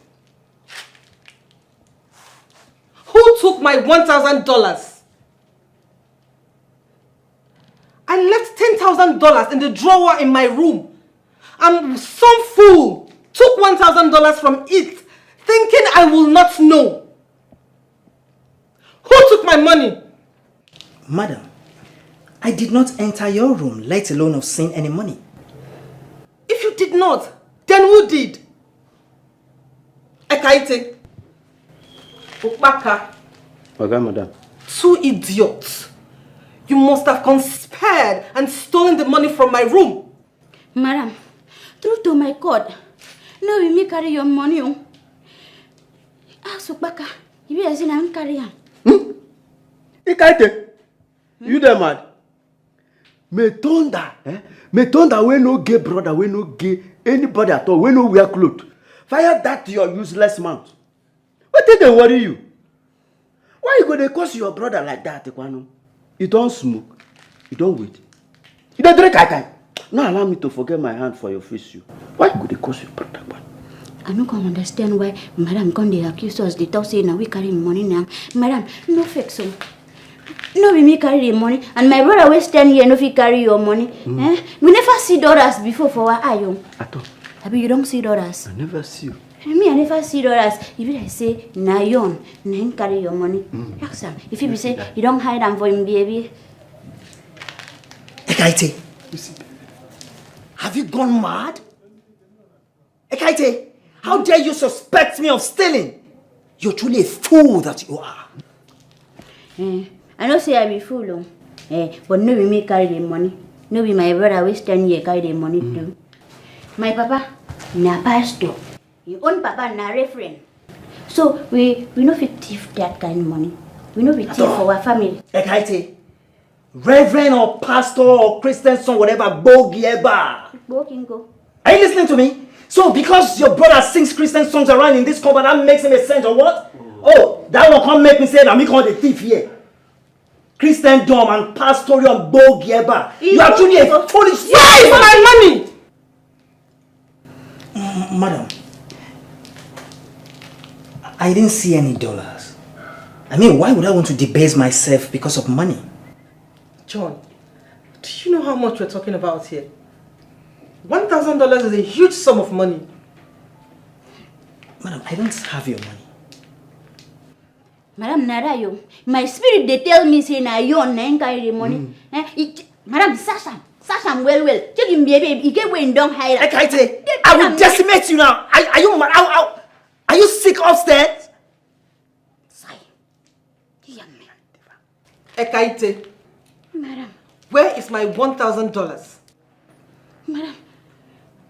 Who took my $1,000? I left $10,000 in the drawer in my room. And some fool took $1,000 from it, thinking I will not know. Who took my money? Madam, I did not enter your room, let alone have seen any money. If you did not, then who did? Ekaite. Okpaka. Okay, madam. Two idiots. You must have conspired and stolen the money from my room. Madam, true to my God, no, we may carry your money. Ask Okpaka, if you have seen him carry him. Ekaite, you there, man? Me thunder, Me thunder, we no gay brother, we no gay anybody at all, we no wear clothes. Fire that to your useless mouth. What did they worry you? Why you gonna curse your brother like that, Ekwano? You don't smoke, you don't wait. You don't drink kai. Now allow me to forget my hand for your face. Why you gonna curse your brother? I don't understand why Madam Conde accused us. They talk saying now we carry money now. Madam, no fake so. No, we may carry the money, and my brother will stand here and if he carry your money. We never see dollars before for our eye. At all. Abi, you don't see dollars. I never see you. Me, I never see dollars. If I say, na yon, na him carry your money. Ask him. If you say, you don't hide them for him, baby. Ekaite, have you gone mad? Ekaite, how dare you suspect me of stealing? You're truly a fool that you are. I don't say I be fool, but no, we may carry the money. No, be my brother will stand here carry the money too. My papa, na pastor. Your own papa na referent. So we no fit thief that kind of money. We no fit thief for our family. Ekaite, reverend or pastor or Christian son, whatever, bogieba. Bogingo. Are you listening to me? So because your brother sings Christian songs around in this compound, that makes him a saint or what? Oh, that one can't make me say that me call the thief here. Christendom and pastoral bogieba. You are truly a foolish. Why for my money? Madam, I didn't see any dollars. I mean, why would I want to debase myself because of money? John, do you know how much we're talking about here? $1,000 is a huge sum of money. Madam, I don't have your money. Madam, Narayo, my spirit they tell me say na you on nine carry the money. Madam, Sasha well. Check him baby, he get when don't hide. I will decimate you now. Are you mad? Are you sick upstairs? Ekaite. Madam. Where is my $1,000? Madam,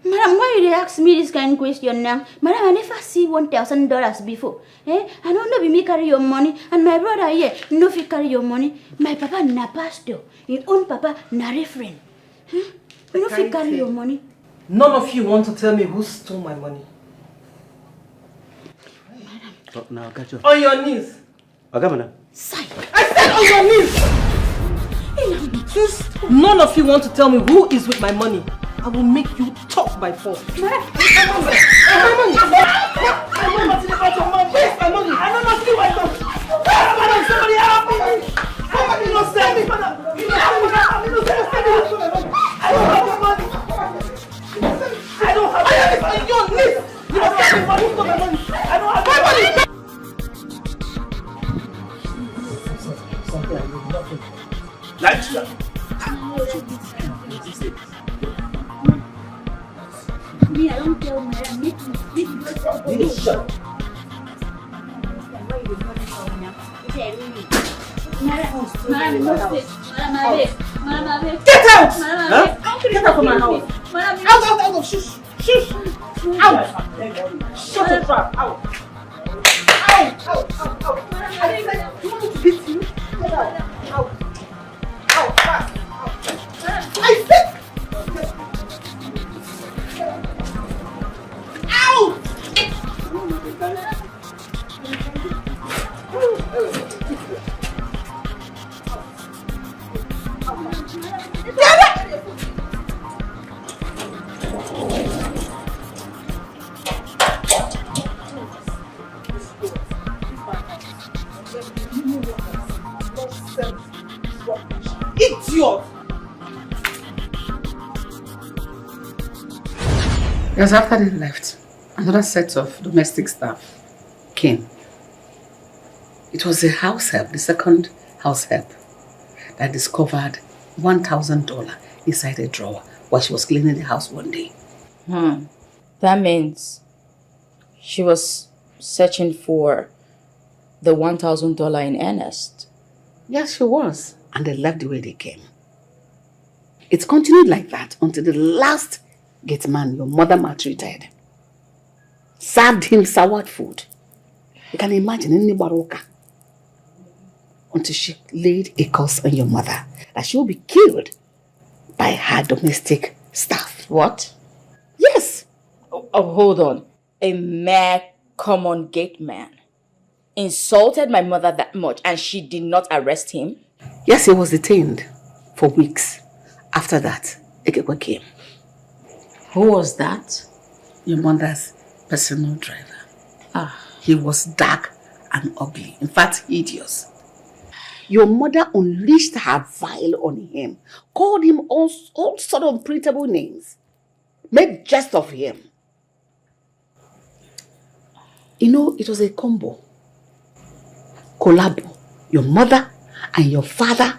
why you ask me this kind of question now? Madam, I never see $1,000 before. I don't know if me carry your money, and my brother here no fit carry your money. My papa na pastor, your own papa na referent. You no fit carry your money. None of you want to tell me who stole my money. Oh, now, got you. On your knees. Okay, madam. I said on your knees. Since none of you want to tell me who is with my money, I will make you talk by force. My money. Where's my money? I don't know if you want to. Madam, somebody help me. Somebody not send me, madam. I don't have the money. I don't have the money. On your knees. You don't send me money. I don't have the money. That's Me, I don't tell madam. Make you shut. Get out! Get out from my house! Out! Shush! Out! Shut your trap! Out! I you want me to beat you? Get out! Out! Fast! I said! Out! Idiot! It was after they left, another set of domestic staff came. It was the house help, the second house help, that discovered $1,000 inside a drawer while she was cleaning the house one day. That means she was searching for the $1,000 in earnest. Yes, she was. And they left the way they came. It continued like that until the last gate man your mother maltreated served him soured food. You can imagine in the baroka. Until she laid a curse on your mother that she will be killed by her domestic staff. What? Yes. Oh, hold on. A mere common gate man insulted my mother that much and she did not arrest him? Yes, he was detained for weeks. After that, Ekekwe came. Who was that? Your mother's personal driver. He was dark and ugly. In fact, hideous. Your mother unleashed her vile on him, called him all sort of printable names, made jest of him. You know, it was a combo. Collabo. Your mother and your father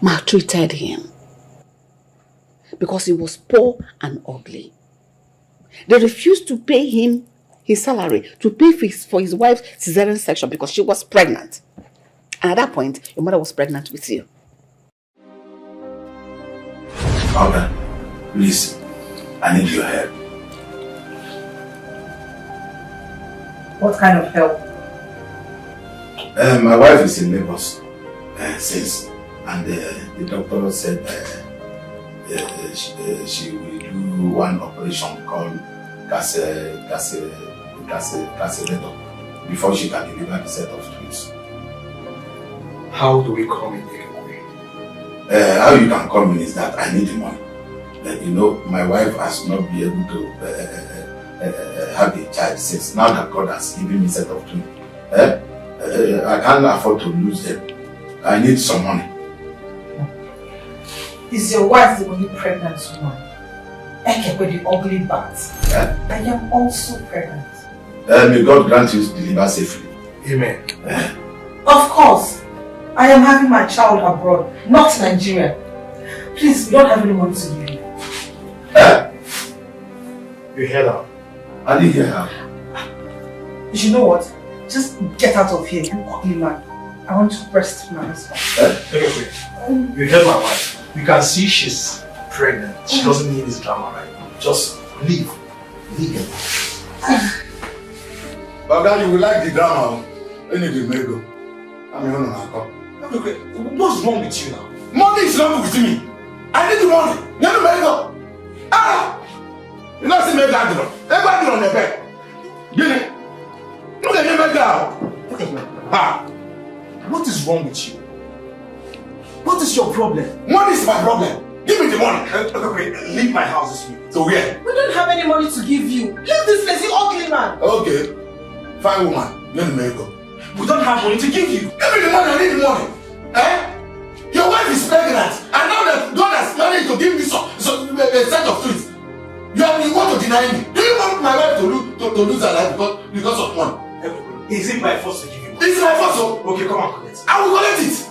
maltreated him because he was poor and ugly. They refused to pay him his salary, to pay for his wife's cesarean section because she was pregnant. And at that point, your mother was pregnant with you. Father, please, I need your help. What kind of help? My wife is in labor since, and the doctor said she will do one operation called cassulator before she can deliver the set of twins. How do we come in? How you can come in is that I need the money. You know, my wife has not been able to have a child since now that God has given me a set of twins. I can't afford to lose them. I need some money. Is your wife the only pregnant woman? Eke with the ugly bat. I am also pregnant. May God grant you to deliver safely. Amen. Of course. I am having my child abroad, not Nigeria. Please, we don't have any money to give you. You heard her. I didn't hear her. You know what? Just get out of here, you ugly man. I want to breast my husband. Okay. You heard my wife. You can see she's pregnant. She doesn't need this drama right now. Just leave. Leave. But then you will like the drama. Anything may go. I'm here on Okay, what's wrong with you now? Money is wrong with me. I need the money. Let me make up. You know, see me that girl. Everybody on the bed. Get it? Look at me make that. What is wrong with you? What is your problem? Money is my problem. Give me the money. Okay, leave my house this week. So where? We don't have any money to give you. Leave this place, you ugly man. Okay. Fine woman. Let me make up. We don't have money to give you. Give me the money. I need the money. Your wife is pregnant, and now that God has managed to give me a set of twins, you want to deny me. Do you want my wife to lose her life because of money? Is it my fault to give you money? It's my fault, so. Okay, come on, collect it. I will collect it.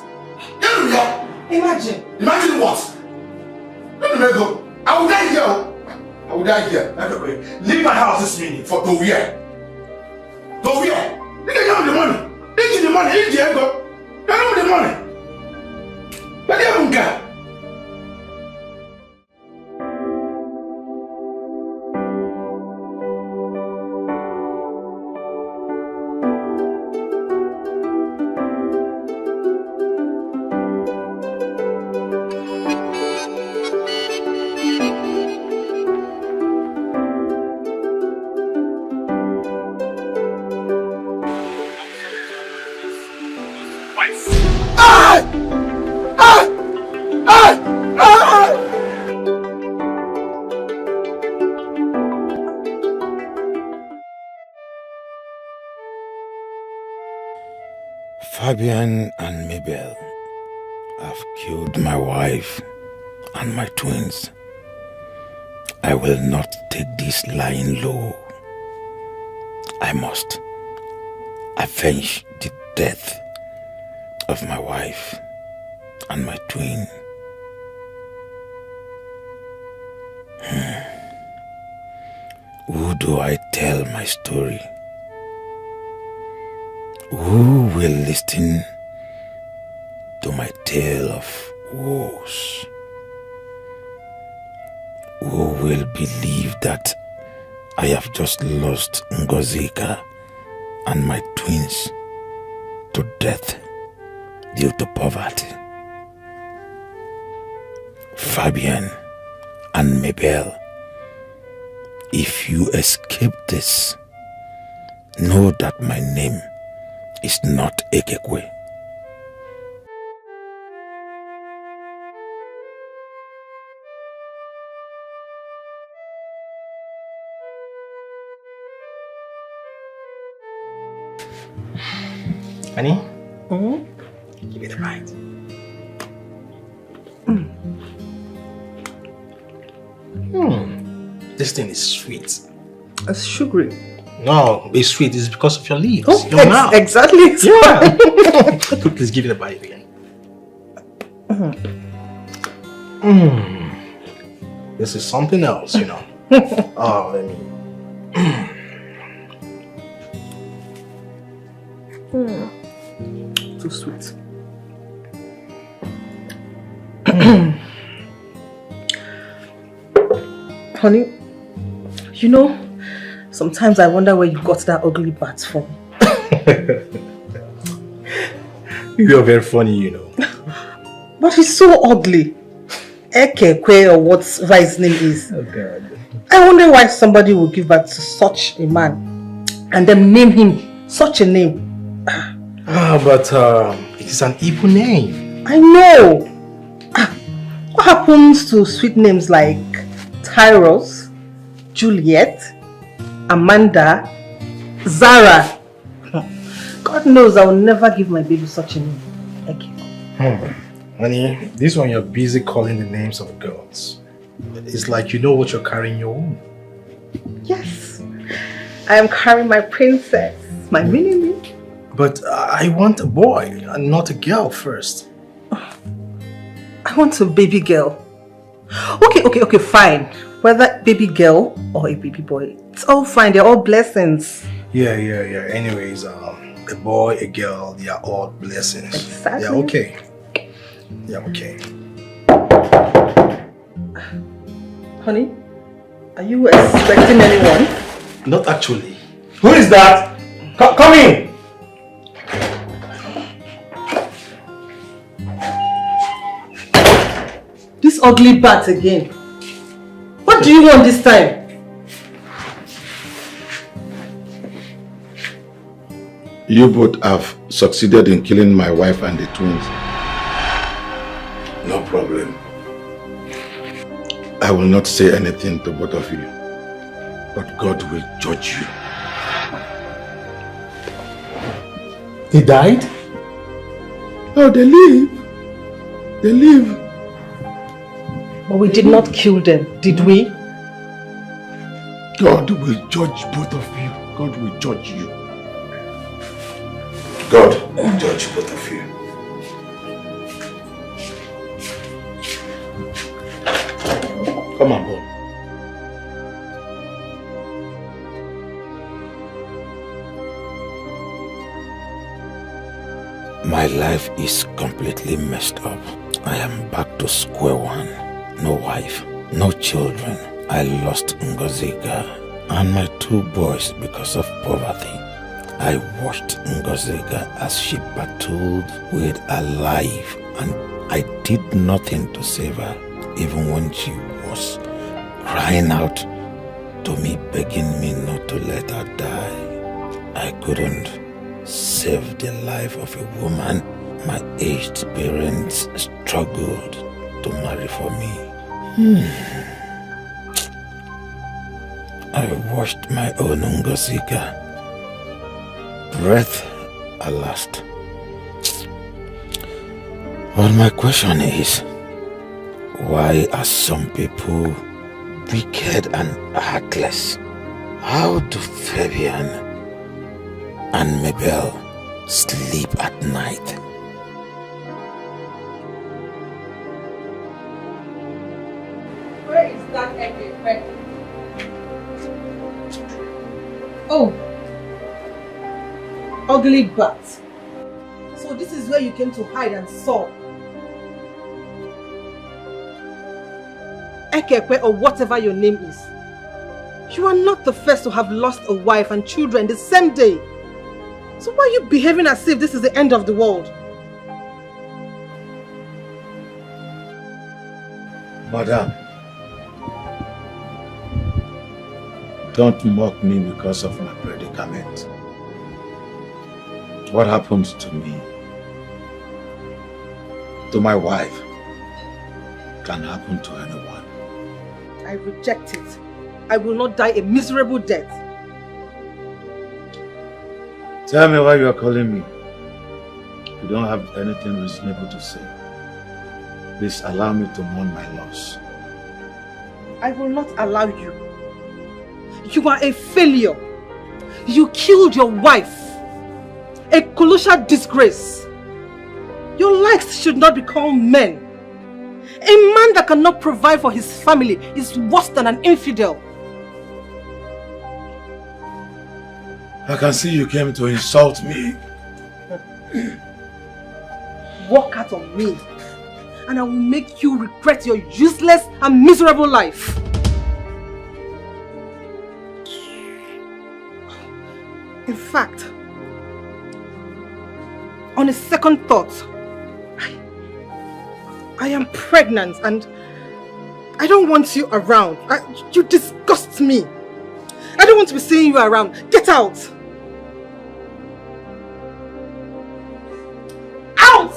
Imagine. Imagine what? Let me go. I will die here. I will die here. Okay. Leave my house this minute. To where? To where? You can have the money. Eat the money. Eat the ego. You have the money. But you haven't got. Fabian and Mabel have killed my wife and my twins. I will not take this lying low. I must avenge the death of my wife and my twin. Who do I tell my story? Who will listen to my tale of woes? Who will believe that I have just lost Ngozika and my twins to death due to poverty? Fabian and Mabel, if you escape this, know that my name is not Ekekwe. Honey? Give it a bite. This thing is sweet. It's sugary. No, it's sweet. It's because of your lips. Oh, your mouth. Exactly. Yeah. Please give it a bite again. This is something else, you know. Oh, let me. Too sweet. Honey, you know, sometimes I wonder where you got that ugly bat from. You are very funny, you know. But he's so ugly. Ekekwe, or what his name is. Oh God. I wonder why somebody would give birth to such a man and then name him such a name. But it is an evil name. I know. What happens to sweet names like Tyros, Juliet, Amanda, Zara? God knows I will never give my baby such a name. Okay. Honey, this one you're busy calling the names of girls. It's like you know what you're carrying in your womb. Yes. I am carrying my princess, my mini-me. But I want a boy and not a girl first. I want a baby girl. Okay, fine. Whether baby girl or a baby boy, it's all fine. They're all blessings. Yeah. Anyways, a boy, a girl, they are all blessings. Exactly. They're okay. Yeah, okay. Honey, are you expecting anyone? Not actually. Who is that? Come in! This ugly bat again. What do you want this time? You both have succeeded in killing my wife and the twins. No problem. I will not say anything to both of you, but God will judge you. He died? Oh, they live. They live. But we did not kill them, did we? God will judge both of you. God will judge you. God will judge both of you. Come on, boy. My life is completely messed up. I am back to square one. No wife, no children. I lost Ngozika and my 2 boys because of poverty. I watched Ngozika as she battled with her life, and I did nothing to save her, even when she was crying out to me, begging me not to let her die. I couldn't save the life of a woman my aged parents struggled to marry for me. I watched my own Ngozika breath at last. But my question is, why are some people wicked and heartless? How do Fabian and Mabel sleep at night? Where is that egg? Oh, ugly bat. So this is where you came to hide and sob. Ekekwe, or whatever your name is. You are not the first to have lost a wife and children the same day. So why are you behaving as if this is the end of the world? Madam, don't mock me because of my predicament. What happened to me, to my wife, can happen to anyone. I reject it. I will not die a miserable death. Tell me why you are calling me. You don't have anything reasonable to say. Please allow me to mourn my loss. I will not allow you. You are a failure. You killed your wife. A colossal disgrace. Your likes should not be called men. A man that cannot provide for his family is worse than an infidel. I can see you came to insult me. Walk out on me, and I will make you regret your useless and miserable life. In fact, on a second thought, I am pregnant and I don't want you around. You disgust me. I don't want to be seeing you around. Get out! Out!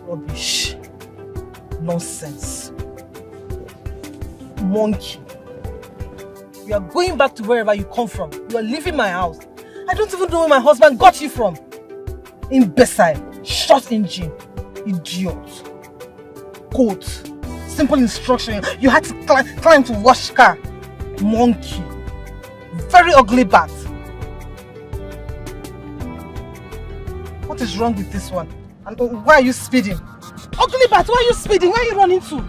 Rubbish. Nonsense. Monkey. You are going back to wherever you come from. You are leaving my house. I don't even know where my husband got you from. Imbecile. Short engine. Idiot. Goat. Simple instruction. You had to climb to wash car. Monkey. Very ugly bat. What is wrong with this one? And why are you speeding? Ugly bat, why are you speeding? Where are you running to?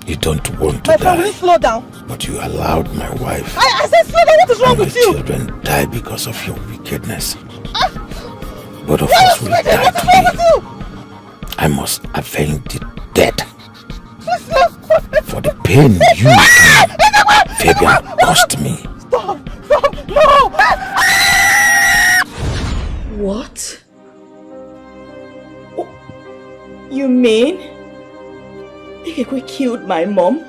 You don't want to My friend, will die, you slow down? but you allowed my wife I said slow down, what is wrong and my with you? children die because of your wickedness. Both of Why are us you will speeding? die What is wrong with today. you? I must avenge the death Please slow. for the pain you and Fabian caused me. Stop! Stop! No! What? Oh, you mean Ikekwe killed my mom?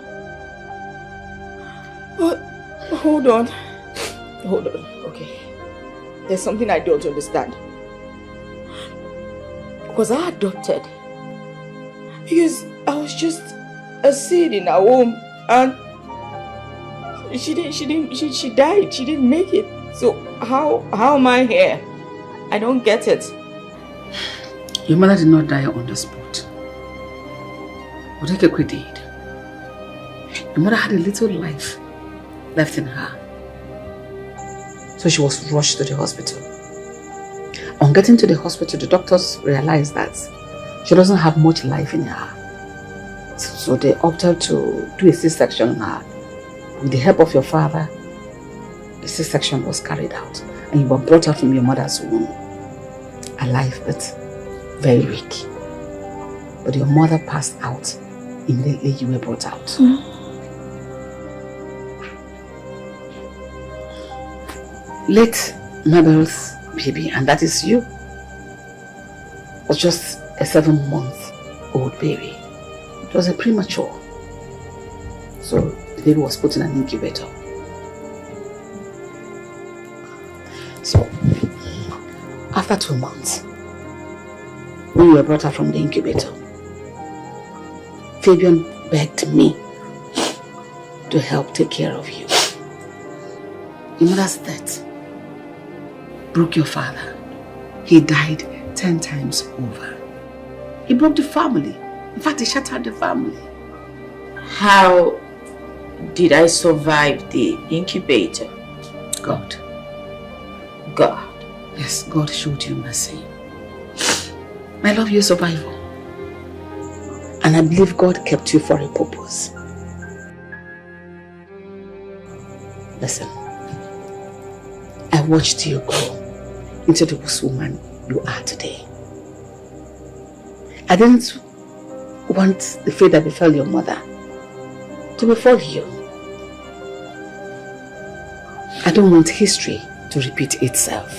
Hold on. Hold on. Okay. There's something I don't understand. Was I adopted? Because I was just a seed in her womb and she died. She didn't make it. So how am I here? I don't get it. Your mother did not die on the spot. What Ikekwe did. Your mother had a little life left in her. So she was rushed to the hospital. On getting to the hospital, the doctors realized that she doesn't have much life in her. So they opted to do a C-section on her. With the help of your father, the C-section was carried out. And you were brought out from your mother's womb. Alive, but very weak. But your mother passed out immediately you were brought out. Late Mabel's baby, and that is you, was just a 7-month-old baby. It was a premature. So the baby was put in an incubator. So after 2 months, when you were brought out from the incubator, Fabian begged me to help take care of you. Your mother's death broke your father. He died 10 times over. He broke the family. In fact, he shattered the family. How did I survive the incubator? God. God. Yes, God showed you mercy. My love, you're a survivor. And I believe God kept you for a purpose. Listen, I watched you grow into the woman you are today. I didn't want the fate that befell your mother to befall you. I don't want history to repeat itself.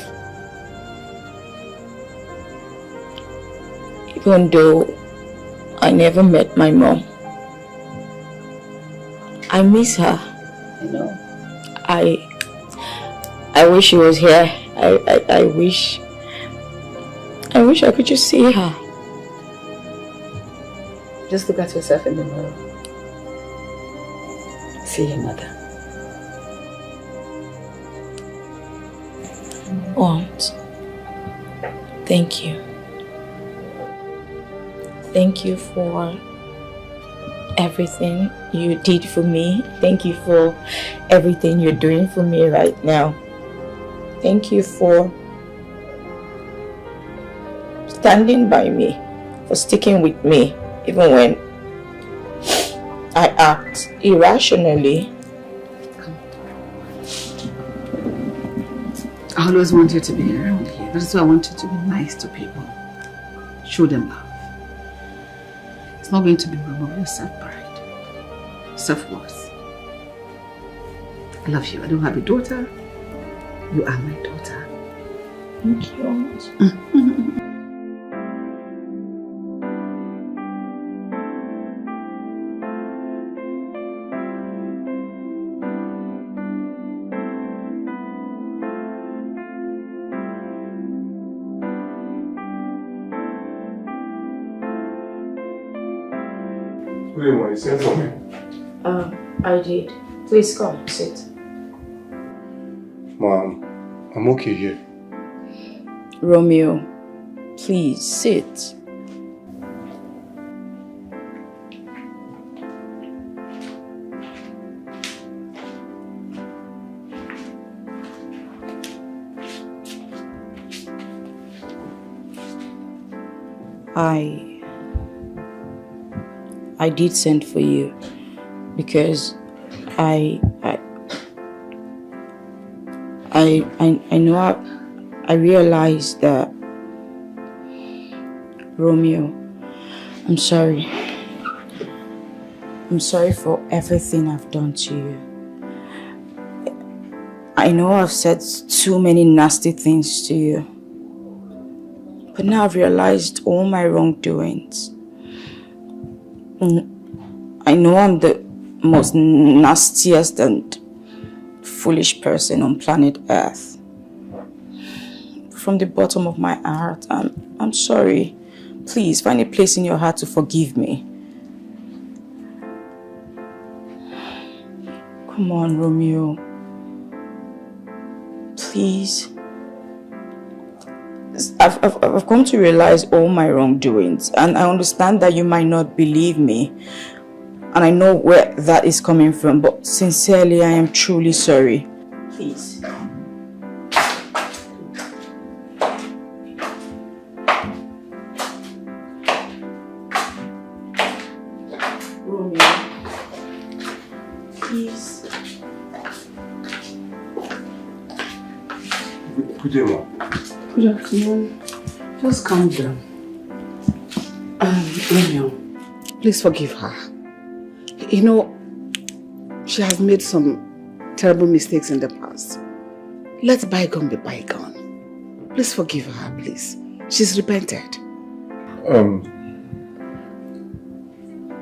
Even though I never met my mom, I miss her. I know. I wish she was here. I wish I could just see her. Just look at yourself in the mirror. See your mother. Aunt, thank you. Thank you for everything you did for me. Thank you for everything you're doing for me right now. Thank you for standing by me, for sticking with me, even when I act irrationally. I always want you to be around here. That's why I want you to be nice to people. Show them love. It's not going to be remove your self-pride, self-worth. I love you. I don't have a daughter. You are my daughter. Thank you, Aunt. Good morning, send for me. I did. Please come, sit. Mom, I'm okay here. Romeo, please sit. I did send for you because I know I realized that, Romeo, I'm sorry. I'm sorry for everything I've done to you. I know I've said too many nasty things to you. But now I've realized all my wrongdoings. I know I'm the most nastiest and foolish person on planet Earth. From the bottom of my heart, I'm sorry. Please find a place in your heart to forgive me. Come on, Romeo. Please. I've come to realize all my wrongdoings, and I understand that you might not believe me, and I know where that is coming from, but sincerely, I am truly sorry. Please. Romeo, please. Good day, Mom. Good afternoon. Just calm down. Romeo, please forgive her. You know, she has made some terrible mistakes in the past. Let bygone be bygone. Please forgive her, please. She's repented.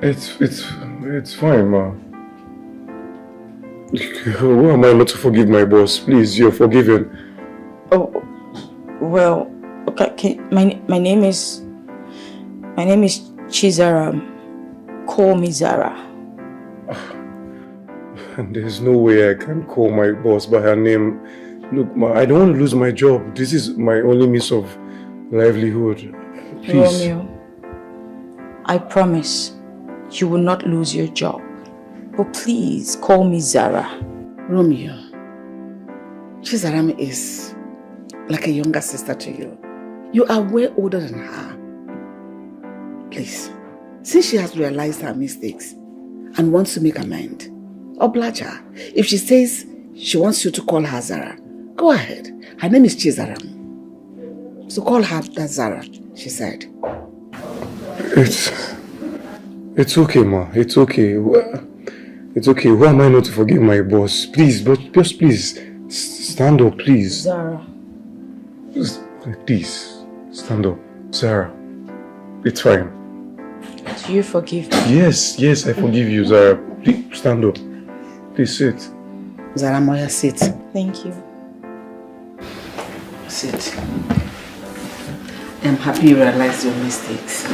It's fine, Ma. Who am I not to forgive my boss? Please, you're forgiven. Oh, well, okay. My name is Chizara. Call me Zara. And there's no way I can call my boss by her name. Look, Ma, I don't want to lose my job. This is my only means of livelihood. Please. Romeo, I promise you will not lose your job. But please call me Zara. Romeo, Chizarami is like a younger sister to you. You are way older than her. Please, since she has realized her mistakes and wants to make amends, oblige her. If she says she wants you to call her Zara, go ahead. Her name is Chizaram. So call her that Zara, she said. It's okay, Ma. It's okay. It's okay. Who am I not to forgive my boss? Please, but just please, stand up, please. Zara. Please, stand up. Zara, it's fine. Do you forgive me? Yes, I forgive you, Zara. Please, stand up. Please sit. Zara Moya, sit. Thank you. Sit. I'm happy you realized your mistakes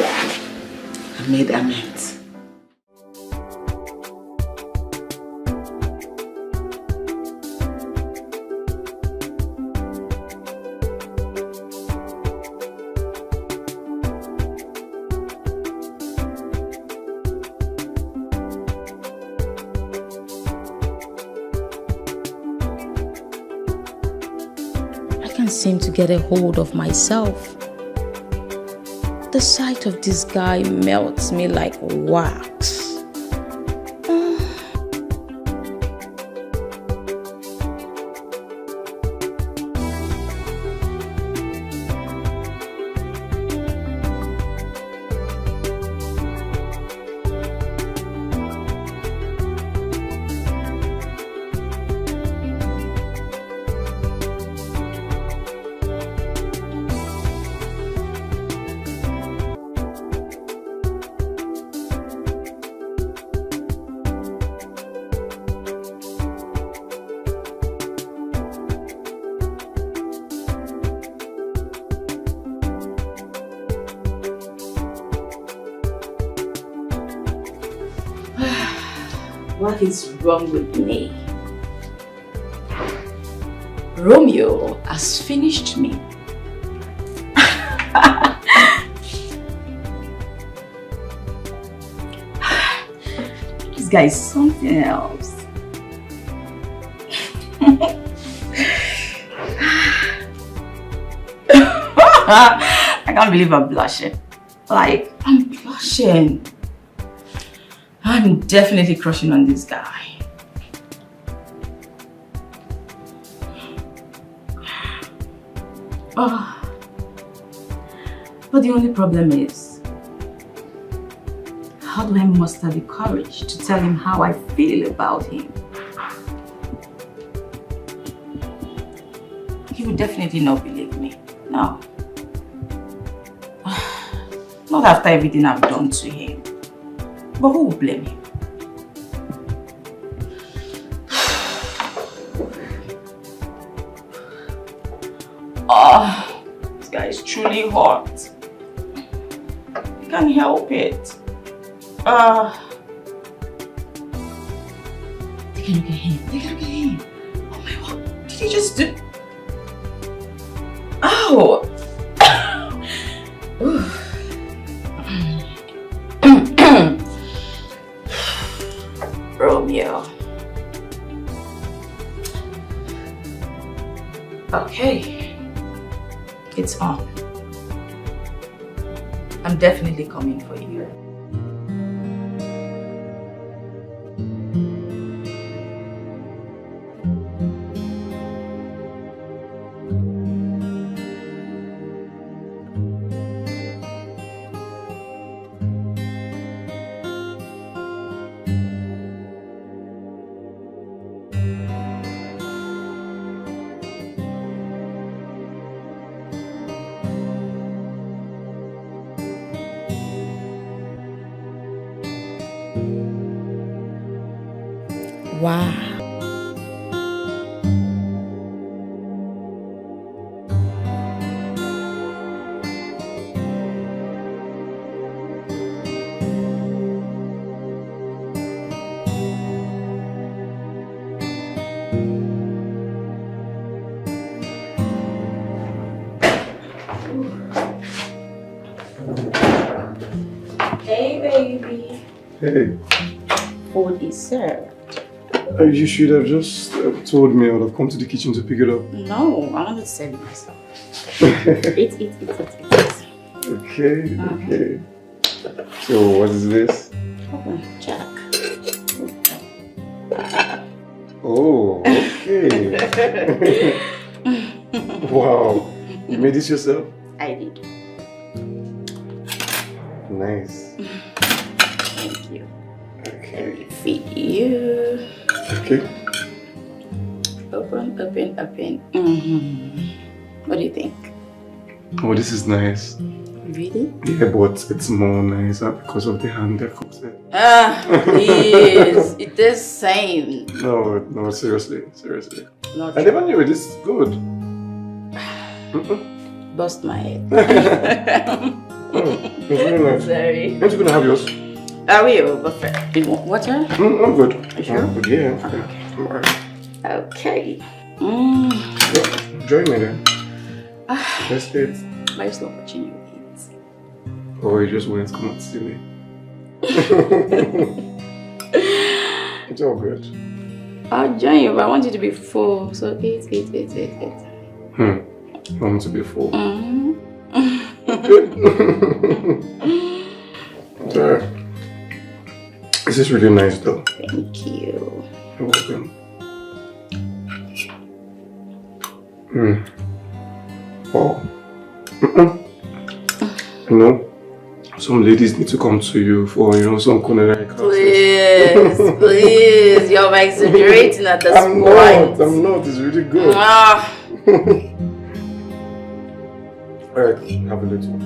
and made amends. Seem to get a hold of myself. The sight of this guy melts me like wax. What is wrong with me? Romeo has finished me. This guy is something else. I can't believe I'm blushing. Like, I'm blushing. I'm definitely crushing on this guy. Oh. But the only problem is, how do I muster the courage to tell him how I feel about him? He would definitely not believe me. No. Not after everything I've done to him. But who will blame him? Oh, this guy is truly hot. I can't help it. Take a look at him. Take a look at him. Oh my God. Did he just do? Oh. Romeo. Okay. It's on. I'm definitely coming for you. Wow. Hey, baby. Hey. Food is served. You should have just told me. I would have come to the kitchen to pick it up. No, I wanted to serve it myself. Eat. Okay, okay. So, what is this? Jack. Oh, okay. Wow. You made this yourself? I did. Nice. Thank you. Okay. Feed you. Okay. Open. What do you think? Oh, this is nice. Really? Yeah, but it's more nicer because of the hand that cooks it. Please. It is same. No, seriously. Not I never knew it. This is good. Bust my head. It's really nice. Sorry. Aren't you gonna have yours? I will, but first, you want water? I'm good. You sure? I'm good, yeah. Okay. I'm alright. Okay. Yeah, join me then. Let's eat. But it's not watching you eat. Oh, you just went to come and see me. It's all good. I'll join you, but I want you to be full. So eat. I want to be full. Good. This is really nice though. Thank you. You're welcome. Wow. You know, some ladies need to come to you for, some culinary classes. Please, you're exaggerating at this point. I'm not, it's really good. Alright, have a little.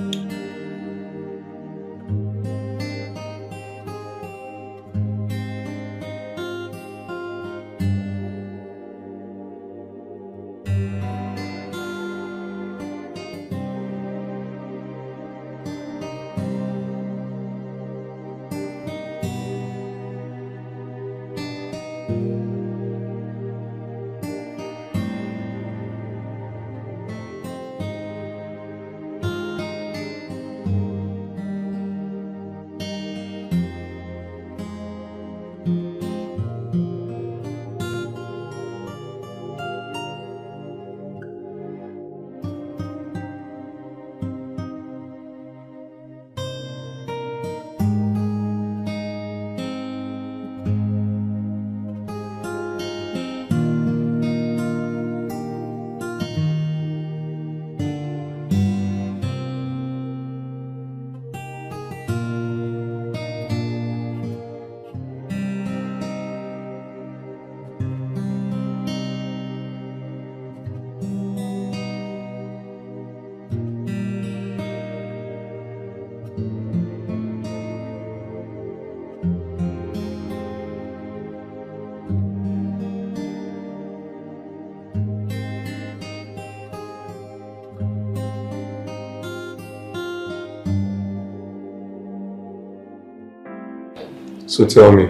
So tell me,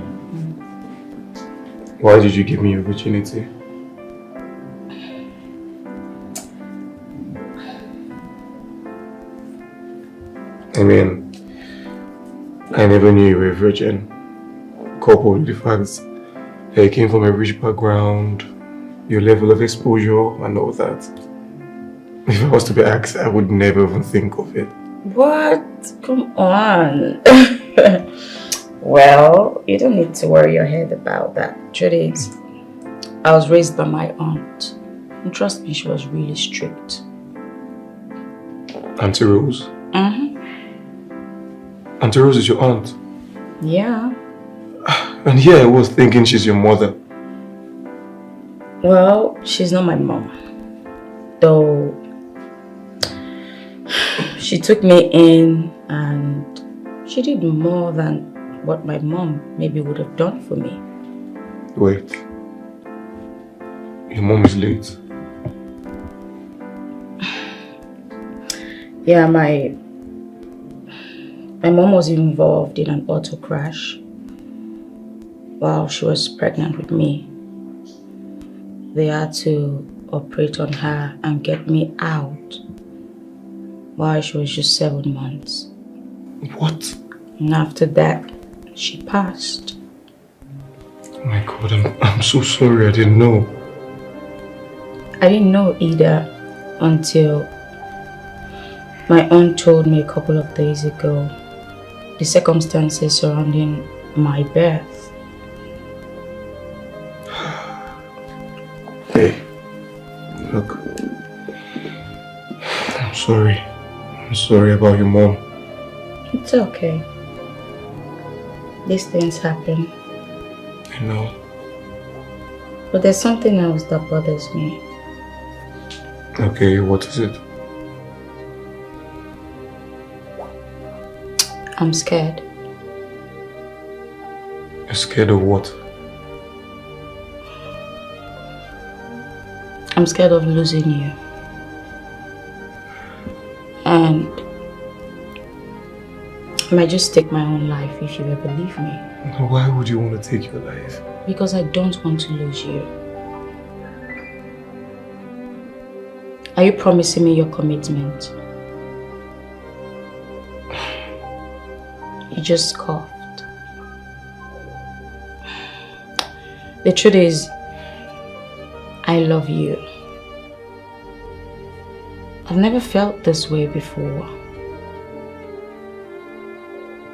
why did you give me your virginity? I mean, I never knew you were a virgin. Coupled with the fact that you came from a rich background, your level of exposure and all that. If I was to be asked, I would never even think of it. What? Come on. Well, you don't need to worry your head about that. Truth is, I was raised by my aunt. And trust me, she was really strict. Auntie Rose? Mm-hmm. Auntie Rose is your aunt? Yeah. And here I was thinking she's your mother. Well, she's not my mom. Though she took me in and she did more than what my mom maybe would have done for me. Wait. Your mom is late. Yeah, my mom was involved in an auto crash while she was pregnant with me. They had to operate on her and get me out while she was just 7 months. What? And after that, she passed. Oh my God, I'm so sorry, I didn't know. I didn't know either until my aunt told me a couple of days ago the circumstances surrounding my birth. Hey, look, I'm sorry. I'm sorry about your mom. It's okay. These things happen. I know. But there's something else that bothers me. Okay, what is it? I'm scared. You're scared of what? I'm scared of losing you. And I might just take my own life if you ever leave me. Why would you want to take your life? Because I don't want to lose you. Are you promising me your commitment? You just coughed. The truth is, I love you. I've never felt this way before.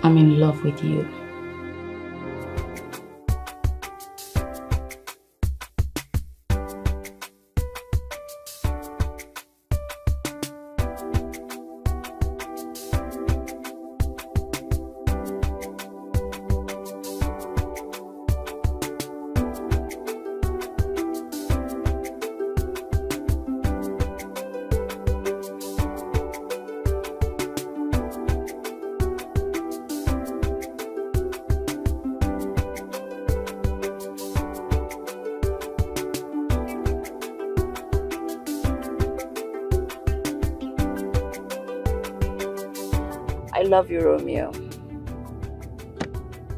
I'm in love with you. I love you, Romeo.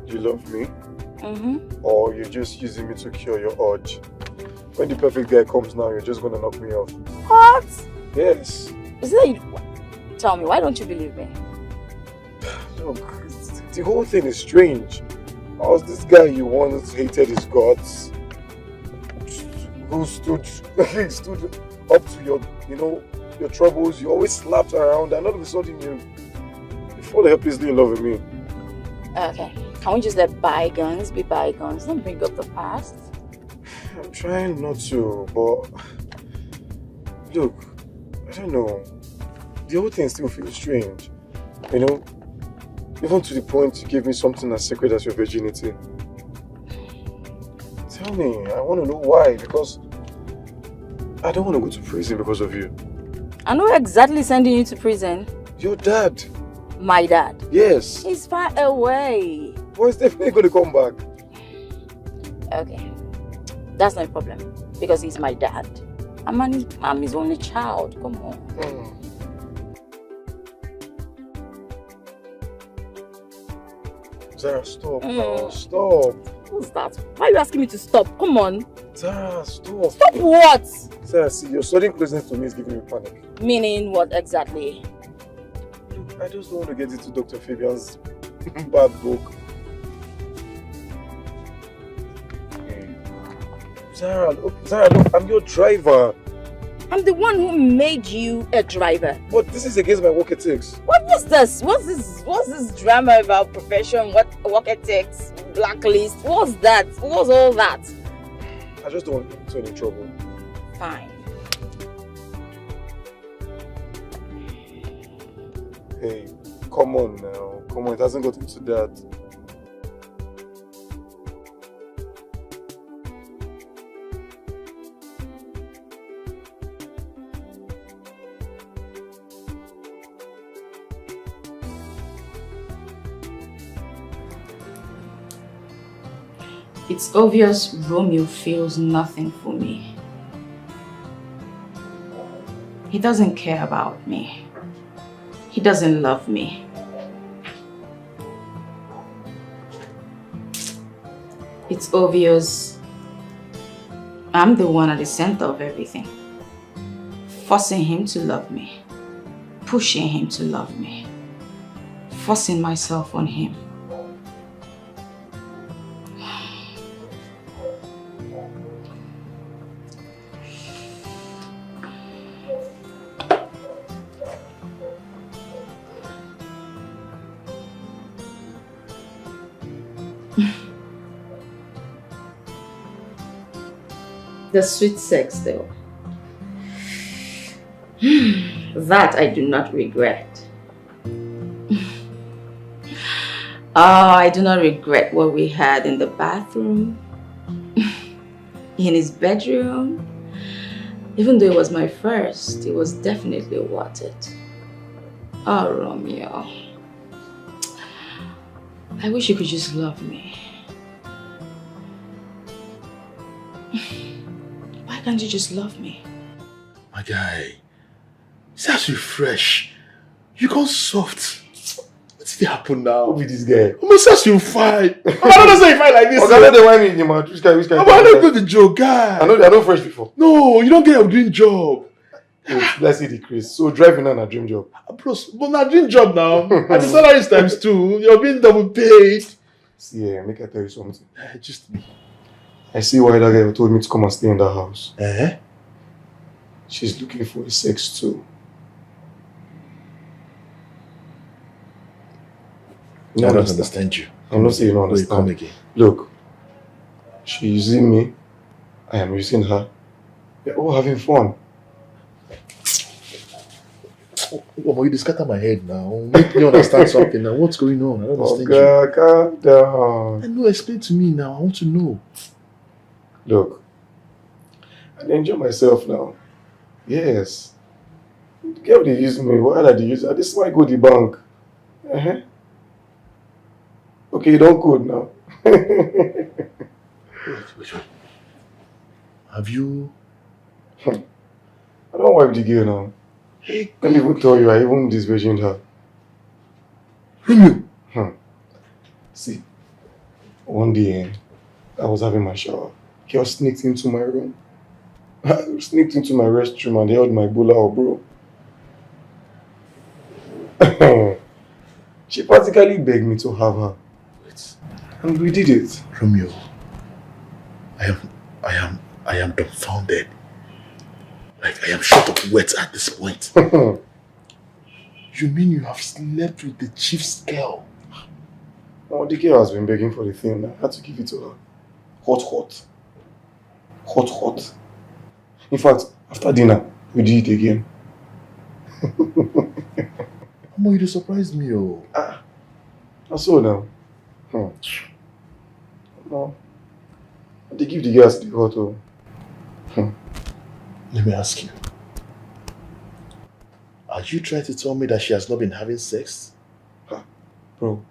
You love me? Mm-hmm. Or you're just using me to cure your urge? When the perfect guy comes now, you're just gonna knock me off. What? Yes. Is that you? Tell me, why don't you believe me? Look, the whole thing is strange. I was this guy you once hated his guts, who stood up to your, your troubles. You always slapped around, and all of a sudden you fall helplessly in love with me. Okay, can we just let bygones be bygones? Don't bring up the past. I'm trying not to, but look, I don't know. The whole thing still feels strange. Even to the point you gave me something as sacred as your virginity. Tell me, I want to know why, because I don't want to go to prison because of you. I know exactly sending you to prison. Your dad. My dad? Yes. He's far away. But he's definitely going to come back. Okay. That's not a problem. Because he's my dad. I'm his only child. Come on. Zara, stop now. Stop. What's that? Why are you asking me to stop? Come on. Zara, stop. Stop what? Zara, see, your sudden closeness to me is giving me panic. Meaning what exactly? I just don't want to get into Dr. Fabian's bad book. Zara, look, I'm your driver. I'm the one who made you a driver. But this is against my work ethics. What's this? What's this drama about profession? What work ethics? Blacklist? What's that? What's all that? I just don't want to get into any trouble. Fine. Hey, come on now. Come on, it hasn't got into that. It's obvious Romeo feels nothing for me. He doesn't care about me. He doesn't love me. It's obvious I'm the one at the center of everything. Forcing him to love me. Pushing him to love me. Forcing myself on him. The sweet sex though. That I do not regret. I do not regret what we had in the bathroom, in his bedroom. Even though it was my first, it was definitely worth it. Oh, Romeo. I wish you could just love me. Why can't you just love me? My guy, that's refresh. You got soft. What's it happen now? Who be this guy? I'm just you fine. I don't say you fine like this. Okay, let them whine me in the mouth. Which guy? I don't do the joke, guy. I know fresh before. No, you don't get a dream job. Let's see the Chris. So driving on a dream job. Bros, but not dream job now. And the salary is ×2. You're being double paid. See, make I tell you something. Just me. I see why that girl told me to come and stay in that house. Eh? She's looking for a sex too. I don't understand you. I'm not saying you don't understand. Come again. Look, she's using me. I am using her. We're all having fun. Oh, you scatter my head now. Make me understand something now. What's going on? I don't understand you. Calm down. I know, explain to me now. I want to know. Look, I enjoy myself now. Yes. The girl they use me. Why are they use her? This is why I go to the bank. Okay, you don't code now. Wait. Have you? I don't wipe the girl now. Let me even tell you, I even disvirgined her. Romeo? See, one day I was having my shower. Girl sneaked into my room. Sneaked into my restroom and held my bola, bro. She practically begged me to have her. And we did it. Romeo, I am dumbfounded. Like, I am short of words at this point. You mean you have slept with the chief's girl? Oh, the girl has been begging for the thing. I had to give it to her. Hot. In fact, after dinner, we did it again. Mama, you surprised me, oh. I saw now. No. They give the girls the hot, oh. Let me ask you. Are you trying to tell me that she has not been having sex? Bro,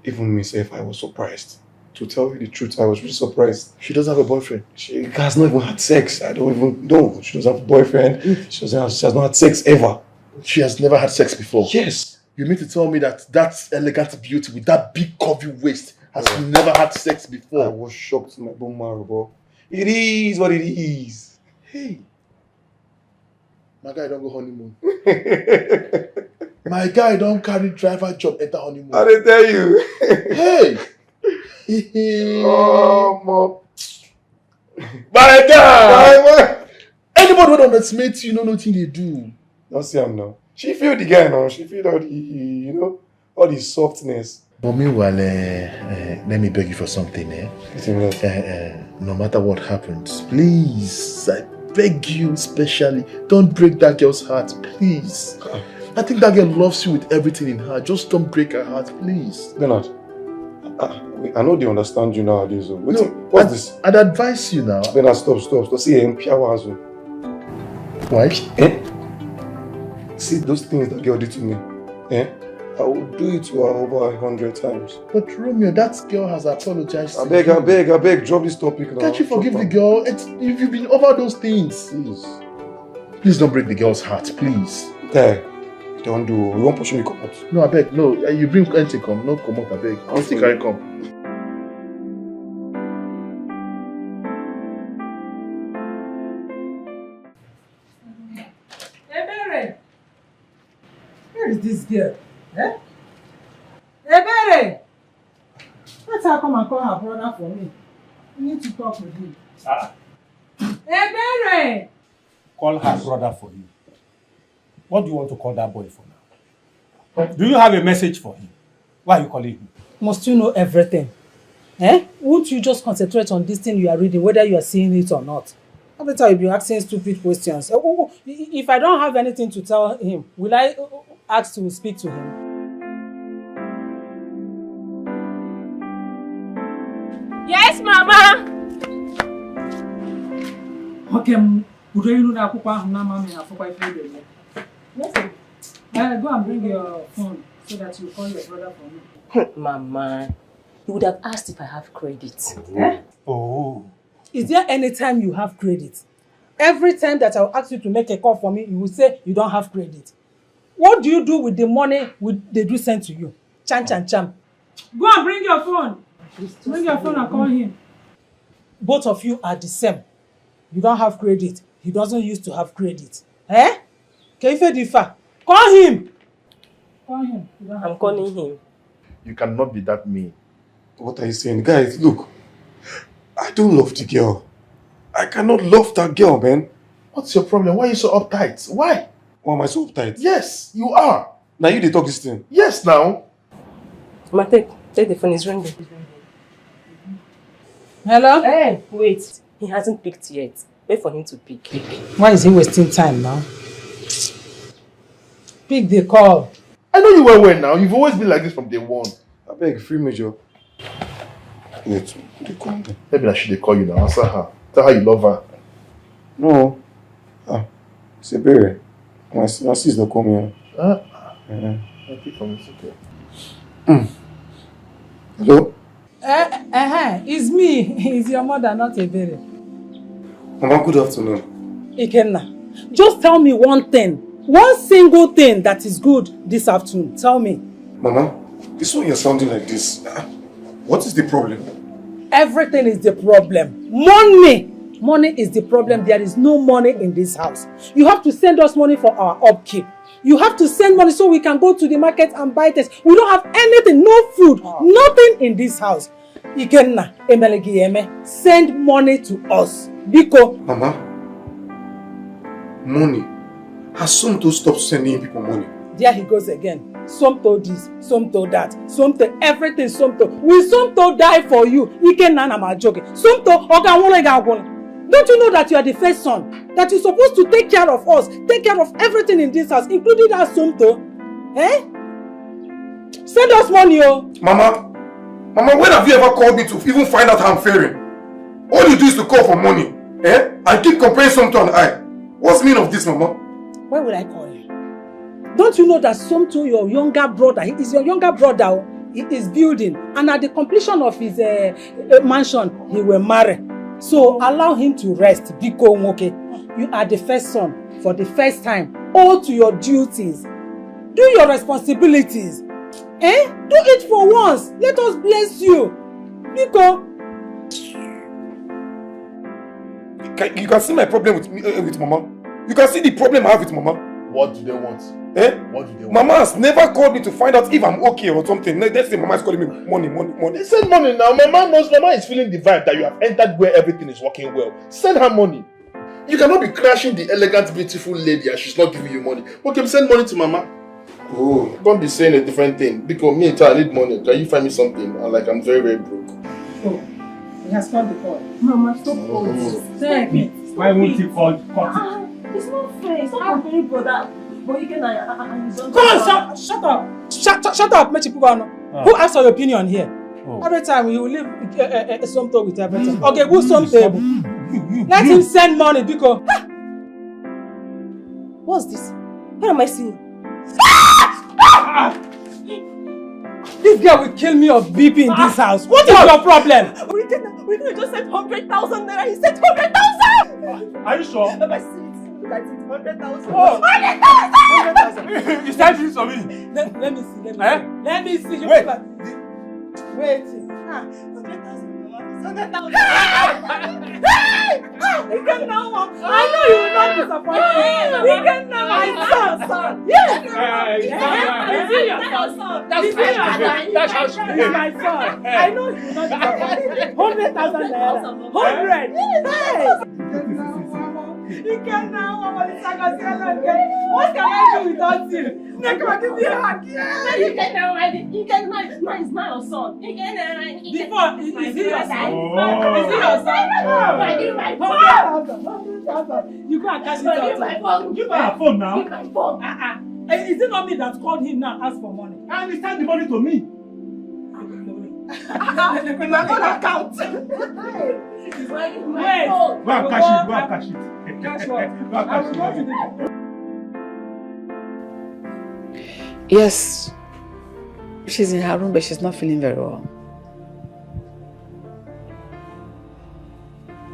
even myself, I was surprised. To tell you the truth, I was really surprised. She doesn't have a boyfriend? She has not even had sex. I don't even know. She doesn't have a boyfriend. She has not had sex ever. She has never had sex before? Yes. You mean to tell me that that elegant beauty with that big curvy waist has never had sex before? I was shocked in my bone marrow, bro. It is what it is. Hey. My guy don't go honeymoon. My guy don't carry driver job enter honeymoon. I didn't tell you. Hey. Oh, mom. My guy. Anybody who underestimates you, know nothing they do. Don't see him now. She feel the guy now. She feel all the, all the softness. But meanwhile, let me beg you for something. No matter what happens, please, I beg you specially, don't break that girl's heart, please. I think that girl loves you with everything in her. Just don't break her heart, please. Leonard, I know they understand you nowadays. What's this? I'd advise you now. Leonard, stop. See, why? See those things that girl did to me. I will do it to her over 100 times. But Romeo, that girl has apologized to you. I beg, drop this topic now. Can't you forgive the girl? You've been over those things. Please don't break the girl's heart, please. Hey, don't do. We won't push me come out. No, I beg. No, you bring anything come. No, come out, I beg. I'll take carry come. Where is this girl? Ebere! Let's her come and call her brother for me. We need to talk with him. Ebere! Call her brother for you. What do you want to call that boy for now? Do you have a message for him? Why are you calling him? Must you know everything? Won't you just concentrate on this thing you are reading, whether you are seeing it or not? Every time you'll be asking stupid questions. If I don't have anything to tell him, will I ask to speak to him? Yes, Mama. Okay, go and bring your phone so that you call your brother for me. Mama, you would have asked if I have credit. Oh. Is there any time you have credit? Every time that I'll ask you to make a call for me, you will say you don't have credit. What do you do with the money they do send to you? Cham. Go and bring your phone. Bring your phone and call him. Both of you are the same. You don't have credit. He doesn't used to have credit. Keife Difa. Call him. Call him. I'm calling him. You cannot be that mean. What are you saying? Guys, look. I don't love the girl. I cannot love that girl, man. What's your problem? Why are you so uptight? Why? Why am I so uptight? Yes, you are. Now you they talk this thing? Yes, now. Ma, take the phone, it's ringing. Hello? Hey, wait. He hasn't picked yet. Wait for him to pick. Why is he wasting time now? Pick the call. I know you well now. You've always been like this from day one. I beg, free major. Wait, they call me. Maybe I should call you now. Answer her. Tell her you love her. No. It's a berry. My sister call me. I pick on okay. Hello? It's me. It's your mother, not a berry. Mama, good afternoon. Ikenna, just tell me one thing. One single thing that is good this afternoon. Tell me. Mama, this one you're sounding like this. What is the problem? Everything is the problem. Money! Money is the problem. There is no money in this house. You have to send us money for our upkeep. You have to send money so we can go to the market and buy this. We don't have anything, no food, nothing in this house. Ikenna, Emelegiyeme, send money to us. Biko. Mama, money. Has Somto stopped sending people money? There he goes again. Somto this, Somto that, Somto everything, Somto. Will Somto die for you? Ikenna na ma joke. Somto, don't you know that you are the first son? That you're supposed to take care of us, take care of everything in this house, including that Somto? Send us money, oh. Mama, when have you ever called me to even find out how I'm faring? All you do is to call for money, and keep comparing Somto and I. What's the meaning of this, Mama? Why would I call you? Don't you know that Somto, your younger brother, he is your younger brother, he is building, and at the completion of his mansion, he will marry. So allow him to rest. Biko, okay? You are the first son for the first time. All to your duties. Do your responsibilities. Eh? Do it for once. Let us bless you. Nico. You can see my problem with Mama. You can see the problem I have with Mama. What do they want? Eh? What do they want? Mama has never called me to find out if I'm okay or something. Let's say Mama is calling me money. Send money now. Mama is feeling the vibe that you have entered where everything is working well. Send her money. You cannot be crashing the elegant, beautiful lady and she's not giving you money. Okay, send money to Mama. Oh, don't be saying a different thing. Because me, I need money. Can you find me something? I'm very, very broke. Oh, he has called the call. Mama, stop all this. Why won't he call? It's not fair. It's not comparing brother. But you can and his own. Come on, shut up. Shut up, Mechipugano. Who asked your opinion here? Oh. Every time he will leave some talk with everything. Okay, who's some table? Let him send money because. What's this? What am I seeing? This girl will kill me of BP in this house. What is your problem? We can just said 100,000 naira. He said 100,000. Are you sure? Look at it. Look at it. 100,000. Oh. 100,000. You said this for me. Let me see. Let me see. Wait. Wait. 100,000. He can now. I know you will not disappoint me. He can now. My son. Yes. Is it your son? That's how she is. My son. I know you will not disappoint me. 100,000 naira. 100. Yes. He can now. What can I do without him? You can now. He can mine your son. He can before is he your son? Is he your son? My phone. You go and cash it out. My phone. Give her a phone now. Give my phone. Is it not me that called him now ask for money? I understand the money to me. My phone account. Wait. Go and cash it. Cash what? I will go to the... Yes, she's in her room, but she's not feeling very well.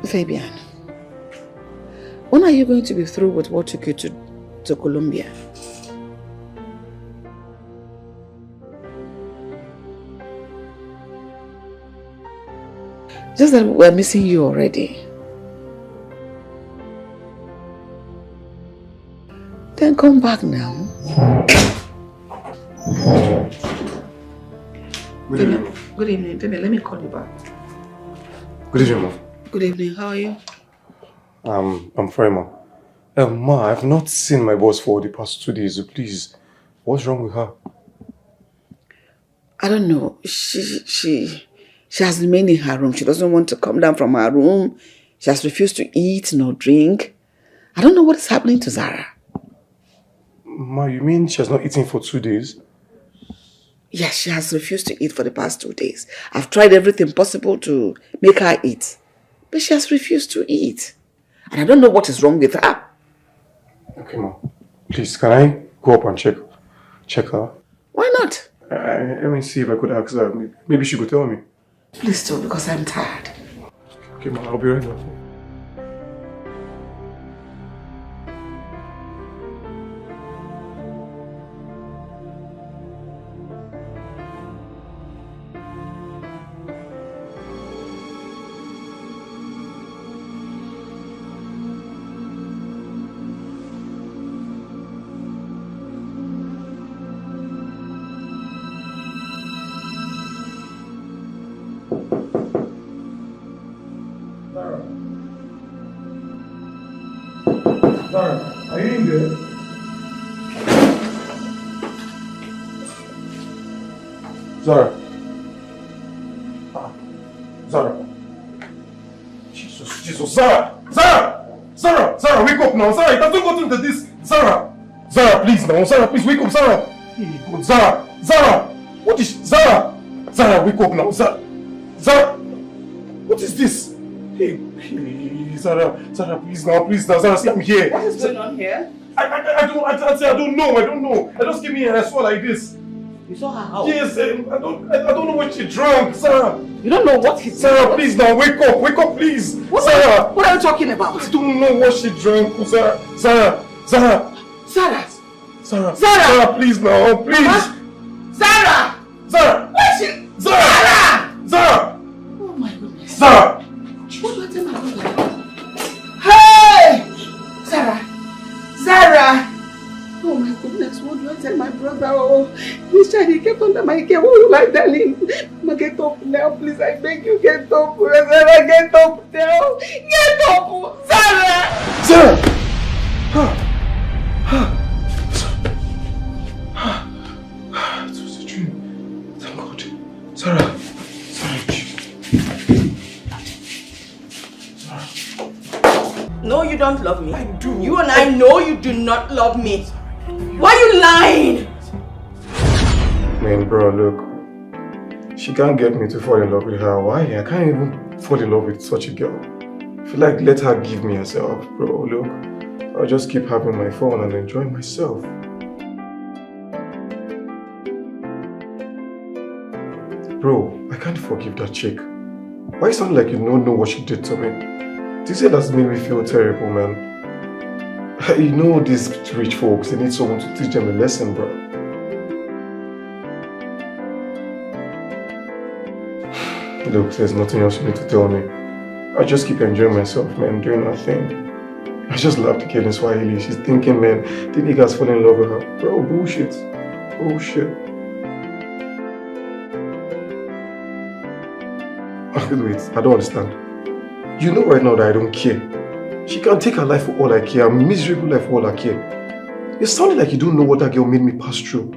Fabian, when are you going to be through with what took you to Colombia? Just that we're missing you already. Then come back now. Good evening. Good evening, baby. Let me call you back. Good evening, Ma. Good evening. How are you? I'm fine, Ma. Ma, I've not seen my boss for the past 2 days. Please, what's wrong with her? I don't know. She has remained in her room. She doesn't want to come down from her room. She has refused to eat nor drink. I don't know what is happening to Zara. Ma, you mean she has not eaten for 2 days? Yes, she has refused to eat for the past 2 days. I've tried everything possible to make her eat. But she has refused to eat. And I don't know what is wrong with her. Okay, Ma. Please, can I go up and check her? Why not? Let me see if I could ask her. Maybe she could tell me. Please do, because I'm tired. Okay, Ma, I'll be right back. Are you in there? Zara. Zara. Jesus, Zara! Zara, wake up now! Zara, it hasn't gotten into this! Zara, please now! Zara, please wake up! Zara! Zara! What is... Zara, wake up now! Zara! What is this? Hey, Zara, please now, Zara, see I'm here. What is going on here? I don't know. I just came here and I saw like this. You saw her how? Yes, I don't know what she drank, Zara. You don't know what he did? Zara, please now, wake up, please. Zara. What are you talking about? I don't know what she drank, Zara. Sarah! Sarah! Sarah, please now, please! Mama? Sarah! Sarah! Where's she? Sarah! Sarah! Oh my goodness. Sarah! What do I tell my brother? Hey! Sarah! Sarah! Oh my goodness, what do I tell my brother? Oh, this child, he kept under my care. What will I tell him? Mama, get up now, please. I beg you, get up. Sarah, get up now. Get up! Sarah! Sarah! It was a dream. Thank God. Sarah! No, you don't love me. I do. You and I know you do not love me. Why are you lying? Man, bro, look. She can't get me to fall in love with her. Why? I can't even fall in love with such a girl. I feel like let her give me herself, bro. Look, I'll just keep having my fun and enjoy myself. Bro, I can't forgive that chick. Why sound like you don't know what she did to me? This has made me feel terrible, man. You know these rich folks, they need someone to teach them a lesson, bro. Look, there's nothing else you need to tell me. I just keep enjoying myself, man, doing nothing. I just love the girl in Swahili. She's thinking, man, the niggas falling in love with her. Bro, bullshit. Bullshit. Wait, I don't understand. You know right now that I don't care. She can take her life for all I care, a miserable life for all I care. It sounded like you don't know what that girl made me pass through.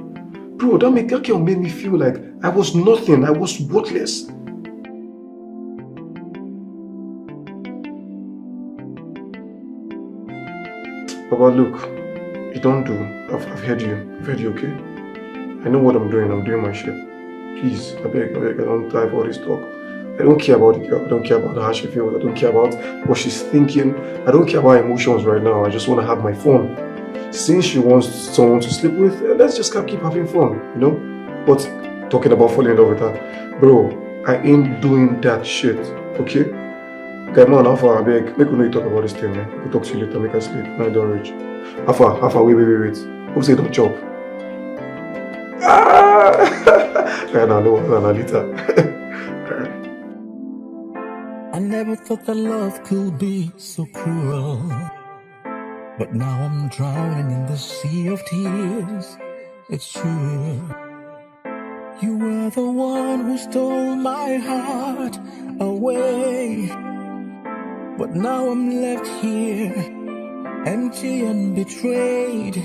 Bro, that girl made me feel like I was nothing, I was worthless. Baba, look, you don't do. I've heard you. I've heard you, okay? I know what I'm doing my shit. Please, I beg, I don't die for all this talk. I don't care about the girl, I don't care about how she feels, I don't care about what she's thinking, I don't care about emotions right now, I just want to have my fun. Since she wants someone to sleep with, let's just keep having fun, you know? But talking about falling in love with her, bro, I ain't doing that shit, okay? Guy man, how far, I beg, make you talk about this thing, man. We'll talk to you later, make us sleep, now I don't reach. How far, wait. Hope say don't chop. Yeah, no, later. I never thought that love could be so cruel, but now I'm drowning in the sea of tears. It's true. You were the one who stole my heart away, but now I'm left here, empty and betrayed.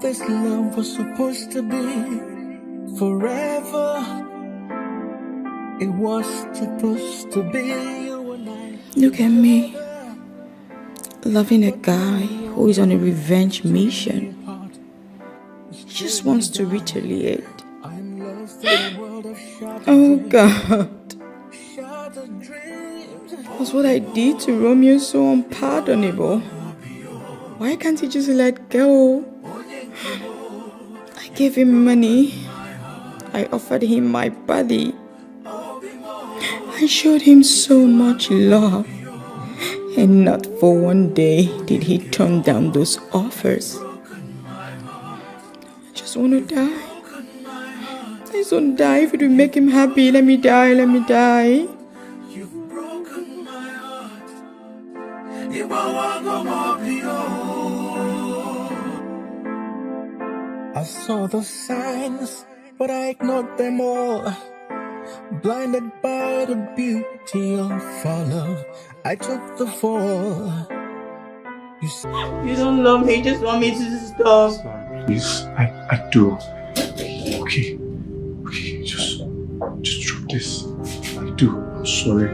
This love was supposed to be forever. It was supposed to be you and I. Look at me, loving a guy who is on a revenge mission. He just wants to retaliate. Oh God. Was what I did to Romeo so unpardonable? Why can't he just let go? I gave him money. I offered him my body. I showed him so much love, and not for one day did he turn down those offers. I just want to die. I just want to die. If it will make him happy, let me die, let me die. I saw the signs, but I ignored them all. Blinded by the beauty of our love, I took the fall. You don't love me, you just want me to stop. Please, I do. Okay, just drop this. I do. I'm sorry.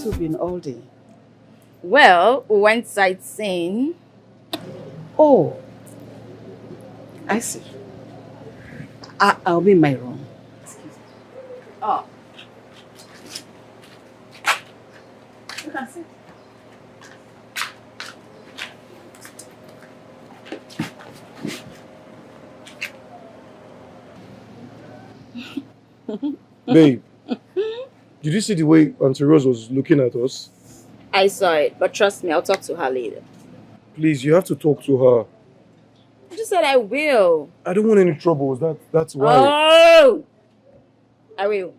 two been all day? Well, we went sightseeing. Oh, I see. I'll be in my room. Oh. You can sit. Babe, did you see the way Auntie Rose was looking at us? I saw it, but trust me, I'll talk to her later. Please, you have to talk to her. I just said I will. I don't want any troubles. That's why. Oh! I will.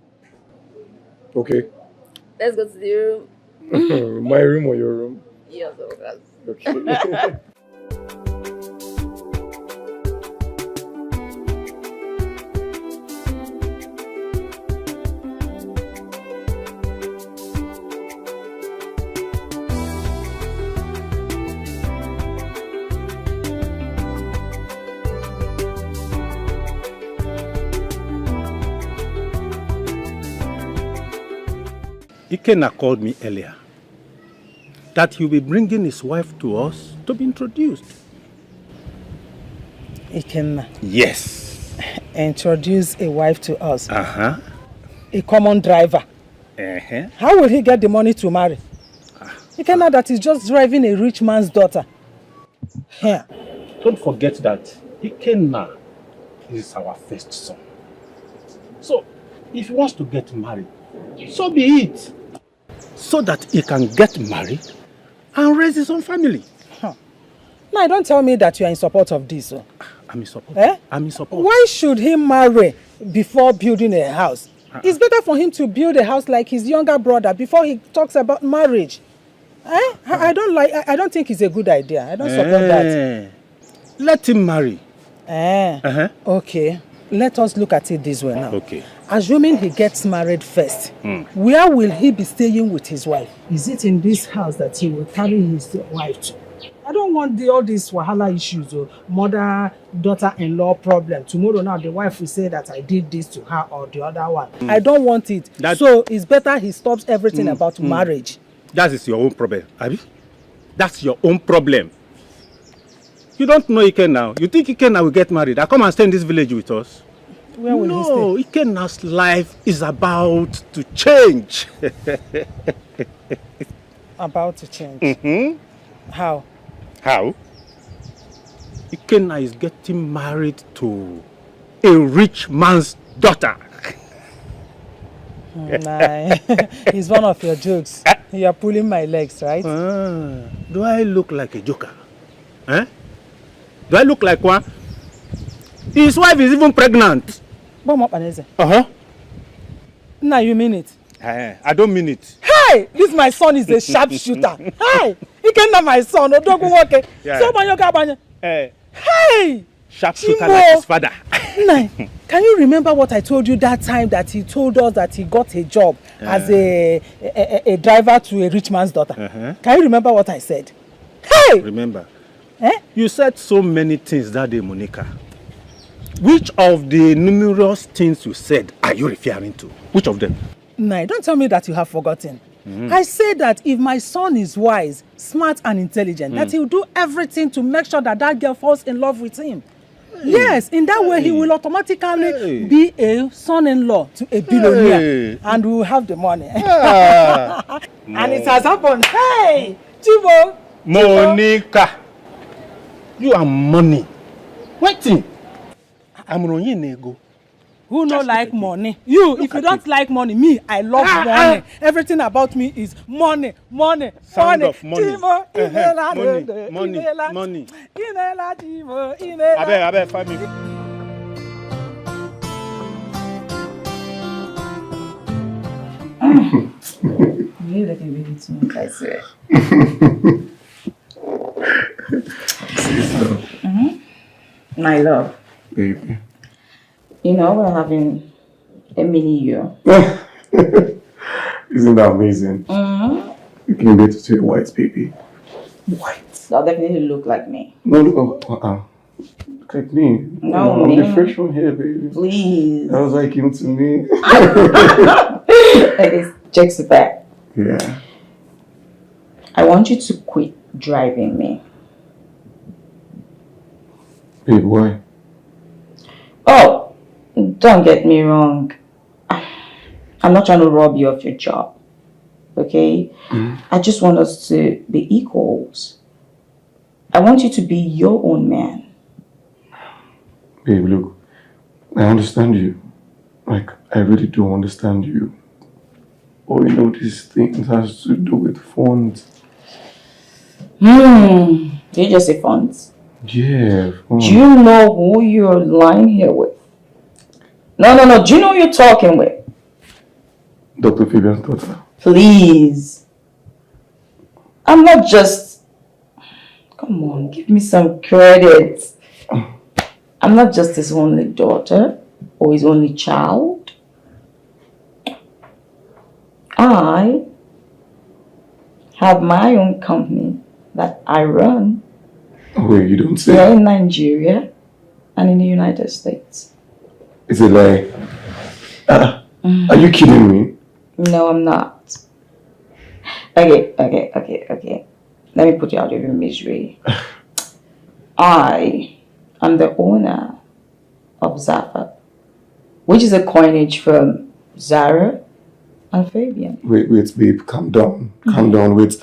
Okay. Let's go to the room. My room or your room? Yes, of course. Okay. Ikenna called me earlier that he'll be bringing his wife to us to be introduced. Ikenna? Yes. Introduce a wife to us? Uh-huh. A common driver? Uh-huh. How will he get the money to marry? Ikenna that is just driving a rich man's daughter. Here. Don't forget that Ikenna is our first son. So, if he wants to get married, so be it. So that he can get married and raise his own family. Huh. Now, don't tell me that you are in support of this. I'm in support. Eh? I'm in support. Why should he marry before building a house? It's better for him to build a house like his younger brother before he talks about marriage. Eh? I don't think it's a good idea. I don't support that. Let him marry. Okay. Let us look at it this way now. Okay. Assuming he gets married first, where will he be staying with his wife? Is it in this house that he will carry his wife to? I don't want all these wahala issues or mother, daughter-in-law problem. Tomorrow now the wife will say that I did this to her or the other one. I don't want it. So it's better he stops everything about marriage. That is your own problem, Abi. That's your own problem. You don't know Ikenna now. You think Ikenna will get married? I come and stay in this village with us. Where will he stay? No, Ikenna's life is about to change. About to change? How? How? Ikenna is getting married to a rich man's daughter. Nah, it's one of your jokes. You are pulling my legs, right? Do I look like a joker? Eh? Do I look like one? His wife is even pregnant. Uh-huh. Now you mean it? I don't mean it. Hey! This my son is a sharpshooter. Hey! He can't know my son. Hey! Sharpshooter like his father. Can you remember what I told you that time that he told us that he got a job as a driver to a rich man's daughter? Can you remember what I said? Hey! Remember. You said so many things that day, Monica. Which of the numerous things you said are you referring to? Which of them? No, don't tell me that you have forgotten. I said that if my son is wise, smart and intelligent, that he'll do everything to make sure that that girl falls in love with him. Yes, in that way he will automatically be a son-in-law to a billionaire and we will have the money. And it has happened. Hey! Chibo! Monica! You are money. Waiting. I'm running ego. Who no like money? You, if you don't like money, me, I love money. Everything about me is money, money, Sound money. of money. Money. I bet, family. You looking really too much, I swear. My love. Baby. You know, we're having a mini year. Isn't that amazing? You can get to say white, baby. White. That'll definitely look like me. No, look like me. No, I'm the fresh one here, baby. Please. That was like him to me. It is jokes back. Yeah. I want you to quit driving me. Babe, why? Oh, don't get me wrong. I'm not trying to rob you of your job. Okay? I just want us to be equals. I want you to be your own man. Babe, look, I understand you. Like, I really do understand you. But you know, these things has to do with funds. Did you just say funds? Yeah, funds. Do you know who you're lying here with? No. Do you know who you're talking with? Dr. Fabian's daughter. Please. I'm not just... Come on, give me some credit. I'm not just his only daughter or his only child. I have my own company that I run. Wait, you don't say? Here in Nigeria and in the United States. Is it like... Are you kidding me? No, I'm not. Okay. Let me put you out of your misery. I am the owner of Zafa, which is a coinage from Zara and Fabian. Wait, babe, calm down. Calm down, wait.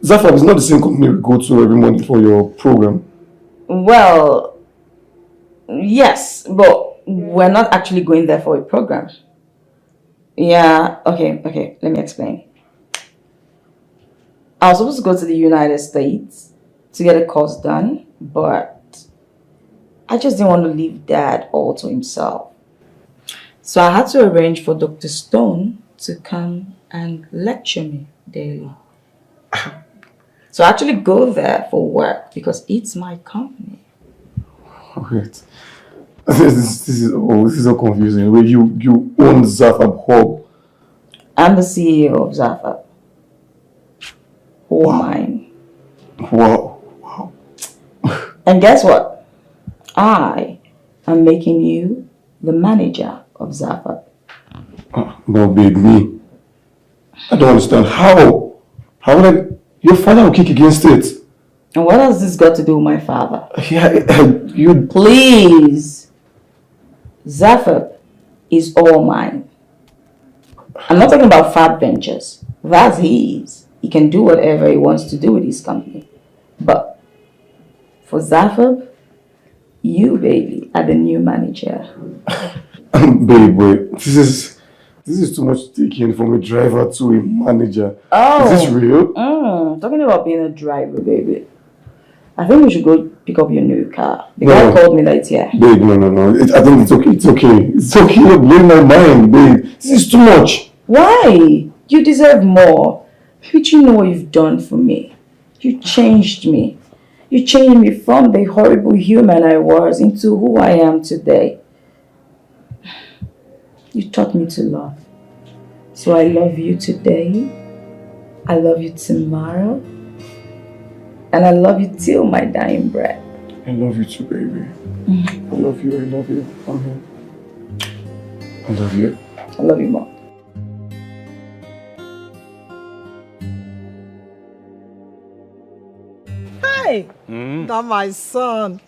Zafa is not the same company we go to every morning for your program. Well, yes, but we're not actually going there for a program. Yeah, okay, let me explain. I was supposed to go to the United States to get a course done, but I just didn't want to leave Dad all to himself. So I had to arrange for Dr. Stone to come and lecture me daily. So I actually go there for work because it's my company. Wait. This is so confusing. Wait, you own Zafab Hub. I'm the CEO of Zafab. All mine. Wow. And guess what? I am making you the manager of Zafab. No, babe, me. I don't understand. How? How would I... Your father will kick against it. And what has this got to do with my father? Yeah, you... Please. Zafab is all mine. I'm not talking about Fab Ventures. That's his. He can do whatever he wants to do with his company. But for Zafab, you, baby, are the new manager. Babe, wait. This is too much taking from a driver to a manager. Oh. Is this real? Talking about being a driver, baby. I think we should go pick up your new car. The guy called me that it's here. Babe, no. I think it's okay. It's okay. You're blowing my mind, babe. This is too much. Why? You deserve more. But you know what you've done for me. You changed me. You changed me from the horrible human I was into who I am today. You taught me to love. So I love you today. I love you tomorrow. And I love you till my dying breath. I love you too, baby. I love you. I love you I love you more. Hey, not my son.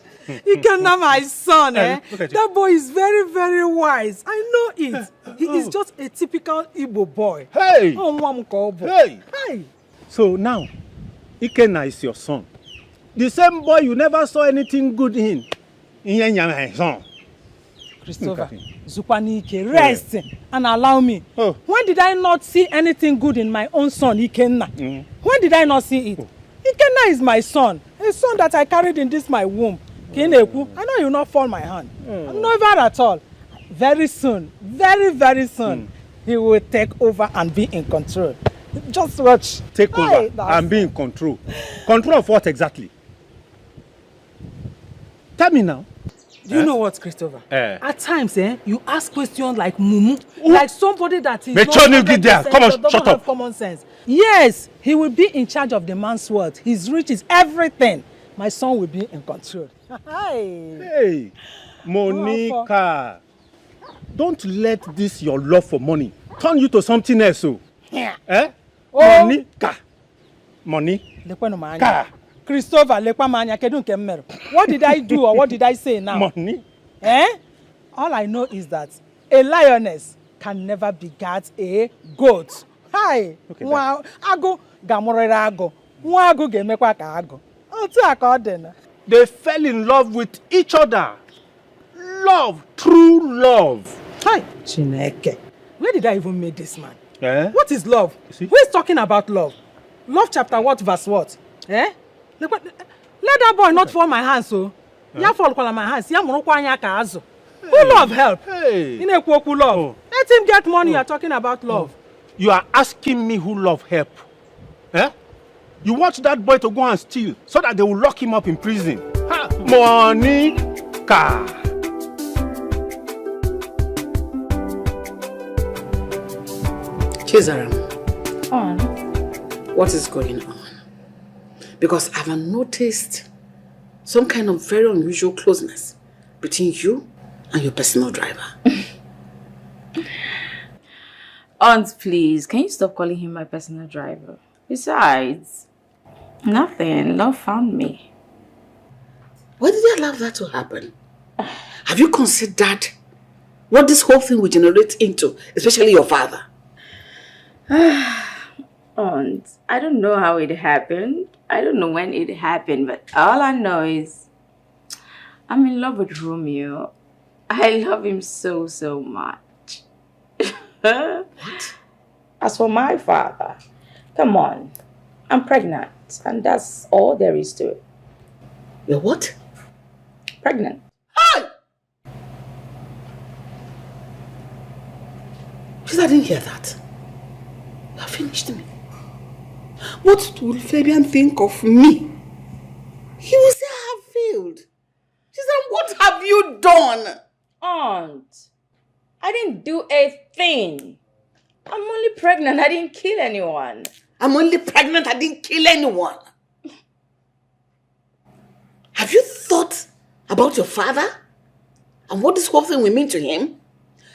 You can not my son, eh? That boy is very, very wise. I know it. He is just a typical Igbo boy. Hey! Hey! So now, Ikenna is your son. The same boy you never saw anything good in. My son. Christopher, Zupanike, rest and allow me. When did I not see anything good in my own son, Ikenna? When did I not see it? Ikenna is my son. A son that I carried in this my womb. I know he will not fall my hand. Never at all. Very soon, very, very soon, he will take over and be in control. Just watch. Take over and be in control. Control of what exactly? Tell me now. Do you know what, Christopher? At times, you ask questions like mumu, like somebody that is Come on, shut up. Common sense. Yes, he will be in charge of the man's world. His riches, everything. My son will be in control. Hey, Monica, don't let this your love for money turn you to something else. Monica. Money? Car. Christopher, what did I do or what did I say now? Money? Eh? All I know is that a lioness can never beget a goat. Hi. Wow. Ago gamorera ago. Ago gemekwa ka ago. They fell in love with each other. Love, true love. Hi, Chineke. Where did I even meet this man? Eh? What is love? Who is talking about love? Love chapter what, verse what? Eh? Let that boy not fall my hands, so. Ya fall my hands. Ya monokwa anya ka azu. Who love help? Hey. Who love? Let him get money. You are talking about love. You are asking me who love help? Eh? You want that boy to go and steal so that they will lock him up in prison. Ha! Money, car. Chizaram, what is going on? Because I've noticed some kind of very unusual closeness between you and your personal driver. Aunt, please, can you stop calling him my personal driver? Besides, nothing. Love found me. Why did you allow that to happen? Have you considered what this whole thing will generate into, especially your father? Aunt, I don't know how it happened. I don't know when it happened, but all I know is I'm in love with Romeo. I love him so, so much. What? As for my father, come on, I'm pregnant, and that's all there is to it. You're what? Pregnant. Hi! Please, I didn't hear that. You have finished me. What will Fabian think of me? He will say I have failed. She said, what have you done? Aunt, I didn't do a thing. I'm only pregnant. I didn't kill anyone. I'm only pregnant. I didn't kill anyone. Have you thought about your father? And what this whole thing will mean to him?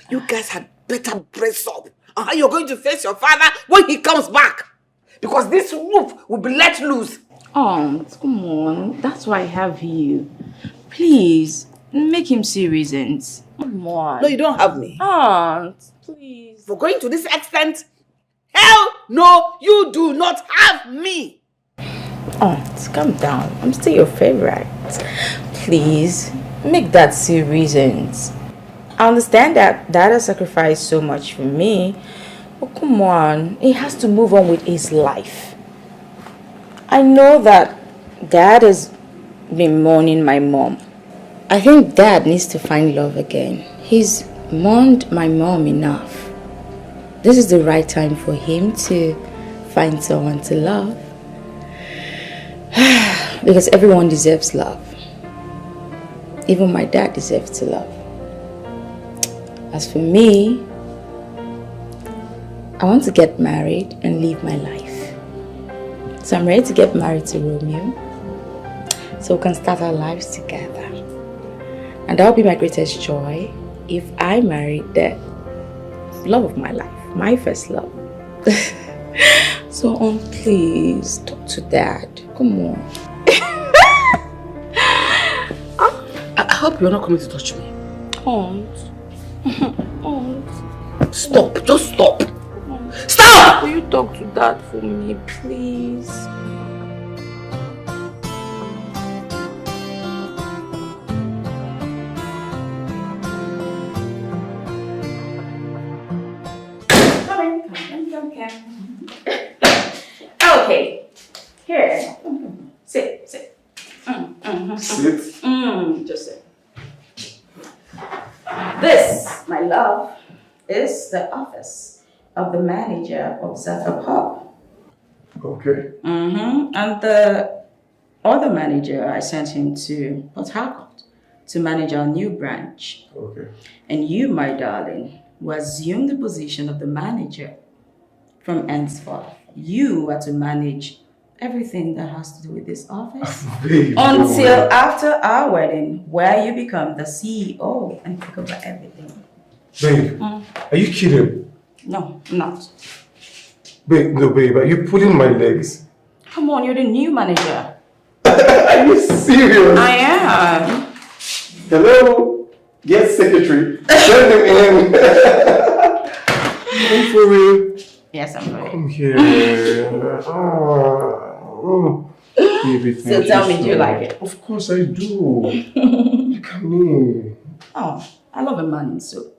You guys had better brace up on how you're going to face your father when he comes back. Because this roof will be let loose. Aunt, come on. That's why I have you. Please, make him see reasons. Come on. No, you don't have me. Aunt, please. For going to this extent, hell no, you do not have me. Aunt, calm down. I'm still your favorite. Please, make that see reasons. I understand that Dad has sacrificed so much for me. But come on, he has to move on with his life. I know that Dad has been mourning my mom. I think Dad needs to find love again. He's mourned my mom enough. This is the right time for him to find someone to love. Because everyone deserves love. Even my dad deserves to love. As for me, I want to get married and live my life. So I'm ready to get married to Romeo, so we can start our lives together. And that will be my greatest joy if I marry the love of my life, my first love. So, please, talk to Dad. Come on. I hope you're not coming to touch me. Aunt. Aunt. Stop. Just stop. Stop! Will you talk to Dad for me, please? Okay. Here. Sit. Sit. Sit? Just sit. This, my love, is the office of the manager of Zephyr Pub. Okay. And the other manager, I sent him to Port Harcourt to manage our new branch. Okay. And you, my darling, will assume the position of the manager from henceforth. You are to manage everything that has to do with this office Babe, until after our wedding, where you become the CEO and take over everything. Babe, are you kidding? No, I'm not. Babe, no, babe, are you pulling my legs? Come on, you're the new manager. Are you serious? I am. Hello? Yes, secretary. Send him in. Come for real. Yes, I'm ready. Come here. Oh. Baby, So tell me, do you like it? Of course I do. Look at me. Oh, I love a man in suit.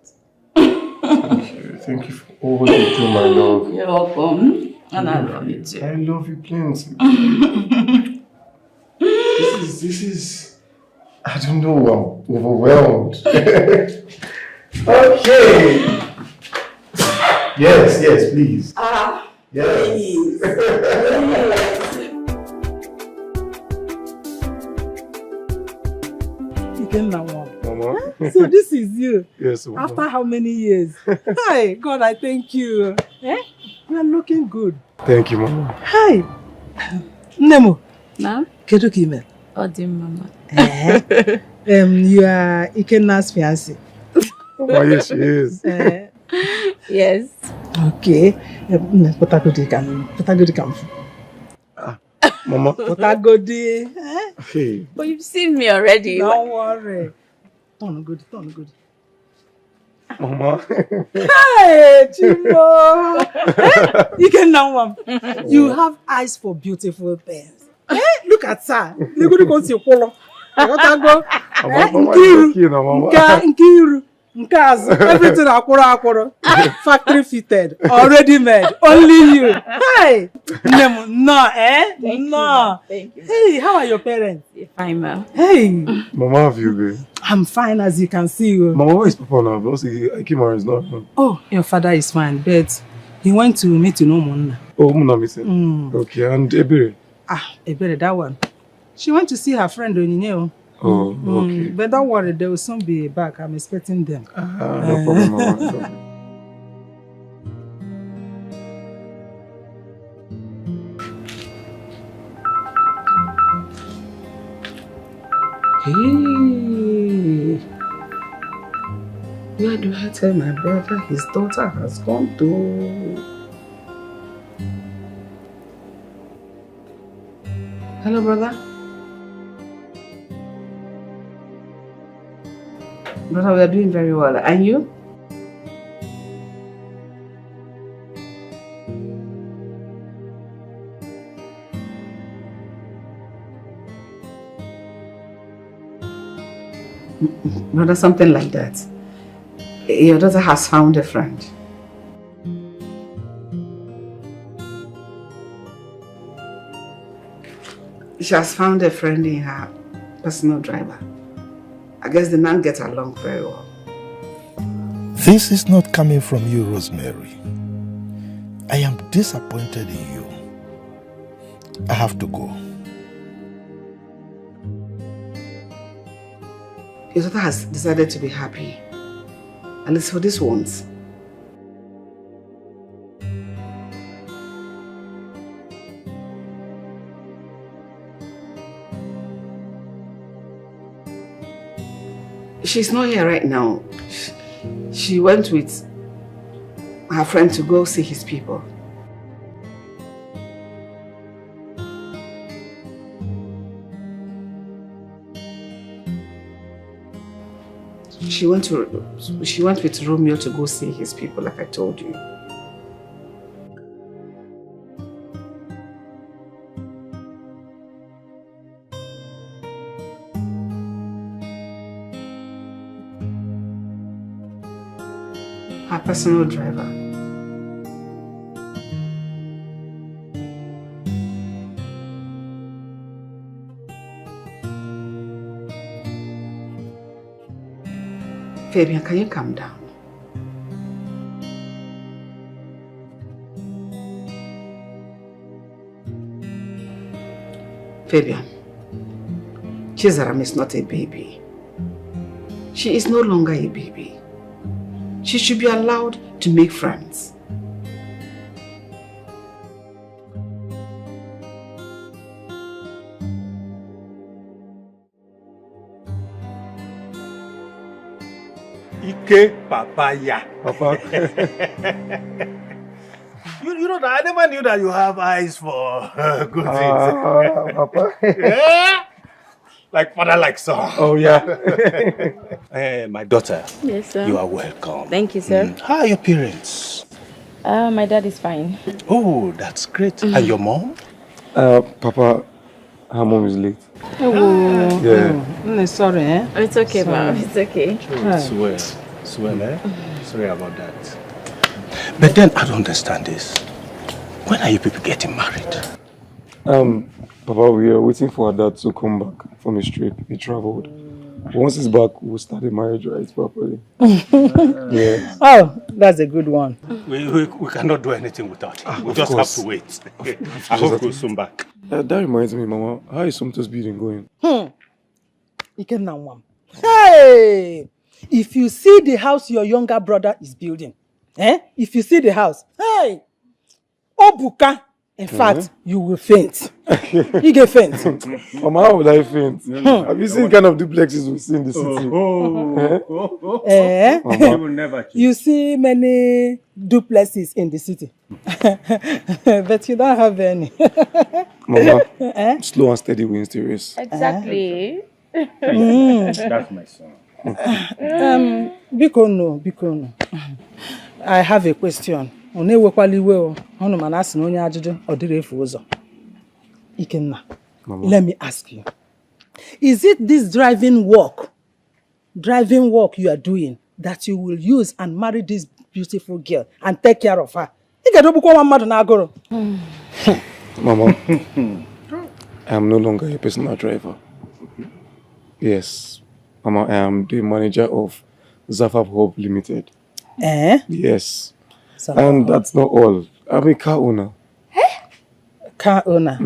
Thank you for all you do, my love. You're welcome. And I love you too. I love you plenty. This is, I don't know, I'm overwhelmed. Okay. Yes, please. Yes. Please. Mama. So this is you? Yes, Mama. After how many years? Hi, God, I thank you. You are looking good. Thank you, Mama. Hi. Nemo. Now? Kedu Kime. Odi Mama. You are Ikenna's fiancé. Oh, yes, she is. Yes. Okay. Potagodi come. Mama. Potagodi. Hey. But you've seen me already. Don't worry. Turn good. Mama. Hey, Chimo. You have eyes for beautiful things. Look at her. Look at Nkiru. Everything akworo. Factory fitted. Already made. Only you. Hey. No. No. Thank you. Hey, how are your parents? Fine, ma. Hey. Mama, how have you been? I'm fine, as you can see. Mama, where is Papa now? Because Ikemar is not home. Oh, your father is fine, but he went to meet Muna. Oh, Muna meeting. Okay, and Ebere? Ebere, that one. She went to see her friend Onyinye. Oh, okay. But don't worry, they will soon be back. I'm expecting them. No problem, Mama. Hey, where do I tell my brother his daughter has gone to? Hello, brother. Brother, we are doing very well. And you? Brother, something like that. Your daughter has found a friend. She has found a friend in her personal driver. I guess the man gets along very well. This is not coming from you, Rosemary. I am disappointed in you. I have to go. Your daughter has decided to be happy. At least for this once. She's not here right now. She went with her friend to go see his people. She went with Romeo to go see his people, like I told you. Her personal driver. Fabian, can you calm down? Fabian, Chizaram is not a baby. She is no longer a baby. She should be allowed to make friends. Ike Papaya. Papa. You truth, I never knew that you have eyes for good things. Papa. Yeah? Like father, like son. Oh, yeah. My daughter. Yes, sir. You are welcome. Thank you, sir. How are your parents? My dad is fine. Oh, that's great. And your mom? Papa, her mom is late. Oh, Yeah. Sorry, eh? It's okay, ma'am. It's okay. Swear, eh? Sorry about that. But then I don't understand this. When are you people getting married? Papa, we are waiting for our dad to come back from his trip. He traveled. Once he's back, we'll start the marriage rites properly. Yeah. Oh, that's a good one. We cannot do anything without him. We just have to wait. I hope he'll soon back. That reminds me, Mama, how is Somto's building going? Hey! If you see the house your younger brother is building, if you see the house, hey! Obuka! In fact, you will faint. You get faint. Mama, how would I faint? Have you seen kind of duplexes we see in the city? You will never change. You see many duplexes in the city. But you don't have any. Mama, slow and steady wins the race. Exactly. That's my son. Biko. I have a question. Let me ask you. Is it this driving work you are doing that you will use and marry this beautiful girl and take care of her? Mama, I am no longer a personal driver. Yes. Mama, I am the manager of Zafab Hub Limited. Yes. And that's not all. I'm a car owner. Car owner?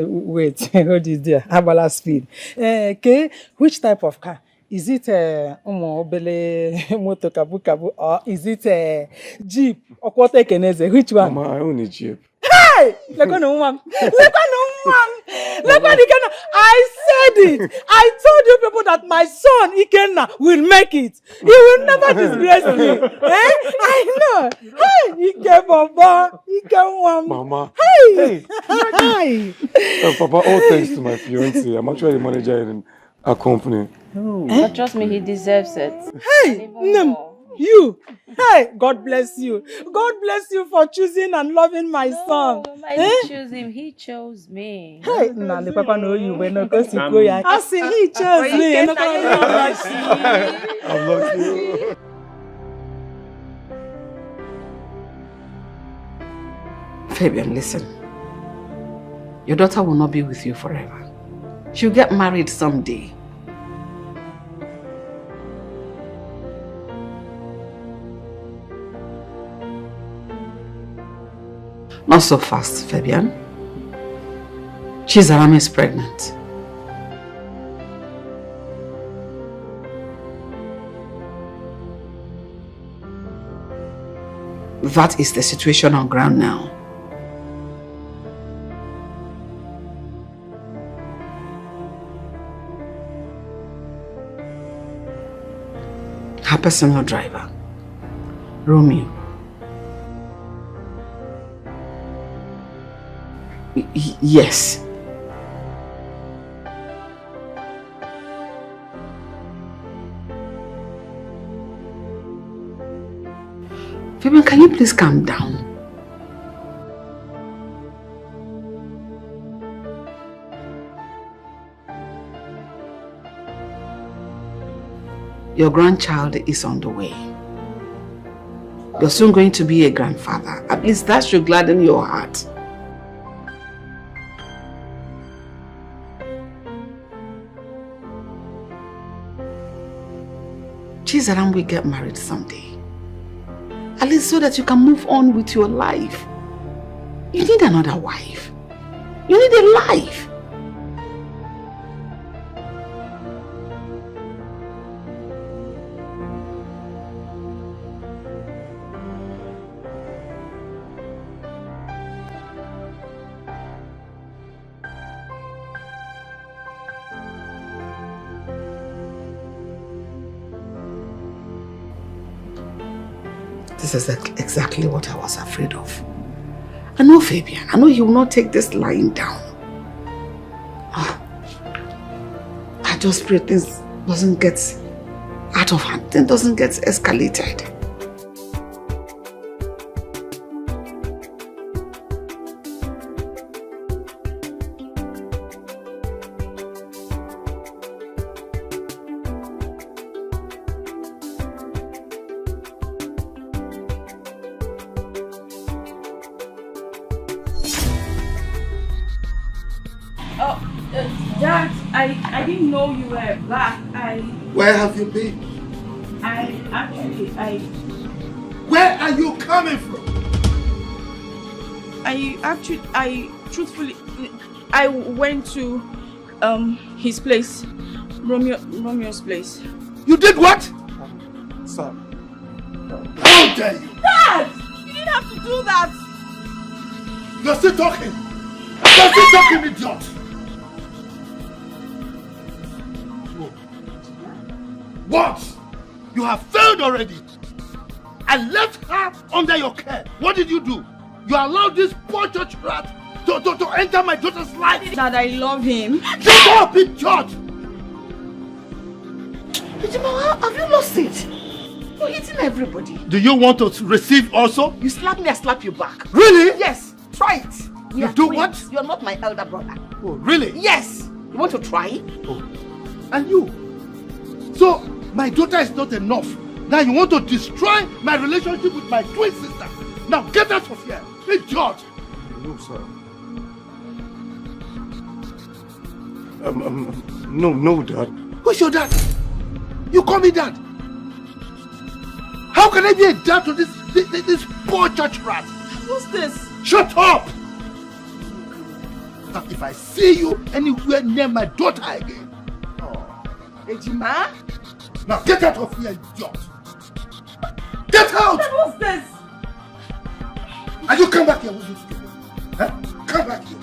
Wait, what is there? Abala speed. Okay, which type of car? Is it a motor kabu or is it a Jeep? Or what which one? Mama, I own a Jeep. Hey! I said it! I told you people that my son Ikenna will make it. He will never disgrace me. I know. Hey! Mama. Hey! Hey! Papa, all thanks to my fiancé. I'm actually the manager in a company. But trust me, he deserves it. Hey! You! Hey! God bless you. God bless you for choosing and loving my son. I didn't choose him. He chose me. Hey! Nah, the papa know you. When I see he chose me. I love you. Fabian, listen. Your daughter will not be with you forever. She'll get married someday. Not so fast, Fabian. Chizaram is pregnant. That is the situation on ground now. Her personal driver, Romeo. Yes. Fabian, can you please calm down? Your grandchild is on the way. You're soon going to be a grandfather. At least that should gladden your heart. Chizaram will get married someday. At least so that you can move on with your life. You need another wife. You need a life. This is exactly what I was afraid of. I know Fabian. I know he will not take this lying down. I just pray things doesn't get out of hand. Things doesn't get escalated. Dad, I didn't know you were back. Where have you been? Where are you coming from? Truthfully, I went to his place, Romeo's place. You did what? Sir. How dare you? Dad! You didn't have to do that! You're still talking! You're still talking, idiot! What? You have failed already! I left her under your care. What did you do? You allowed this poor church rat to enter my daughter's life. Dad, I love him. Shut up, idiot! Ejima, have you lost it? You're hitting everybody. Do you want to receive also? You slap me, I slap you back. Really? Yes, try it. You do what? You're not my elder brother. Oh, really? Yes. You want to try? Oh. And you? So, my daughter is not enough. Now you want to destroy my relationship with my twin sister. Now get out of here, idiot! No, sir. No, Dad. Who's your dad? You call me dad? How can I be a dad to this poor church rat? Who's this? Shut up! Now, if I see you anywhere near my daughter again. Oh. Ejima? Now get out of here, idiot! Get out! Who's this? And you come back here, will you stupid? Huh? Come back here.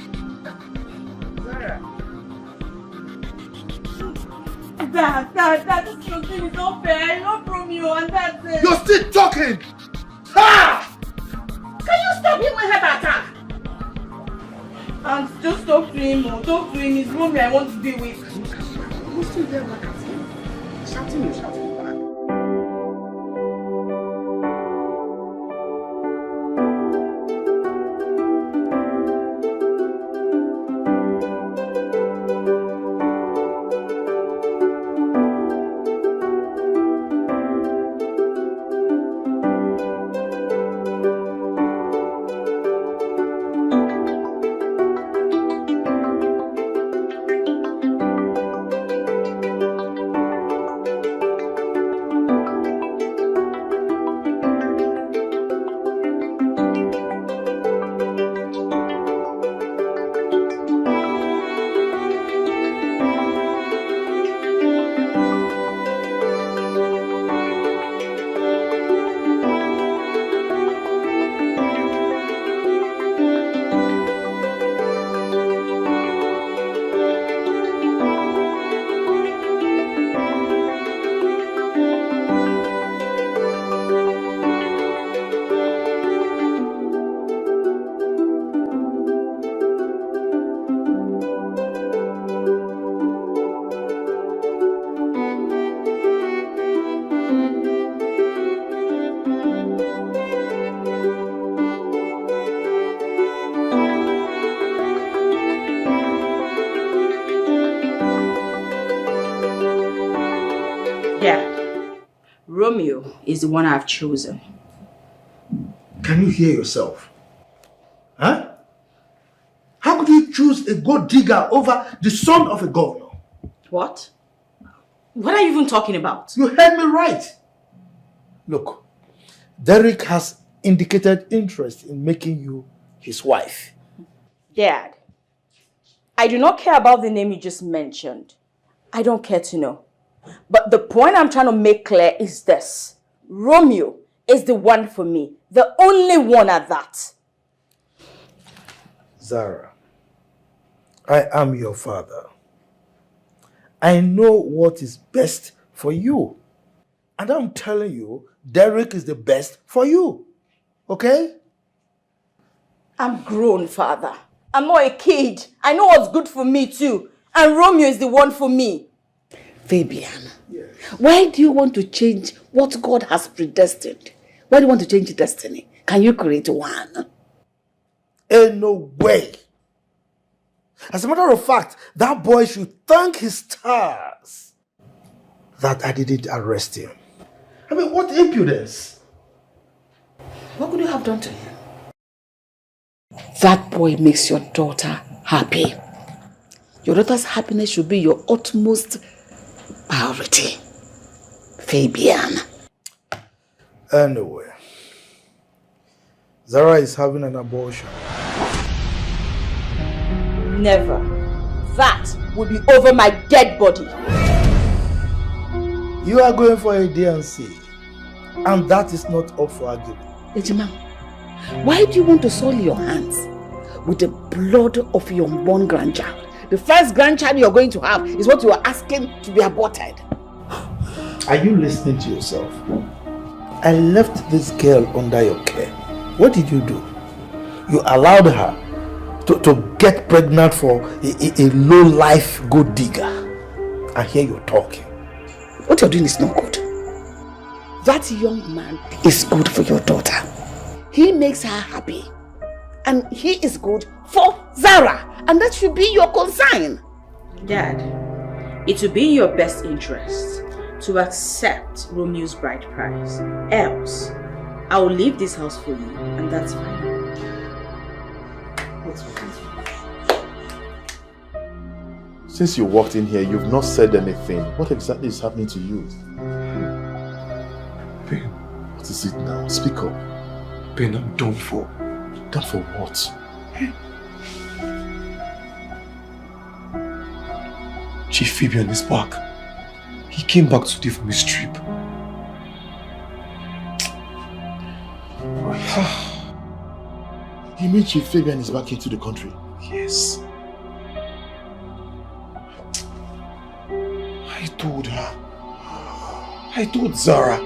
Dad, this thing is not fair. I love Romeo and that's it. You're still talking! Ha! Can you stop him with heart attack? And just talk to him, talk to him. It's Romeo I want to be with. Who's still there back at him? Shouting back. Romeo is the one I've chosen. Can you hear yourself? Huh? How could you choose a gold digger over the son of a governor? What? What are you even talking about? You heard me right. Look, Derek has indicated interest in making you his wife. Dad, I do not care about the name you just mentioned. I don't care to know. But the point I'm trying to make clear is this. Romeo is the one for me. The only one at that. Zara, I am your father. I know what is best for you. And I'm telling you, Derek is the best for you. Okay? I'm grown, father. I'm not a kid. I know what's good for me too. And Romeo is the one for me. Fabian, why do you want to change what God has predestined? Why do you want to change destiny? Can you create one? Ain't no way. As a matter of fact, that boy should thank his stars that I didn't arrest him. I mean, what impudence? What could you have done to him? That boy makes your daughter happy. Your daughter's happiness should be your utmost priority. Fabian. Anyway, Zara is having an abortion. Never. That will be over my dead body. You are going for a D&C, and that is not up for argument. Ejima, why do you want to soil your hands with the blood of your unborn grandchild? The first grandchild you're going to have is what you are asking to be aborted. Are you listening to yourself? I left this girl under your care. What did you do? You allowed her to get pregnant for a low-life gold digger. And here you're talking. What you're doing is not good. That young man is good for your daughter. He makes her happy. And he is good for Zara. And that should be your concern. Dad, it will be in your best interest to accept Romeo's bride price. Else, I will leave this house for you, and that's fine. Since you walked in here, you've not said anything. What exactly is happening to you? Ben. What is it now? Speak up. Ben, I'm done for. Done for what? Chief Fabian is back. He came back today from his trip. You mean Chief Fabian is back into the country? Yes. I told her. I told Zara.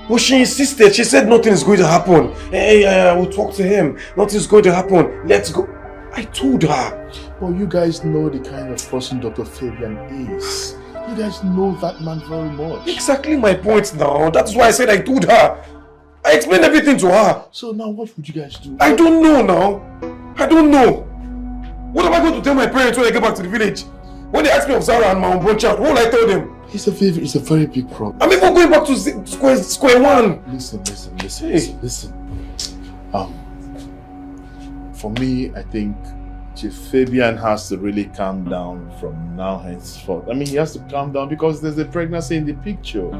But she insisted. She said nothing is going to happen. Hey, I will talk to him. Nothing's going to happen. Let's go. I told her. Well, you guys know the kind of person Dr. Fabian is. You guys know that man very much. Exactly my point now. That's why I said I told her. I explained everything to her. So now what would you guys do? I don't know now. I don't know. What am I going to tell my parents when I get back to the village? When they ask me of Zara and my unborn child, what will I tell them? It's a very big problem. I'm even going back to square one. Listen. For me, I think Chief Fabian has to really calm down from now henceforth. I mean, he has to calm down because there's a pregnancy in the picture.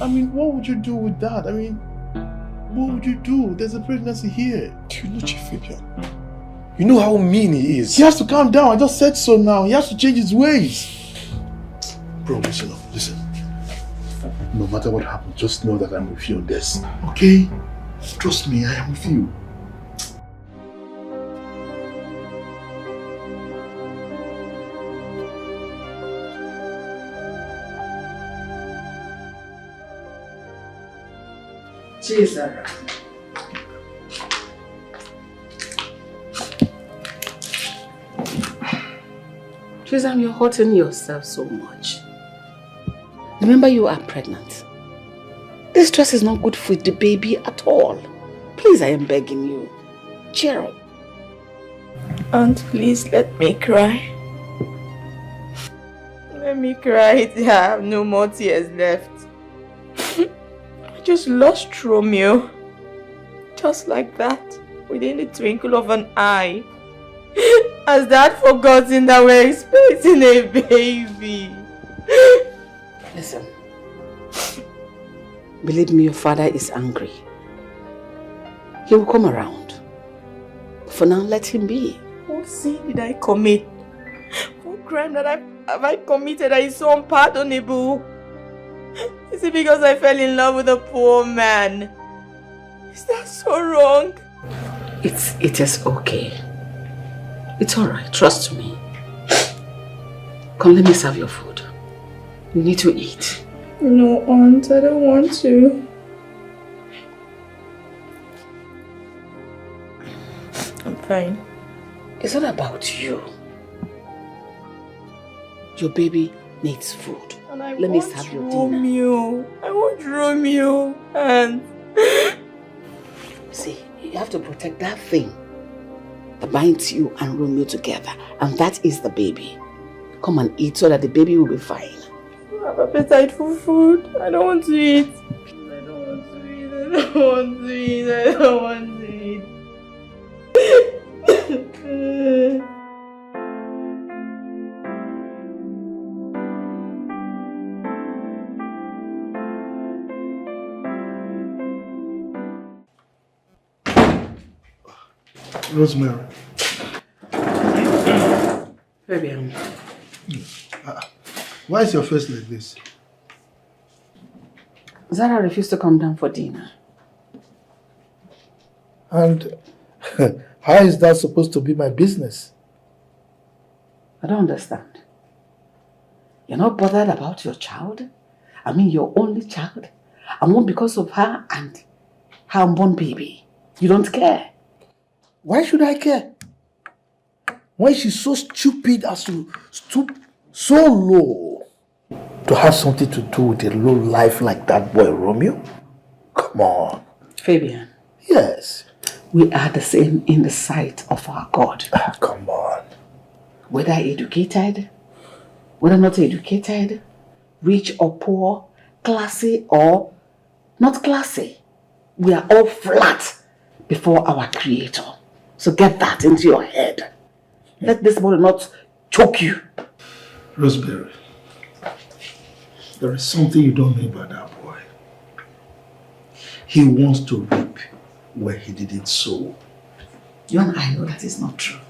I mean, what would you do with that? I mean, what would you do? There's a pregnancy here. Do you know Chief Fabian? You know how mean he is. He has to calm down. I just said so now. He has to change his ways. Bro, listen up. Listen. No matter what happens, just know that I'm with you on this. Okay? Trust me, I am with you. Jesus. Trisam, you're hurting yourself so much. Remember, you are pregnant. This stress is not good for the baby at all. Please, I am begging you. Cheer up. Aunt, please let me cry. Let me cry. I have no more tears left. I just lost Romeo. Just like that. Within the twinkle of an eye. Has Dad forgotten that we're expecting a baby? Listen. Believe me, your father is angry. He will come around. For now, let him be. What sin did I commit? What crime have I committed that is so unpardonable? Is it because I fell in love with a poor man? Is that so wrong? It is okay. It's alright, trust me. Come, let me serve your food. You need to eat. No, Aunt, I don't want to. Fine. It's not about you. Your baby needs food. And I Let me want serve your dinner. Romeo. I want Romeo. And see, you have to protect that thing that binds you and Romeo together, and that is the baby. Come and eat so that the baby will be fine. I have appetite for food. I don't want to eat. I don't want to eat. I don't want to eat. I don't want to eat. Rosemary. Fabian. Why is your face like this? Zara refused to come down for dinner. And how is that supposed to be my business? I don't understand. You're not bothered about your child? I mean, your only child? And not because of her and her unborn baby. You don't care. Why should I care? Why is she so stupid as to stoop so low to have something to do with a low life like that boy Romeo? Come on. Fabian. Yes. We are the same in the sight of our God. Come on. Whether educated, whether not educated, rich or poor, classy or not classy, we are all flat before our Creator. So get that into your head. Let this body not choke you. Rosemary, there is something you don't know about that boy. He wants to reap where he didn't sow. You and I know that is not true.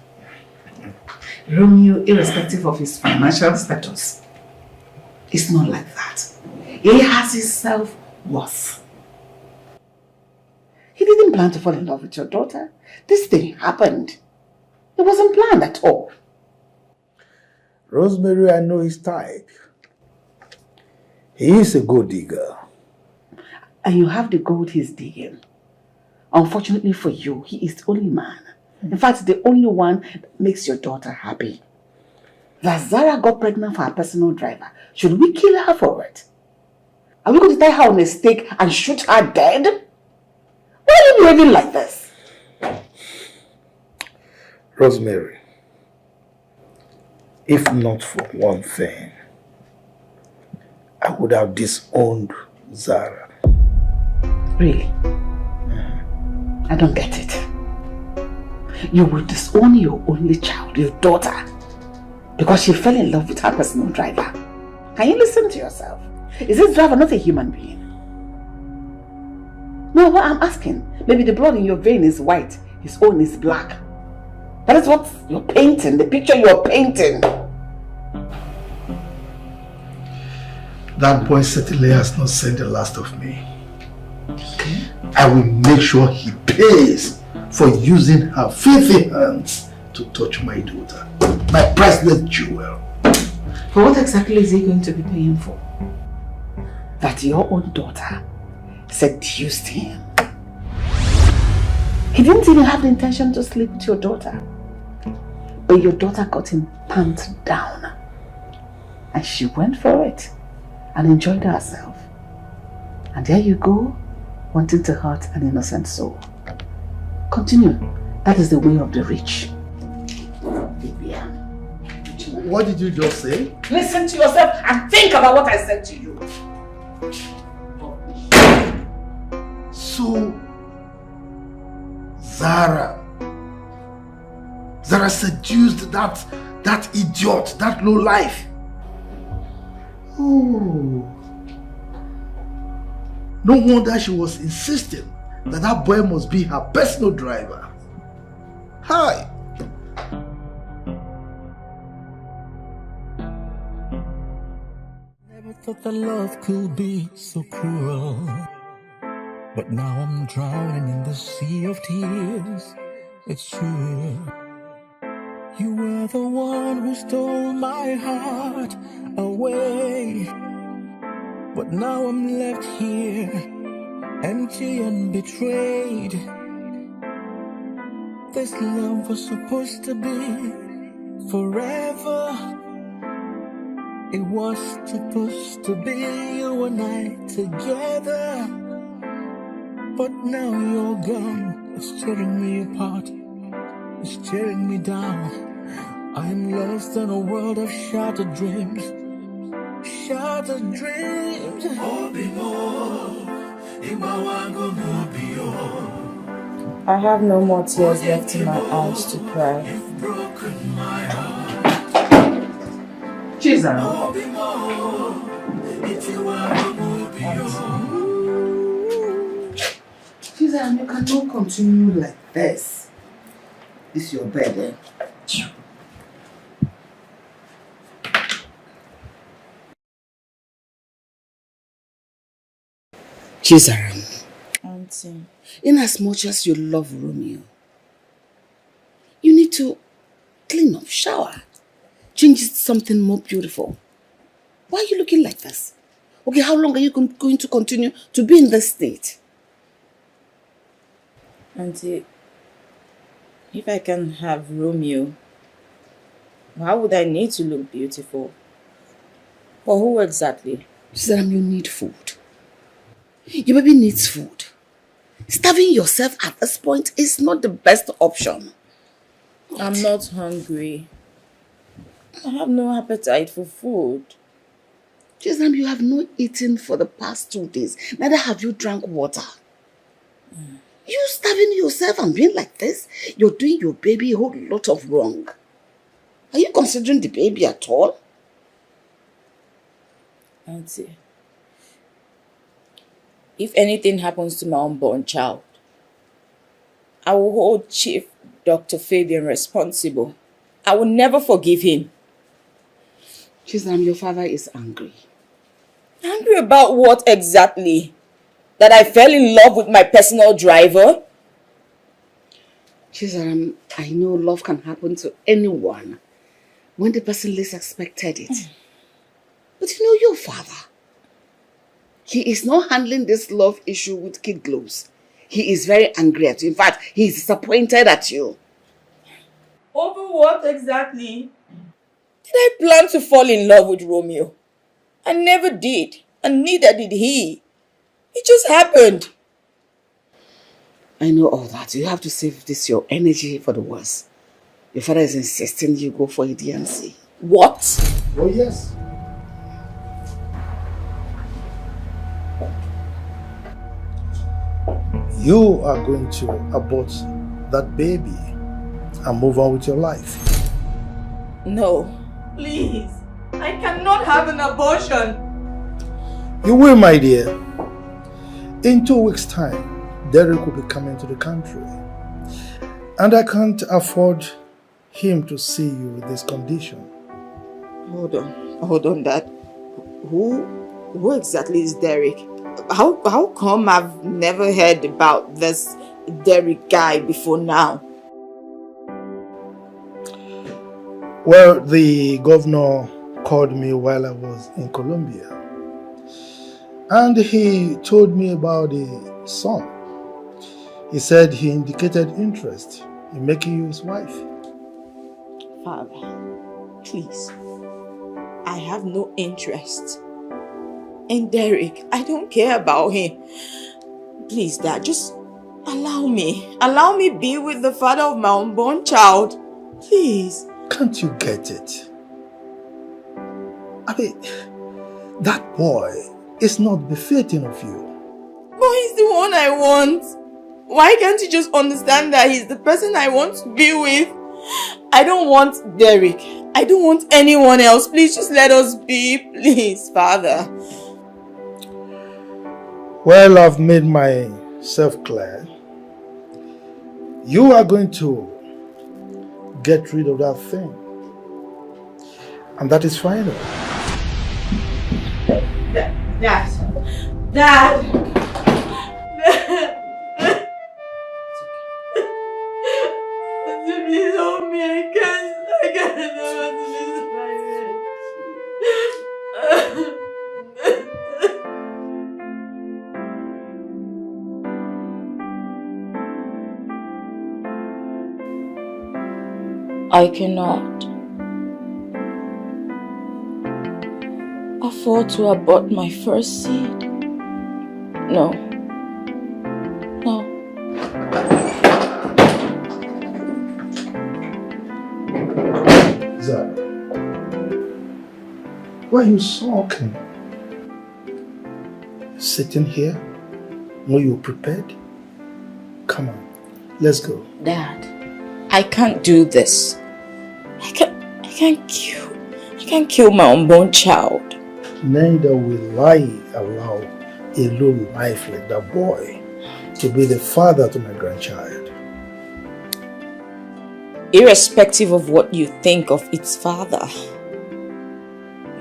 Romeo, irrespective of his financial status, is not like that. He has his self-worth. He didn't plan to fall in love with your daughter. This thing happened. It wasn't planned at all. Rosemary, I know his type. He is a gold digger. And you have the gold he's digging. Unfortunately for you, he is the only man. In fact, the only one that makes your daughter happy. That Zara got pregnant for her personal driver. Should we kill her for it? Are we going to tie her on a stake and shoot her dead? Why are you behaving like this? Rosemary, if not for one thing, I would have disowned Zara. Really? I don't get it. You will disown your only child, your daughter, because she fell in love with her personal driver. Can you listen to yourself? Is this driver not a human being? No, what I'm asking, maybe the blood in your vein is white, his own is black. That is what you're painting, the picture you're painting. That boy certainly has not seen the last of me. I will make sure he pays for using her filthy hands to touch my daughter, my priceless jewel. For what exactly is he going to be paying for? That your own daughter seduced him. He didn't even have the intention to sleep with your daughter. But your daughter got him pants down. And she went for it and enjoyed herself. And there you go, wanting to hurt an innocent soul. Continue. That is the way of the rich. What did you just say? Listen to yourself and think about what I said to you. So, Zara seduced that idiot, that low life. Oh. No wonder she was insisting that boy must be her personal driver. Hi. Never thought that love could be so cruel. But now I'm drowning in the sea of tears. It's true. You were the one who stole my heart away. But now I'm left here, empty and betrayed. this love was supposed to be forever. It was supposed to be you and I together. But now you're gone. It's tearing me apart. It's tearing me down. I'm lost in a world of shattered dreams. Shattered dreams. I have no more tears left in my eyes to cry. Jesus. Jesus, you cannot continue like this. This is your bed, eh? Chizaram, Auntie. In as much as you love Romeo, you need to clean up, shower, change it to something more beautiful. Why are you looking like this? Okay, how long are you going to continue to be in this state? Auntie, if I can have Romeo, why would I need to look beautiful? For who exactly? Chizaram, you need food. Your baby needs food. Starving yourself at this point is not the best option. I'm not hungry. I have no appetite for food. Chizaram, you have not eaten for the past 2 days. Neither have you drank water. You starving yourself and being like this, you're doing your baby a whole lot of wrong. Are you considering the baby at all? Auntie, if anything happens to my unborn child, I will hold Chief Dr. Fabian responsible. I will never forgive him. Chizaram, your father is angry. Angry about what exactly? That I fell in love with my personal driver? Chizaram, I know love can happen to anyone when the person least expected it. But you know your father. He is not handling this love issue with kid gloves. He is very angry at you. In fact, he is disappointed at you. Over what exactly? Did I plan to fall in love with Romeo? I never did, and neither did he. It just happened. I know all that. You have to save this your energy for the worst. Your father is insisting you go for a DNC. What? Oh yes. You are going to abort that baby and move on with your life. No. Please. I cannot have an abortion. You will, my dear. In 2 weeks' time, Derek will be coming to the country. And I can't afford him to see you with this condition. Hold on, Dad. Who exactly is Derek? How come I've never heard about this Derek guy before now? Well, the governor called me while I was in Colombia. And he told me about the son. He said he indicated interest in making you his wife. Father, please. I have no interest in Derek. I don't care about him. Please, Dad, just allow me. Allow me be with the father of my unborn child. Please. Can't you get it? I mean, that boy is not befitting of you. But he's the one I want. Why can't you just understand that he's the person I want to be with? I don't want Derek. I don't want anyone else. Please just let us be. Please, Father. Well, I've made myself clear. You are going to get rid of that thing. And that is final. Dad. Please help me. I can't never do this I cannot afford to abort my first seed. No. No. Zara, why are you sulking? Sitting here when you're prepared? Come on, let's go. Dad, I can't do this. I can't kill my unborn child. Neither will I allow a low life like that boy to be the father to my grandchild. Irrespective of what you think of its father,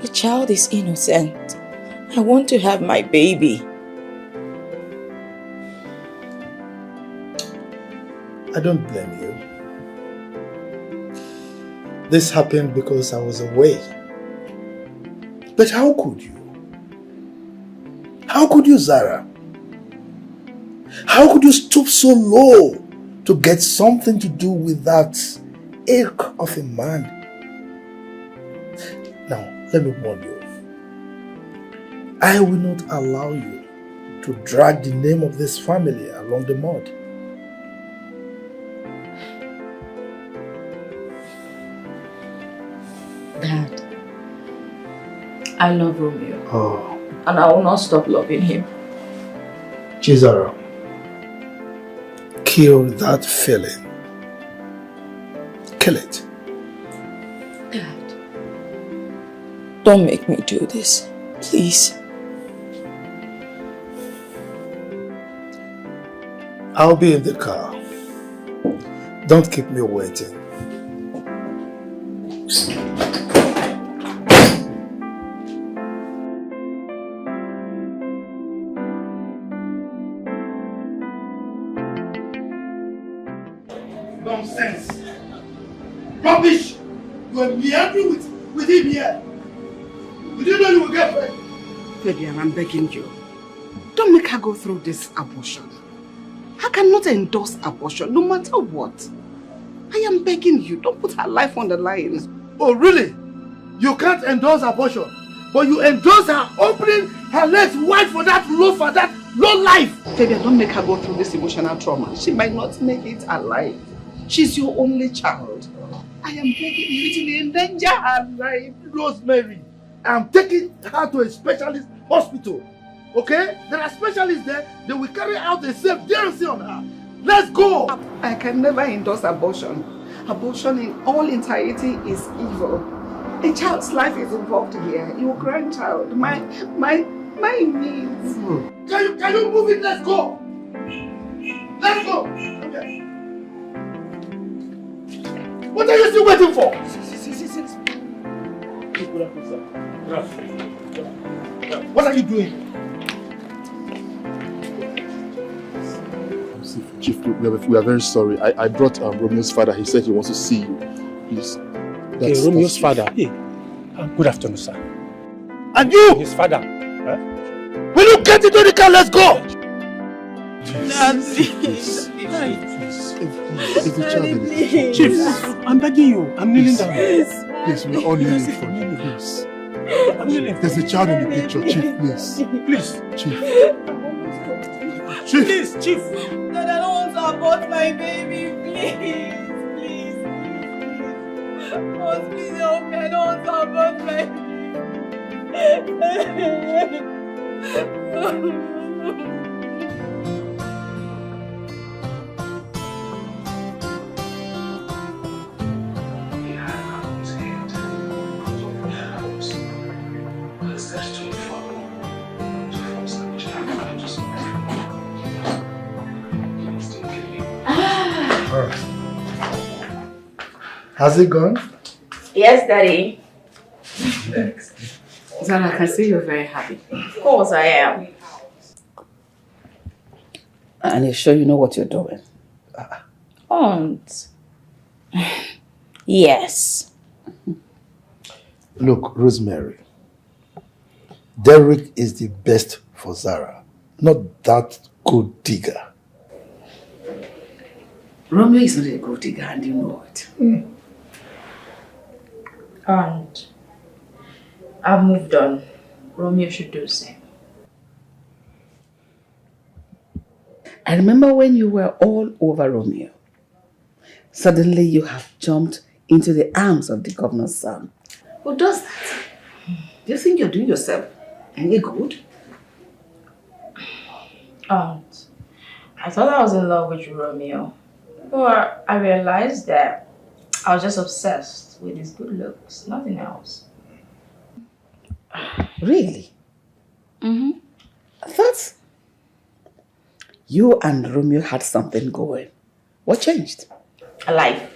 the child is innocent. I want to have my baby. I don't blame you. This happened because I was away. But how could you? How could you, Zara? How could you stoop so low to get something to do with that ilk of a man? Now, let me warn you. I will not allow you to drag the name of this family along the mud. Dad, I love Romeo. Oh. And I will not stop loving him. Zara, kill that feeling. Kill it. Dad, don't make me do this, please. I'll be in the car. Don't keep me waiting. Nonsense. Rubbish. You are meandering with him here. You didn't know you would get pregnant. Fabian, I'm begging you. Don't make her go through this abortion. I cannot endorse abortion, no matter what. I am begging you, don't put her life on the line. Oh, really? You can't endorse abortion, but you endorse her opening her legs wide for that low life. Fabian, don't make her go through this emotional trauma. She might not make it alive. She's your only child. I am begging you to endanger her life. Rosemary, I'm taking her to a specialist hospital. Okay? There are specialists there. They will carry out a safe DNC on her. Let's go! I can never endorse abortion. Abortion in all entirety is evil. A child's life is involved here. Your grandchild, my needs. Can you move it? Let's go! Let's go! Okay. What are you still waiting for? What are you doing? Chief, we are very sorry. I brought Romeo's father. He said he wants to see you. Please. Hey, Romeo's father. Hey, good afternoon, sir. And you? His father. Will you get into the car? Let's go! Chief, I'm begging you. I'm kneeling down. Please, we are all kneeling for you. Please. There's a child in the picture, Chief, please. Please. Chief. Chief. Please, Chief. Dad, I don't want to abort my baby. Please. Oh, please help me. I don't want to abort my baby. Has it gone? Yes, Daddy. Zara, I can see you're very happy. Of course I am. And you're sure you know what you're doing? Aunt. Yes. Look, Rosemary. Derek is the best for Zara, not that good digger. Romeo is not a good digger and you know it. And I've moved on. Romeo should do the same. I remember when you were all over Romeo. Suddenly you have jumped into the arms of the governor's son. Who does that? Do you think you're doing yourself any good? Aunt, I thought I was in love with Romeo. But I realized that I was just obsessed with his good looks, nothing else. Really? Mm-hmm. I thought you and Romeo had something going. What changed? Life.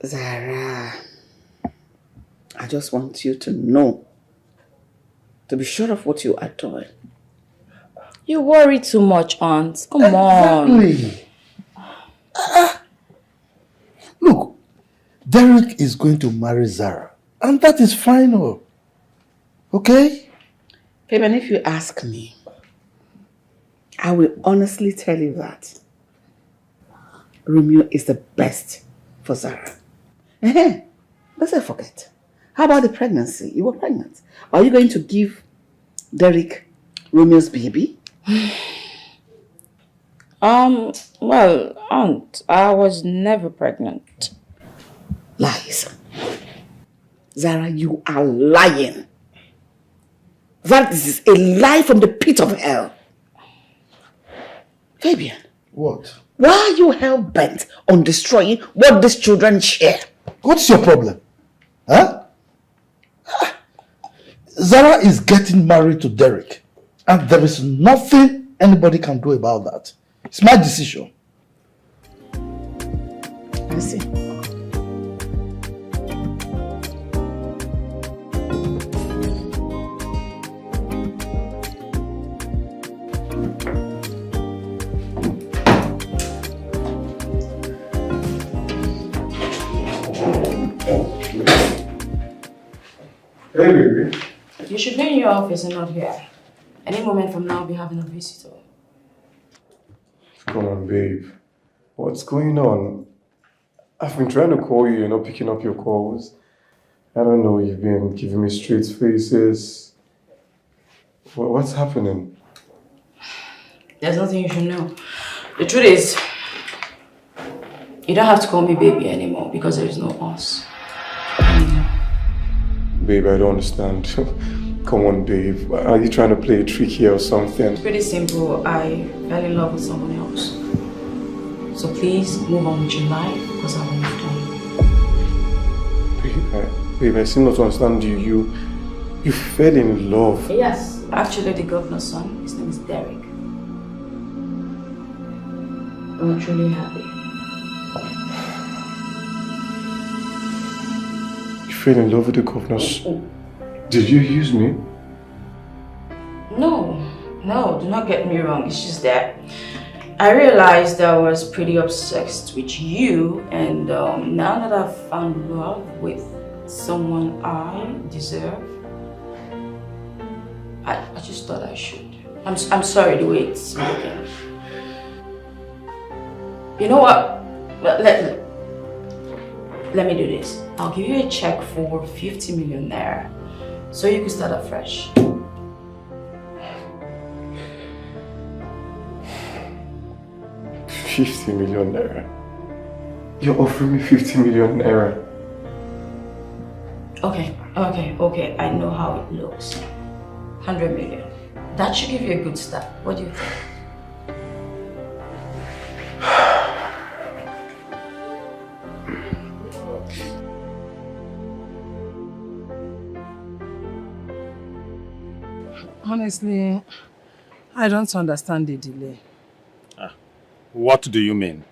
Zara, I just want you to know, to be sure of what you are doing. You worry too much, Aunt. Come on. Exactly. Look, Derek is going to marry Zara, and that is final. Okay? Fabian, if you ask me, I will honestly tell you that Romeo is the best for Zara. Let's not forget. How about the pregnancy? You were pregnant. Are you going to give Derek Romeo's baby? Well, Aunt, I was never pregnant. Lies. Zara, you are lying. That is a lie from the pit of hell. Fabian. What? Why are you hell-bent on destroying what these children share? What's your problem? Huh? Zara is getting married to Derek, and there is nothing anybody can do about that. It's my decision. I see. Hey, baby. You should be in your office and not here. Any moment from now, I'll be having a visitor. Come on, babe. What's going on? I've been trying to call you, you're not picking up your calls. I don't know, you've been giving me straight faces. What's happening? There's nothing you should know. The truth is, you don't have to call me baby anymore because there is no us. Babe, I don't understand. Come on, babe. Are you trying to play a trick here or something? It's pretty simple. I fell in love with someone else. So please move on with your life because I moved on. Babe, I seem not to understand you. You fell in love. Yes. Actually, the governor's son, his name is Derek. I'm truly happy. You fell in love with the governor's. Did you use me? No, do not get me wrong. It's just that I realized I was pretty obsessed with you, and now that I've found love with someone I deserve, I just thought I should. I'm sorry the way it's looking. You know what? Let me do this. I'll give you a check for 50 million naira so you can start afresh. $50 million naira. You're offering me 50 million naira. Okay. I know how it looks. 100 million. That should give you a good start. What do you think? Honestly, I don't understand the delay. What do you mean?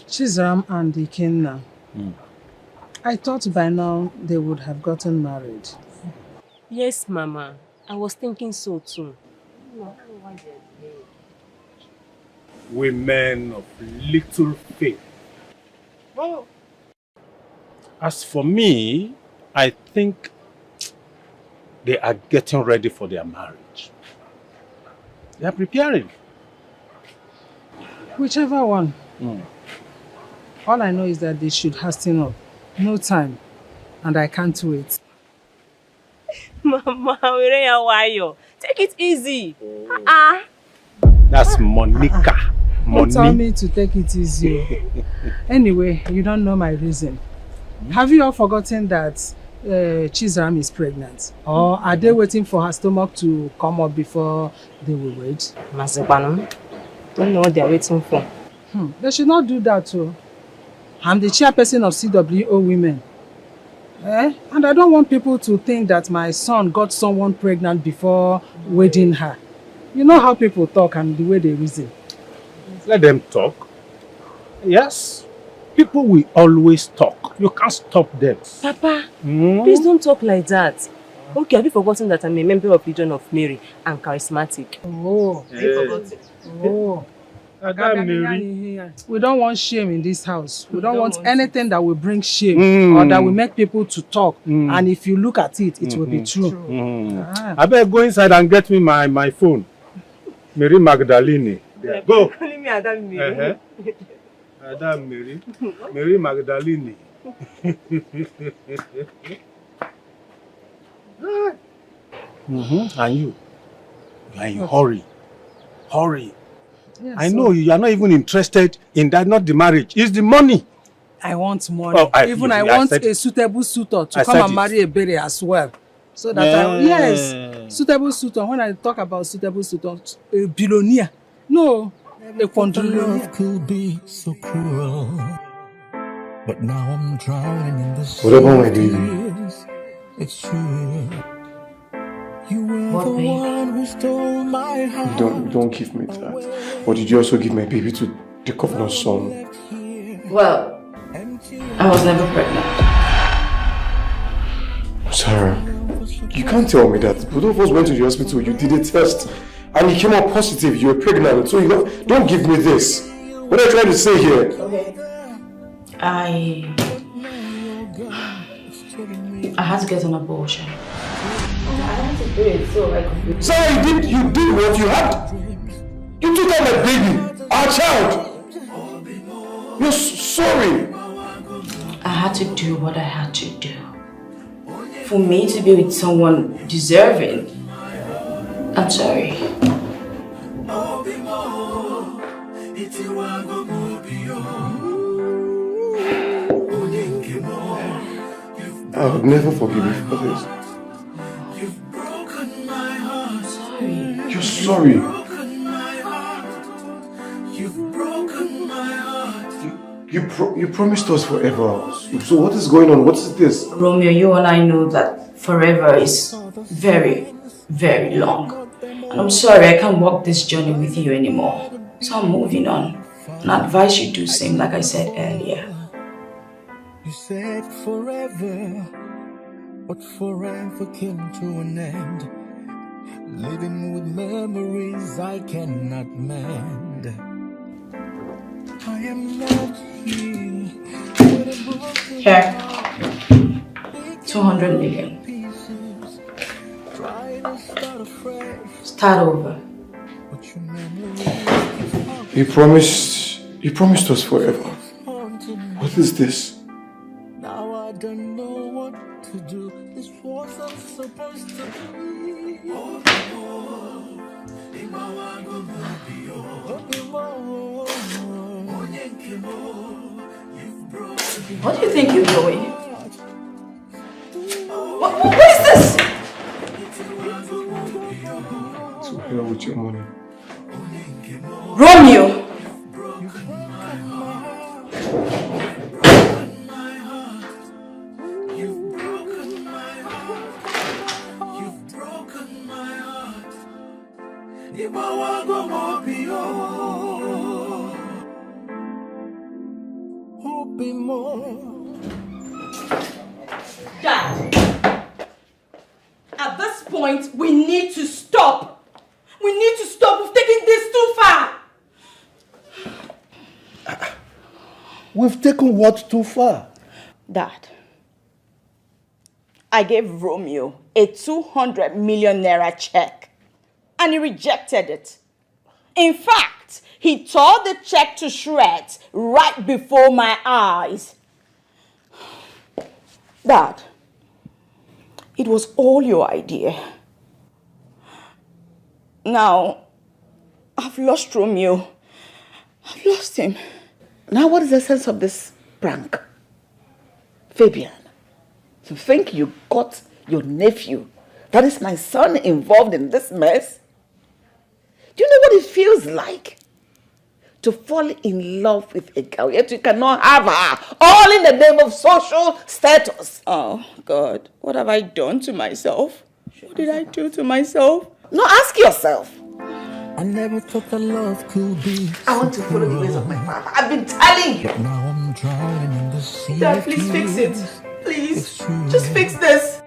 Chizaram and Ikenna. I thought by now they would have gotten married. Yes, Mama. I was thinking so too. Women of little faith. Well, as for me, I think they are getting ready for their marriage. They are preparing. Whichever one. All I know is that they should hasten up. No time. And I can't wait. Mama, why you? Take it easy. That's Monica. Don't tell me to take it easy. Anyway, you don't know my reason. Have you all forgotten that Chizaram is pregnant? Or are they waiting for her stomach to come up before they will wait? Mazepano, don't know what they're waiting for. They should not do that too. I'm the chairperson of CWO Women. And I don't want people to think that my son got someone pregnant before wedding her. You know how people talk and the way they reason. Let them talk. Yes. People will always talk. You can't stop them. Papa, please don't talk like that. Okay, have you forgotten that I'm a member of Legion of Mary and charismatic? Oh. Have you forgotten? Oh. We don't want shame in this house. We don't want anything that will bring shame or that will make people to talk. And if you look at it, it will be true. I better go inside and get me my phone. Mary Magdalene. There. Go. Calling me Adam Mary. Adam Mary. Mary Magdalene. And you are in hurry. Hurry. Yes, I know you are not even interested in that, not the marriage. It's the money. I want money. Oh, I want a suitable suitor to come and marry a berry as well. So that yes, suitable suitor. When I talk about suitable suitor, a billionaire. No, a quadrillionaire. Love could be so cruel, but now I'm drowning in the sea. What about my baby? It's true. You were the one who stole my heart. Don't give me that. Or did you also give my baby to the governor's son? Well, I was never pregnant. Sarah, you can't tell me that. Both of us went to the hospital, you did a test, and it came out positive, you were pregnant. So don't give me this. What are you trying to say here? Okay. I had to get an abortion. I had to do it so I could. Sarah, you did what you had. You took out my baby, our child. You're sorry. I had to do what I had to do. For me to be with someone deserving. I'm sorry. I would never forgive you for this. You're sorry. You promised us forever. So what is going on? What is this? Romeo, you and I know that forever is very, very long. And I'm sorry I can't walk this journey with you anymore. So I'm moving on. And I advise you do the same like I said earlier. You said forever, but forever came to an end. Living with memories I cannot mend. I am not here. Here. 200 million. Start over. You promised us forever. What is this? Now I don't know what to do. This wasn't supposed to be. What do you think you're doing? What is this? To hell with your money. Romeo! Dad, at this point, we need to stop. We need to stop. We've taken this too far. We've taken what too far? Dad, I gave Romeo a 200 million naira check and he rejected it. In fact, fact, he tore the check to shreds right before my eyes. Dad, it was all your idea. Now, I've lost Romeo. I've lost him. Now what is the sense of this prank? Fabian, to think you got your nephew, that is my son, involved in this mess? Do you know what it feels like? To fall in love with a girl, yet you cannot have her, all in the name of social status. Oh, God, what have I done to myself? What did I do to myself? No, ask yourself. I never thought that love could be. I want to follow the ways of my father. I've been telling you. But now I'm drowning in the sea. Dad, please fix it. Please, just fix this.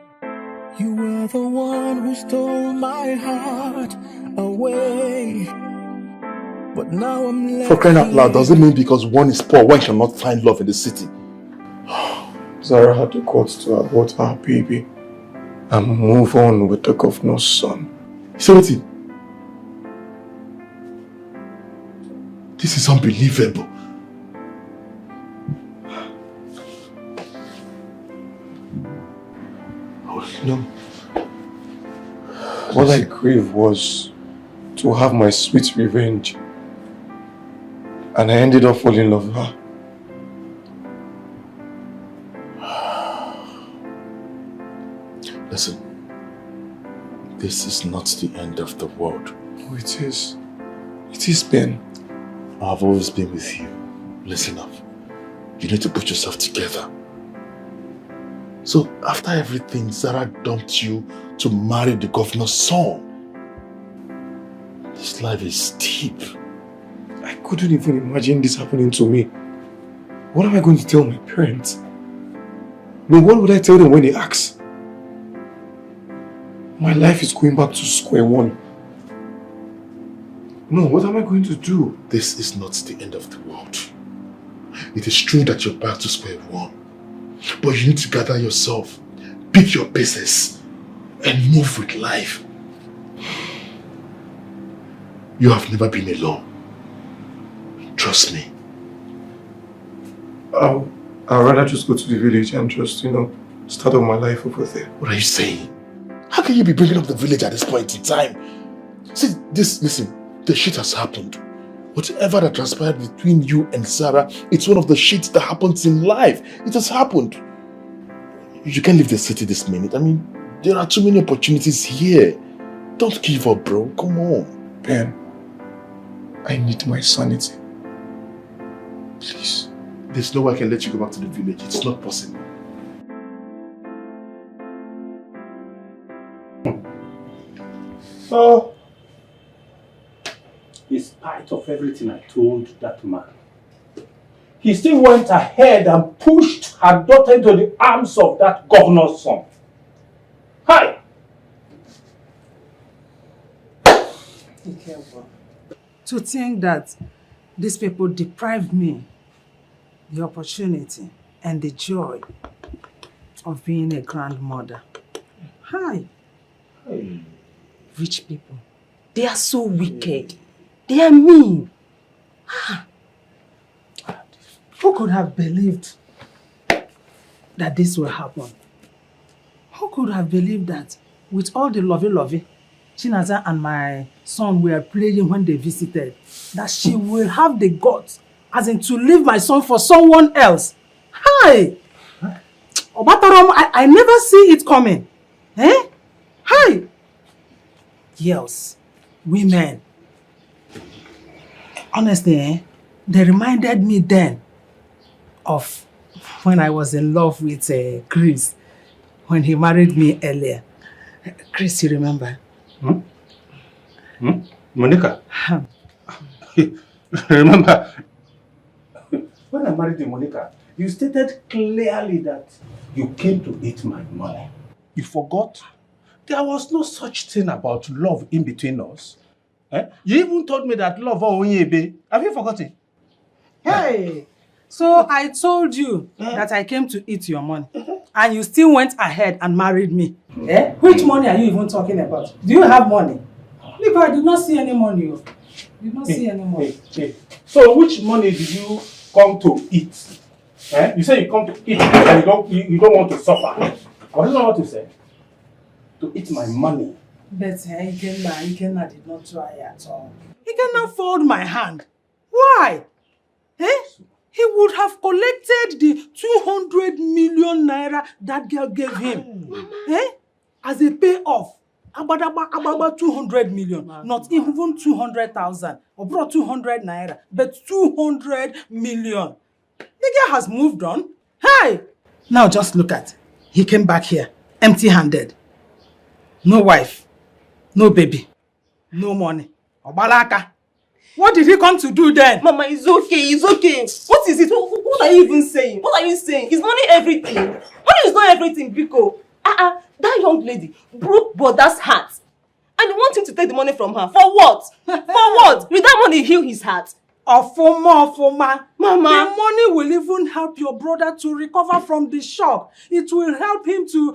You were the one who stole my heart away. But now I'm left. For crying out loud, does it mean because one is poor, one cannot find love in the city? Zara had the guts to abort her baby and move on with the governor's son. So wait, this is unbelievable. No. What I craved was to have my sweet revenge. And I ended up falling in love with her. Listen, this is not the end of the world. Oh, it is. It is, Ben. I've always been with you. Listen up. You need to put yourself together. So, after everything, Zara dumped you to marry the governor's son. This life is steep. I couldn't even imagine this happening to me. What am I going to tell my parents? No, what would I tell them when they ask? My life is going back to square one. No, what am I going to do? This is not the end of the world. It is true that you're back to square one. But you need to gather yourself, pick your pieces, and move with life. You have never been alone. Trust me. I'd rather just go to the village and just, start up my life over there. What are you saying? How can you be bringing up the village at this point in time? See, listen, the shit has happened. Whatever that transpired between you and Sarah, it's one of the shits that happens in life. It has happened. You can't leave the city this minute. I mean, there are too many opportunities here. Don't give up, bro. Come on. Ben, I need my sanity. Please. There's no way I can let you go back to the village. It's not possible. So, in spite of everything I told that man, he still went ahead and pushed her daughter into the arms of that governor's son. Hi! Be careful. To think that these people deprived me the opportunity and the joy of being a grandmother. Hi. Hey. Rich people. They are so wicked. They are mean. Who could have believed that this will happen? Who could have believed that with all the lovey-lovey Chinaza and my son were playing when they visited, that she will have the guts, as in to leave my son for someone else? Hi! Obatarom, I never see it coming. Eh? Hi! Girls, women. Honestly, they reminded me then of when I was in love with Chris, when he married me earlier. Chris, you remember? Monica? Remember, when I married you, Monica, you stated clearly that you came to eat my money. You forgot? There was no such thing about love in between us. Eh? You even told me that love Onyebe. Have you forgotten? Hey! So I told you that I came to eat your money. And you still went ahead and married me. Eh? Which money are you even talking about? Do you have money? Look, I did not see any money. You don't see anymore. Hey. So which money did you come to eat? You say you come to eat and you don't want to suffer. What do you want to say? To eat my money. But Ikenna did not try at all. He cannot fold my hand. Why? He would have collected the 200 million naira that girl gave him. As a payoff. About 200 million. Not even 200,000. Or brought 200 naira. But 200 million. The girl has moved on. Hey! Now just look at. He came back here. Empty-handed. No wife. No baby. No money. Obalaka. What did he come to do then? Mama, it's okay. What is it? What are you even saying? What are you saying? Is money everything? Money is not everything, Biko. That young lady broke Brother's heart. And you want him to take the money from her. For what? For what? Will that money heal his heart? Ofoma. Mama. The money will even help your brother to recover from the shock. It will help him to,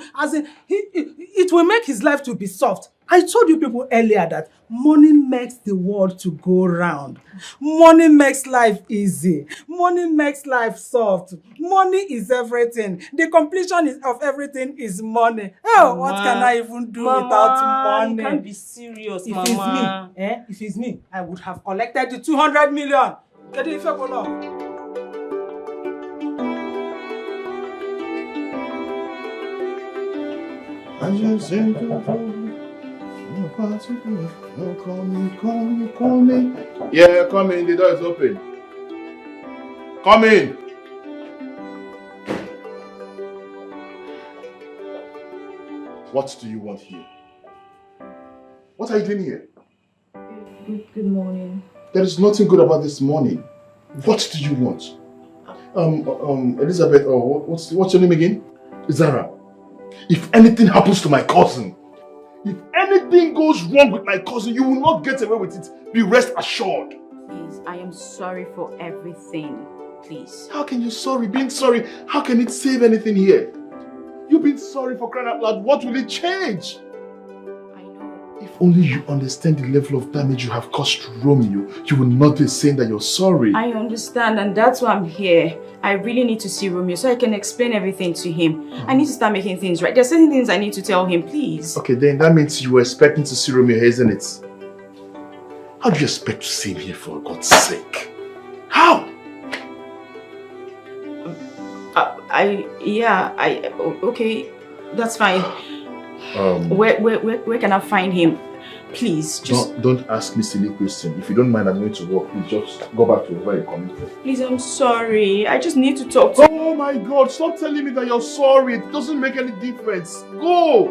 it will make his life to be soft. I told you people earlier that money makes the world to go round. Money makes life easy. Money makes life soft. Money is everything. The completion of everything is money. Oh, Mama, what can I even do without money? You can't be serious, if Mama. If it's me, I would have collected the 200 million. Get it if you go. I just call me. Yeah, come in. The door is open. Come in. What do you want here? What are you doing here? Good morning. There is nothing good about this morning. What do you want? Elizabeth, or what's your name again? Zara. If anything happens to my cousin, if anything goes wrong with my cousin, you will not get away with it. Be rest assured. Please, I am sorry for everything. Please. How can you sorry? Being sorry, how can it save anything here? You've been sorry for crying out loud. What will it change? I know. If only you understand the level of damage you have caused to Romeo, you will not be saying that you're sorry. I understand, and that's why I'm here. I really need to see Romeo so I can explain everything to him. I need to start making things right. There's certain things I need to tell him, please. Okay, then that means you were expecting to see Romeo here, isn't it? How do you expect to see him here, for God's sake? How? Okay, that's fine. Where can I find him? Please, just... Don't ask me silly questions. If you don't mind, I'm going to work. Please just go back to where you're coming from. Please, I'm sorry. I just need to talk to... Oh my God, stop telling me that you're sorry. It doesn't make any difference. Go!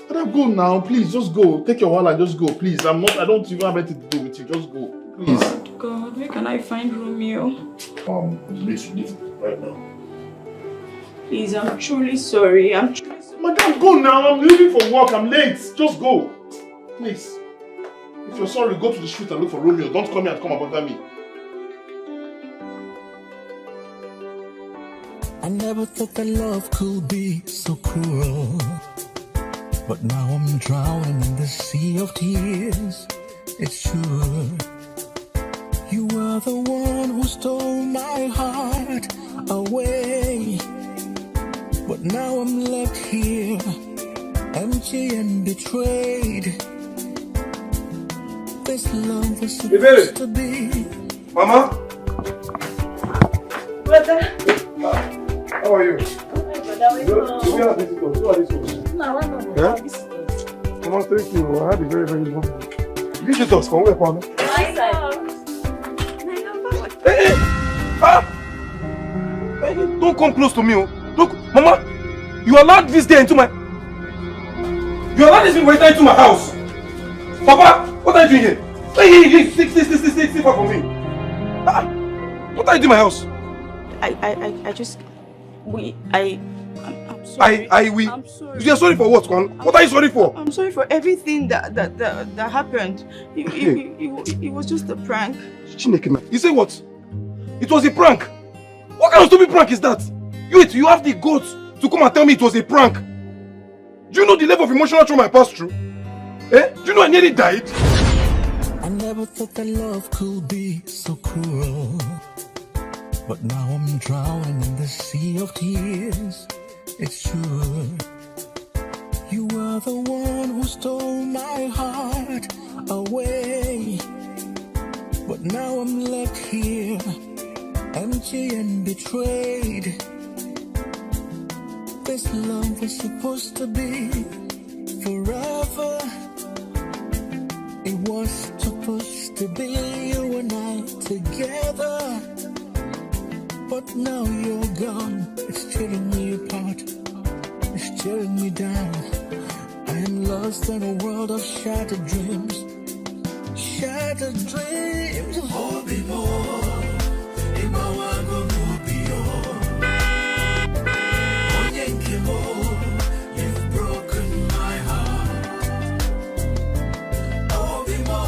But go now, please, just go. Take your wallet and just go, please. I don't even have anything to do with you. Just go, please. God, where can I find Romeo? Please leave right now. Please, I'm truly sorry. Madam, go now. I'm leaving for work. I'm late. Just go. Please. If you're sorry, go to the street and look for Romeo. Don't come here and come and bother me. I never thought that love could be so cruel. But now I'm drowning in the sea of tears. It's true. You were the one who stole my heart away. But now I'm left here, empty and betrayed. This love was supposed to be. Mama? Brother. How are you? Hi, brother. Who are these? No, I don't know. Come on, thank you. I had a very, very long day. Visitors from where, Mama? My side. Hey, don't come close to me. Look, Mama, you allowed this day into my... You allowed this waiter into my house. Papa, what are you doing here? Hey, stay far from me. What are you doing in my house? I'm sorry. I'm sorry. You're sorry for what, Kwan? What are you sorry for? I'm sorry for everything that happened. It was just a prank. You say what? It was a prank? What kind of stupid prank is that? You have the guts to come and tell me it was a prank. Do you know the level of emotional trauma I passed through? Do you know I nearly died? I never never thought that love could be so cruel. But now I'm drowning in the sea of tears. It's true. You were the one who stole my heart away. But now I'm left here, empty and betrayed. This love was supposed to be forever. It was supposed to be you and I together. But now you're gone, it's tearing me apart, it's tearing me down. I am lost in a world of shattered dreams. Shattered dreams. Obi mo, imawago mobio. Onyenke mo, you've broken my heart. Obi mo,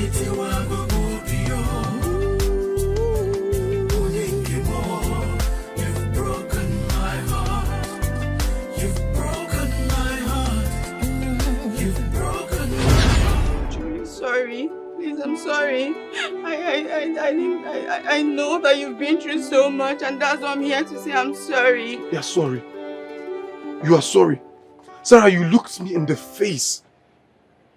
itiwago mobio. Onyenke mo, you've broken my heart. You've broken my heart. You've broken my heart. Sorry. Please, I'm sorry. I know that you've been through so much, and that's why I'm here to say I'm sorry. You're sorry. You are sorry. Sarah, you looked me in the face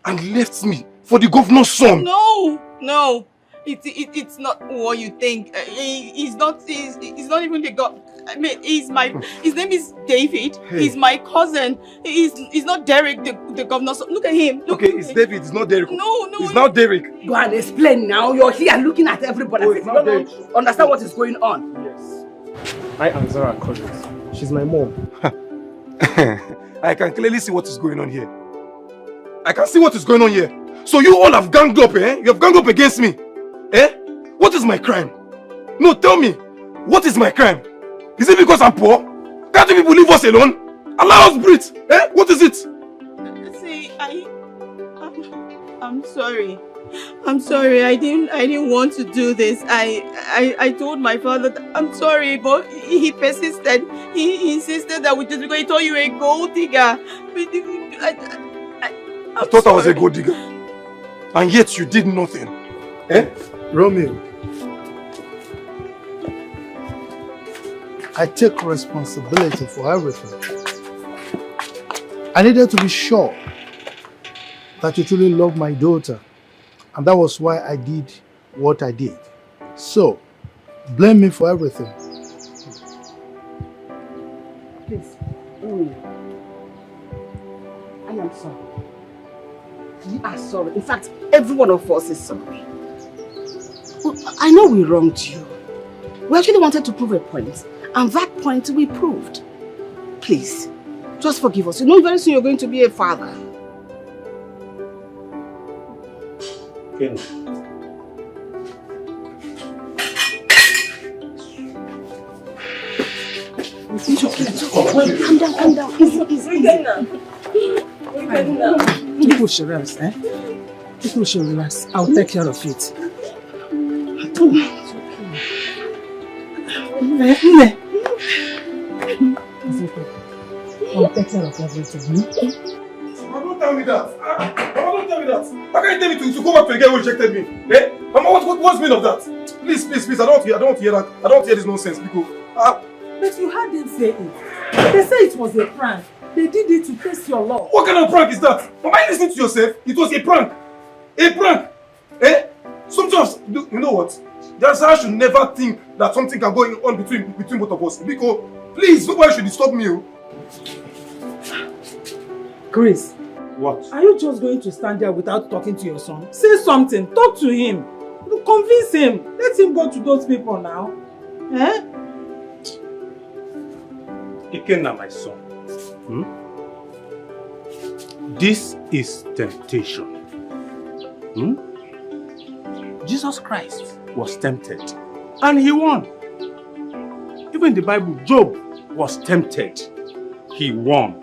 and left me for the governor's son. No. It's not what you think. He's not even the god. I mean, his name is David. Hey. He's my cousin. He's not Derek, the governor. Look at him. Okay, it's David. It's not Derek. No. It's not Derek. Go and explain now. You're here looking at everybody. Oh, You don't understand what is going on. Yes. I am Zara Collins. She's my mom. I can clearly see what is going on here. I can see what is going on here. So you all have ganged up, eh? You have ganged up against me. Eh? What is my crime? No, tell me. What is my crime? Is it because I'm poor? Can't you people leave us alone? Allow us breathe. Eh? What is it? See, I'm sorry. I'm sorry. I didn't want to do this. I told my father that I'm sorry, but he persisted. He insisted that we just because he thought you were a gold digger. I thought I was a gold digger. And yet you did nothing. Eh? Romeo, I take responsibility for everything. I needed to be sure that you truly love my daughter, and that was why I did what I did. So, blame me for everything. Please, I am sorry. We are sorry. In fact, every one of us is sorry. I know we wronged you. We actually wanted to prove a point, and that point we proved. Please, just forgive us. You know very soon you're going to be a father. Ken. It's okay. Wait, calm down. Easy. People should rest, eh? People should relax. I'll take care of it. It's okay. I'll take care of everything. Mama, don't tell me that. Mama, don't tell me that. How can you tell me to go back to a girl who rejected me? Eh? Mama, what's the meaning of that? Please. I don't want to hear that. I don't want to hear this nonsense because. But you heard them say it. They say it was a prank. They did it to test your love. What kind of prank is that? Am I listening to yourself? It was a prank. A prank. Eh? Sometimes, you know what? I should never think that something can go on between both of us. Because, please, nobody should disturb me. Chris. What? Are you just going to stand there without talking to your son? Say something. Talk to him. Convince him. Let him go to those people now. Eh? Ikenna, my son. This is temptation. Jesus Christ was tempted and he won. Even the Bible, Job was tempted. He won.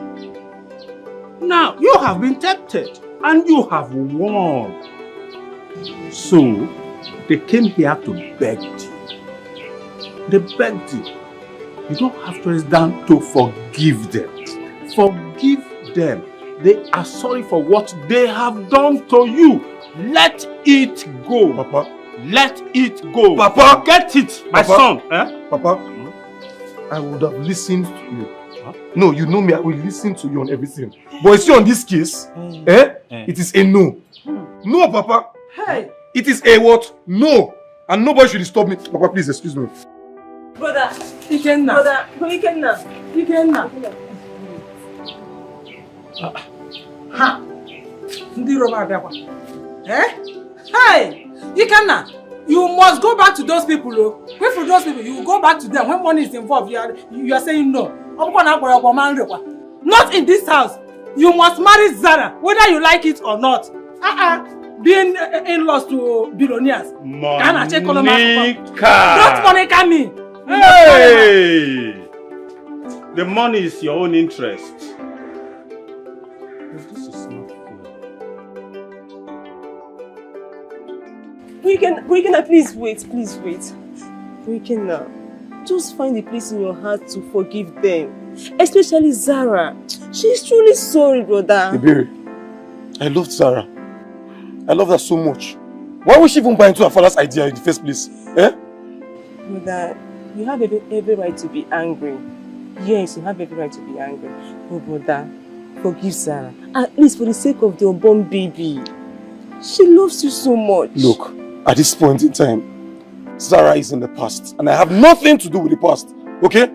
Now you have been tempted and you have won. So they came here to beg you. They begged you. You don't have to rest down to forgive them. Forgive them. They are sorry for what they have done to you. Let it go. Papa. Let it go. Papa. Get it, my son. Papa, I would have listened to you. No, you know me, I will listen to you on everything. But you see on this case, it is a no. No, Papa. Hey. It is a what? No. And nobody should stop me. Papa, please, excuse me. Brother, Brother, Ha! Ndi Roma abịakwa. Hey! Ikenna, you must go back to those people. Wait for those people. You go back to them. When money is involved, you are saying no. Not in this house. You must marry Zara, whether you like it or not. Being in-laws to billionaires. Monica! Don't Monica me. Hey! The money is your own interest. This is not fair. Weekender, please wait. Weekender, just find a place in your heart to forgive them. Especially Zara. She's truly sorry, brother. Iberi, I loved Zara. I love her so much. Why would she even buy into her father's idea in the first place? Brother, you have every right to be angry. Yes, you have every right to be angry. Oh, brother, forgive Zara. At least for the sake of the unborn baby. She loves you so much. Look, at this point in time, Zara is in the past. And I have nothing to do with the past. Okay?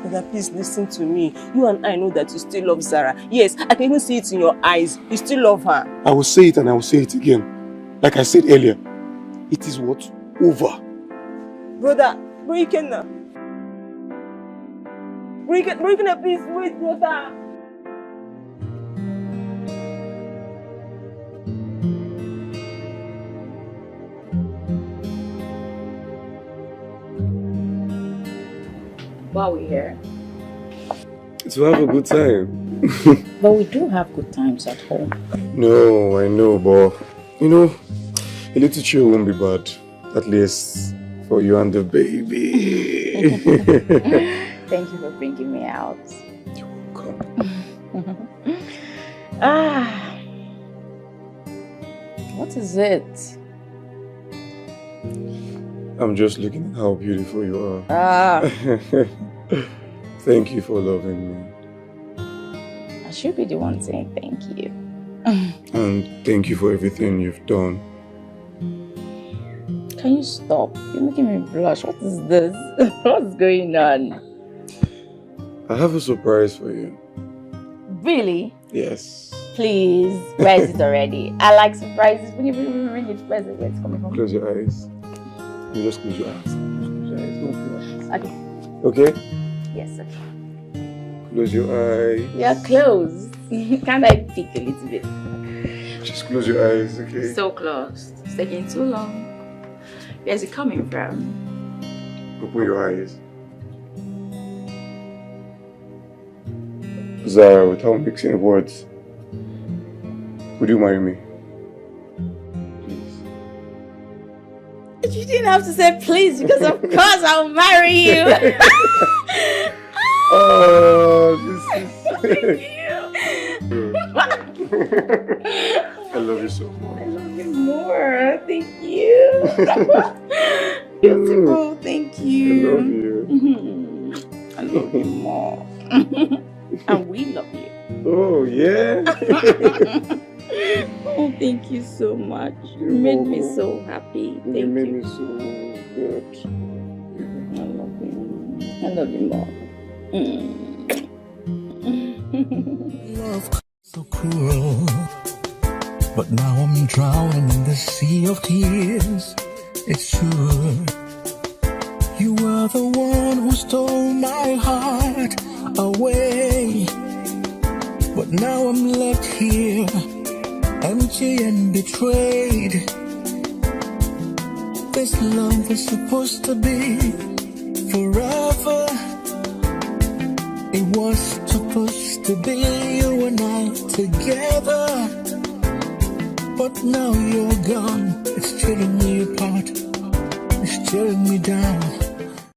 Brother, please listen to me. You and I know that you still love Zara. Yes, I can even see it in your eyes. You still love her. I will say it and I will say it again. Like I said earlier, it is what? Over. Brother, Weekender, please wait, brother. While we're here. To have a good time. But we do have good times at home. No, I know, but you know, a little chill won't be bad. At least for you and the baby. Thank you for bringing me out. You're welcome. What is it? I'm just looking at how beautiful you are. Thank you for loving me. I should be the one saying thank you. And thank you for everything you've done. Can you stop? You're making me blush. What is this? What's going on? I have a surprise for you. Really? Yes. Please, where is it already? I like surprises. Bring it, where is it? Where it's coming from? Close your eyes. You just close your eyes. Just close your eyes. Don't close your eyes. Okay. Okay? Yes, okay. Close your eyes. You're close. Can't I peek a little bit? Just close your eyes, okay? So close. It's taking too long. Where's it coming from? Open your eyes. Zara, without mixing words, would you marry me? You didn't have to say please, because of course I'll marry you. Oh, this is... I love you so much. I love you more. Thank you. Beautiful. Thank you. I love you. I love you more. And we love you. Oh, yeah. Oh, thank you so much. You made me so happy. Thank you. Made me so good. I love you. I love you more. Love so cruel, but now I'm drowning in the sea of tears. It's true. You were the one who stole my heart away, but now I'm left here, empty and betrayed. This love was supposed to be forever. It was supposed to be you and I together, but now you're gone. It's tearing me apart. It's tearing me down.